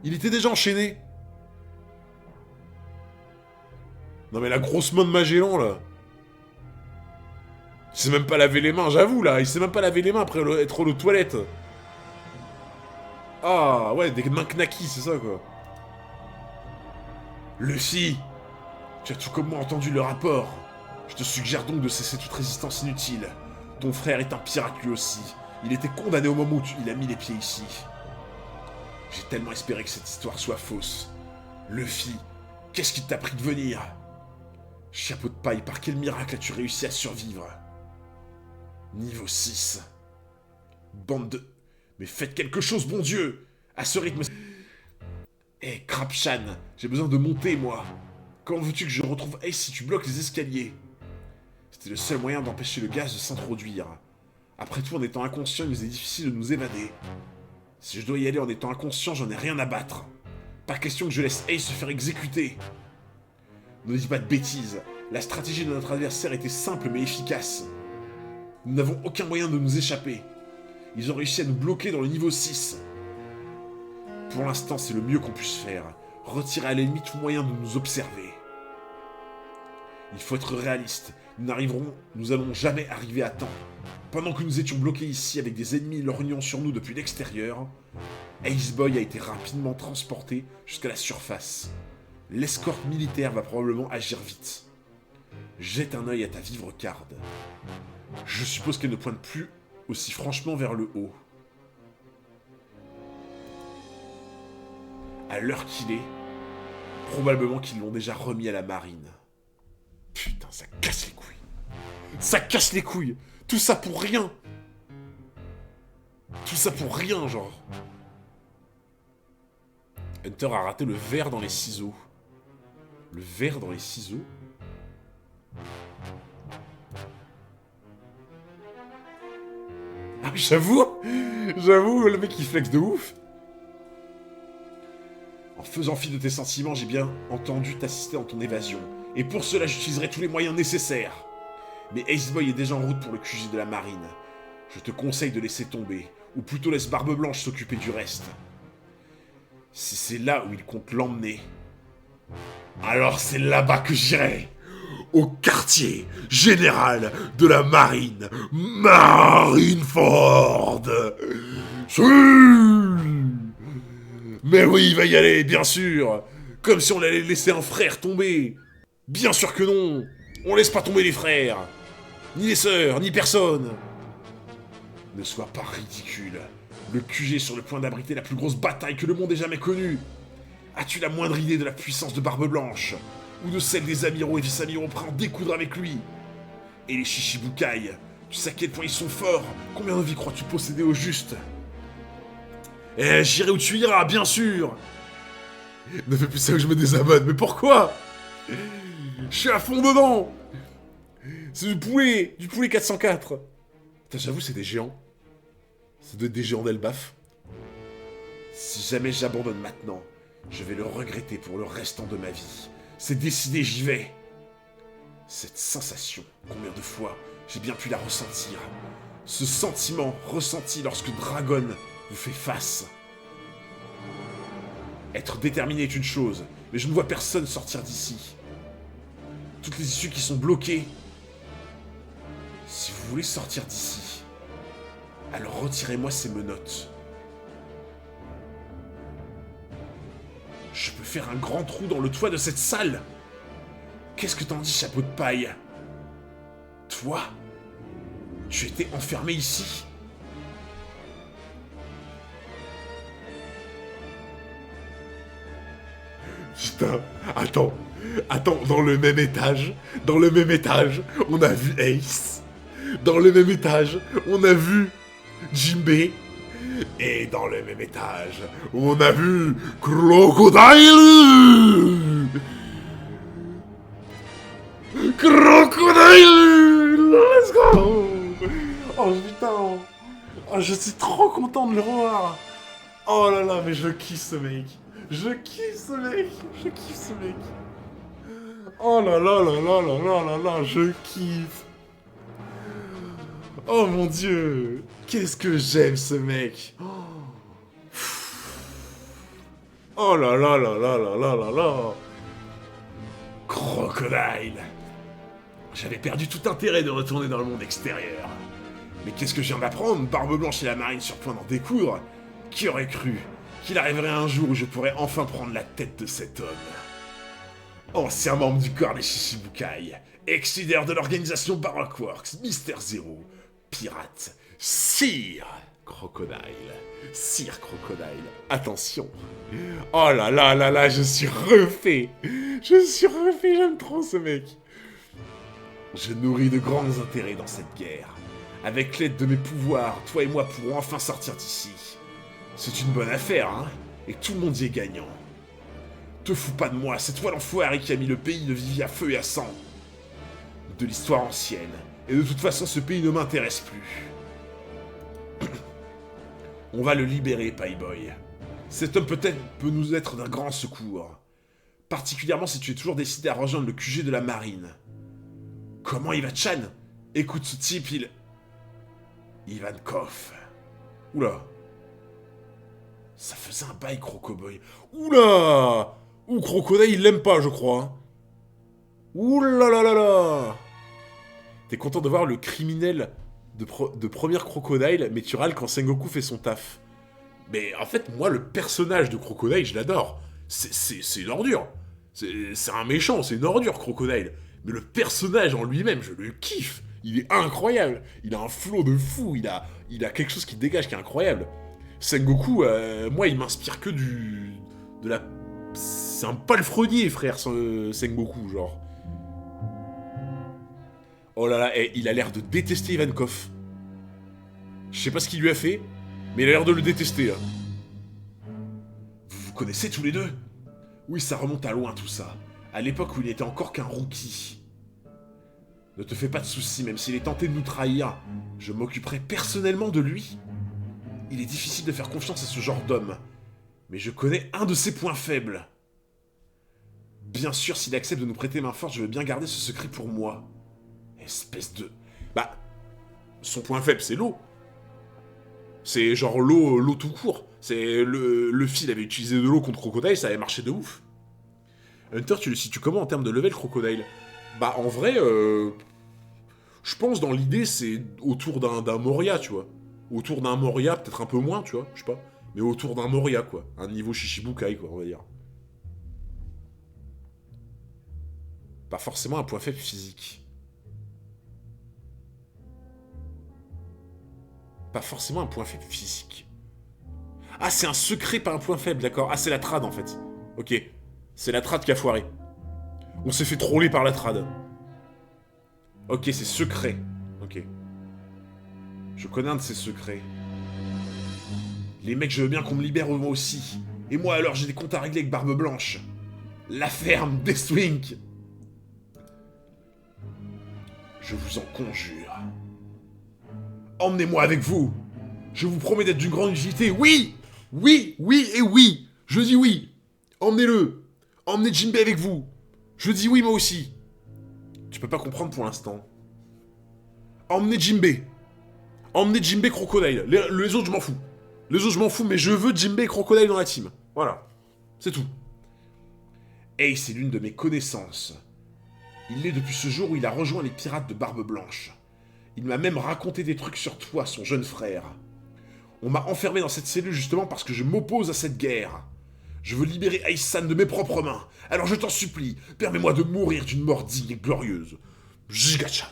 Il était déjà enchaîné. Non mais la grosse main de Magellan, là. Il s'est même pas lavé les mains, j'avoue, là. Il s'est même pas lavé les mains après être aux toilettes. Ah, ouais, des mains knacky, c'est ça, quoi. Lucie, tu as tout comme moi entendu le rapport. Je te suggère donc de cesser toute résistance inutile. Ton frère est un pirate lui aussi. Il était condamné au moment où il a mis les pieds ici. J'ai tellement espéré que cette histoire soit fausse. Luffy, qu'est-ce qui t'a pris de venir? Chapeau de paille, par quel miracle as-tu réussi à survivre? Niveau 6. Bande de... Mais faites quelque chose, bon Dieu! À ce rythme... Hé, Crapshan, j'ai besoin de monter, moi. Comment veux-tu que je retrouve Ace si tu bloques les escaliers? C'était le seul moyen d'empêcher le gaz de s'introduire. Après tout, en étant inconscient, il nous est difficile de nous évader. Si je dois y aller en étant inconscient, j'en ai rien à battre. Pas question que je laisse Ace se faire exécuter. Ne dis pas de bêtises. La stratégie de notre adversaire était simple mais efficace. Nous n'avons aucun moyen de nous échapper. Ils ont réussi à nous bloquer dans le niveau 6. Pour l'instant, c'est le mieux qu'on puisse faire. Retirer à l'ennemi tout moyen de nous observer. Il faut être réaliste. Nous allons jamais arriver à temps. Pendant que nous étions bloqués ici avec des ennemis lorgnant sur nous depuis l'extérieur, Ace Boy a été rapidement transporté jusqu'à la surface. L'escorte militaire va probablement agir vite. Jette un œil à ta vivre card. Je suppose qu'elle ne pointe plus aussi franchement vers le haut. À l'heure qu'il est, probablement qu'ils l'ont déjà remis à la marine. Putain, ça casse les couilles. Ça casse les couilles. Tout ça pour rien. Tout ça pour rien, genre. Hunter a raté le verre dans les ciseaux. Le verre dans les ciseaux? Ah, j'avoue, le mec il flex de ouf. En faisant fi de tes sentiments, j'ai bien entendu t'assister dans ton évasion. Et pour cela, j'utiliserai tous les moyens nécessaires. Mais Ace Boy est déjà en route pour le QG de la marine. Je te conseille de laisser tomber, ou plutôt laisse Barbe Blanche s'occuper du reste. Si c'est là où il compte l'emmener, alors c'est là-bas que j'irai. Au quartier général de la marine, Marineford. Si. Mais oui, il va y aller, bien sûr. Comme si on allait laisser un frère tomber. Bien sûr que non. On laisse pas tomber les frères. Ni les sœurs, ni personne. Ne sois pas ridicule. Le QG est sur le point d'abriter la plus grosse bataille que le monde ait jamais connue. As-tu la moindre idée de la puissance de Barbe Blanche? Ou de celle des amiraux et vice-amiraux prêts à en découdre avec lui? Et les Shichibukai, tu sais à quel point ils sont forts? Combien de vies crois-tu posséder au juste? Eh, j'irai où tu iras, bien sûr. Ne fais plus ça que je me désabonne, mais pourquoi? Je suis à fond dedans. C'est du poulet 404. Putain, j'avoue, c'est des géants. Ça doit être des géants d'Elbaf. Si jamais j'abandonne maintenant, je vais le regretter pour le restant de ma vie. C'est décidé, j'y vais. Cette sensation, combien de fois j'ai bien pu la ressentir. Ce sentiment ressenti lorsque Dragon vous fait face. Être déterminé est une chose, mais je ne vois personne sortir d'ici. Toutes les issues qui sont bloquées. Si vous voulez sortir d'ici, alors retirez-moi ces menottes. Je peux faire un grand trou dans le toit de cette salle. Qu'est-ce que t'en dis, chapeau de paille? Toi, tu étais enfermé ici. Putain, attends, dans le même étage, on a vu Ace. Dans le même étage, on a vu Jinbei. Et dans le même étage, on a vu Crocodile. Let's go. Oh putain. Oh, je suis trop content de le revoir. Oh là là, mais je kiffe ce mec. Oh là là là là là là là là, je kiffe. Oh mon dieu. Qu'est-ce que j'aime ce mec. Oh là là là là là là là là. Crocodile. J'avais perdu tout intérêt de retourner dans le monde extérieur. Mais qu'est-ce que je viens d'apprendre? Barbe Blanche et la marine sur point d'en découdre. Qui aurait cru qu'il arriverait un jour où je pourrais enfin prendre la tête de cet homme? Ancien membre du corps des Shichibukai, ex-leader de l'organisation Baroque Works, Mister Zero, pirate, Sir Crocodile. Attention. Oh là là là là, je suis refait, j'aime trop ce mec. Je nourris de grands intérêts dans cette guerre. Avec l'aide de mes pouvoirs, toi et moi pourrons enfin sortir d'ici. C'est une bonne affaire, hein? Et tout le monde y est gagnant. Te fous pas de moi, c'est toi l'enfoiré qui a mis le pays de Vivi à feu et à sang. De l'histoire ancienne. Et de toute façon, ce pays ne m'intéresse plus. On va le libérer, Pie-Boy. Cet homme peut nous être d'un grand secours. Particulièrement si tu es toujours décidé à rejoindre le QG de la marine. Comment il va, Chan? Écoute, ce type, Ivankov. Oula. Ça faisait un bail, Crocoboy. Oula. Ouh, Crocodile, il l'aime pas, je crois. Oula là là là. T'es content de voir le criminel de première Crocodile, mais tu râles quand Sengoku fait son taf. Mais en fait, moi, le personnage de Crocodile, je l'adore. C'est une ordure. C'est un méchant, c'est une ordure, Crocodile. Mais le personnage en lui-même, je le kiffe. Il est incroyable. Il a un flow de fou. Il a quelque chose qui dégage qui est incroyable. Sengoku, moi, il m'inspire que de la... C'est un palefrenier, frère, Sengoku, genre. Oh là là, il a l'air de détester Ivankov. Je sais pas ce qu'il lui a fait, mais il a l'air de le détester, hein. Vous vous connaissez tous les deux? Oui, ça remonte à loin, tout ça. À l'époque où il n'était encore qu'un rookie. Ne te fais pas de soucis, même s'il est tenté de nous trahir, je m'occuperai personnellement de lui. Il est difficile de faire confiance à ce genre d'homme, mais je connais un de ses points faibles. Bien sûr, s'il accepte de nous prêter main forte, je veux bien garder ce secret pour moi. Et Espèce de... Bah, son point faible, c'est l'eau. C'est genre l'eau tout court. C'est Luffy, il avait utilisé de l'eau contre Crocodile, ça avait marché de ouf. Hunter, tu le situes comment en termes de level Crocodile? Bah, en vrai, je pense dans l'idée, c'est autour d'un Moria, tu vois. Autour d'un Moria, peut-être un peu moins, tu vois, je sais pas. Mais autour d'un Moria, quoi. Un niveau Shishibukai, quoi, on va dire. Pas forcément un point faible physique. Pas forcément un point faible physique. Ah, c'est un secret, pas un point faible, d'accord. Ah, c'est la trad, en fait. Ok. C'est la trad qui a foiré. On s'est fait troller par la trad. Ok, c'est secret. Ok. Je connais un de ces secrets. Les mecs, je veux bien qu'on me libère moi aussi. Et moi, alors, j'ai des comptes à régler avec Barbe Blanche. La ferme, Deathwing. Je vous en conjure. Emmenez-moi avec vous. Je vous promets d'être d'une grande utilité. Oui, oui, oui et oui. Je dis oui. Emmenez-le. Emmenez Jinbei avec vous. Je dis oui, moi aussi. Tu peux pas comprendre pour l'instant. Emmenez Jinbei. Emmenez Jinbei Crocodile. Les autres, je m'en fous. Les autres, je m'en fous, mais je veux Jinbei Crocodile dans la team. Voilà. C'est tout. Ace c'est l'une de mes connaissances. Il l'est depuis ce jour où il a rejoint les pirates de Barbe Blanche. Il m'a même raconté des trucs sur toi, son jeune frère. On m'a enfermé dans cette cellule justement parce que je m'oppose à cette guerre. Je veux libérer Ace-san de mes propres mains. Alors je t'en supplie, permets-moi de mourir d'une mort digne et glorieuse. Giga Chad.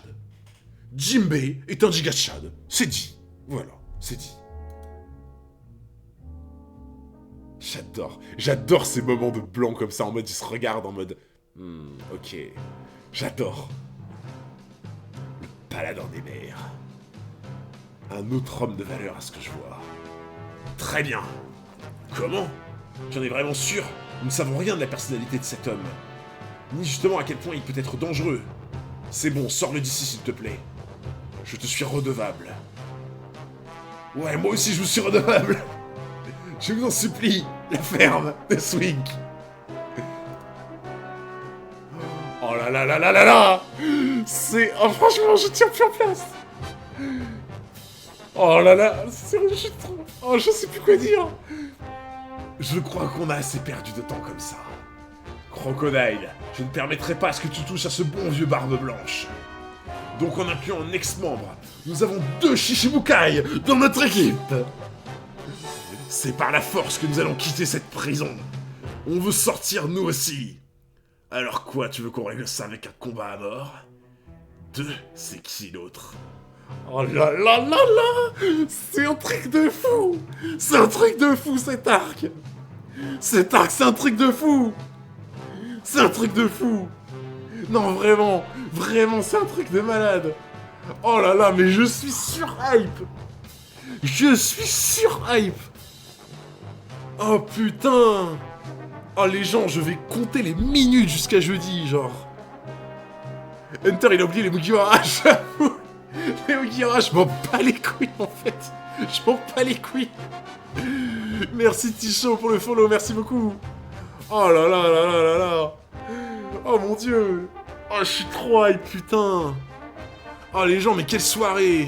Jinbei est un Giga Chad. C'est dit. Voilà, c'est dit. J'adore ces moments de blanc comme ça, en mode ils se regardent en mode... ok. J'adore. Le paladin des mers. Un autre homme de valeur à ce que je vois. Très bien. Comment? J'en ai vraiment sûr. Nous ne savons rien de la personnalité de cet homme. Ni justement à quel point il peut être dangereux. C'est bon, sors-le d'ici s'il te plaît. Je te suis redevable. Ouais, moi aussi je vous suis redevable. Je vous en supplie, la ferme de Swing. Oh là là là là là là. C'est... Oh, franchement, je tiens plus en place. Oh là là, sérieux, je suis trop... Oh, je sais plus quoi dire. Je crois qu'on a assez perdu de temps comme ça. Crocodile, je ne permettrai pas à ce que tu touches à ce bon vieux Barbe Blanche. Donc en appulant un ex-membre, nous avons 2 Shishibukai dans notre équipe. C'est par la force que nous allons quitter cette prison. On veut sortir nous aussi. Alors quoi, tu veux qu'on règle ça avec un combat à mort? 2, c'est qui l'autre? Oh là là là là! C'est un truc de fou! C'est un truc de fou cet arc! Cet arc, c'est un truc de fou! C'est un truc de fou! Non, vraiment, vraiment, c'est un truc de malade! Oh là là, mais je suis sur-hype! Je suis sur-hype! Oh putain! Oh les gens, je vais compter les minutes jusqu'à jeudi, genre. Hunter, il a oublié les Mugiwara, j'avoue! Les Mugiwara, je m'en bats les couilles en fait! Je m'en bats les couilles! Merci Ticho pour le follow, merci beaucoup! Oh là là là là là là! Oh mon dieu! Oh, je suis trop hype, putain! Oh les gens, mais quelle soirée!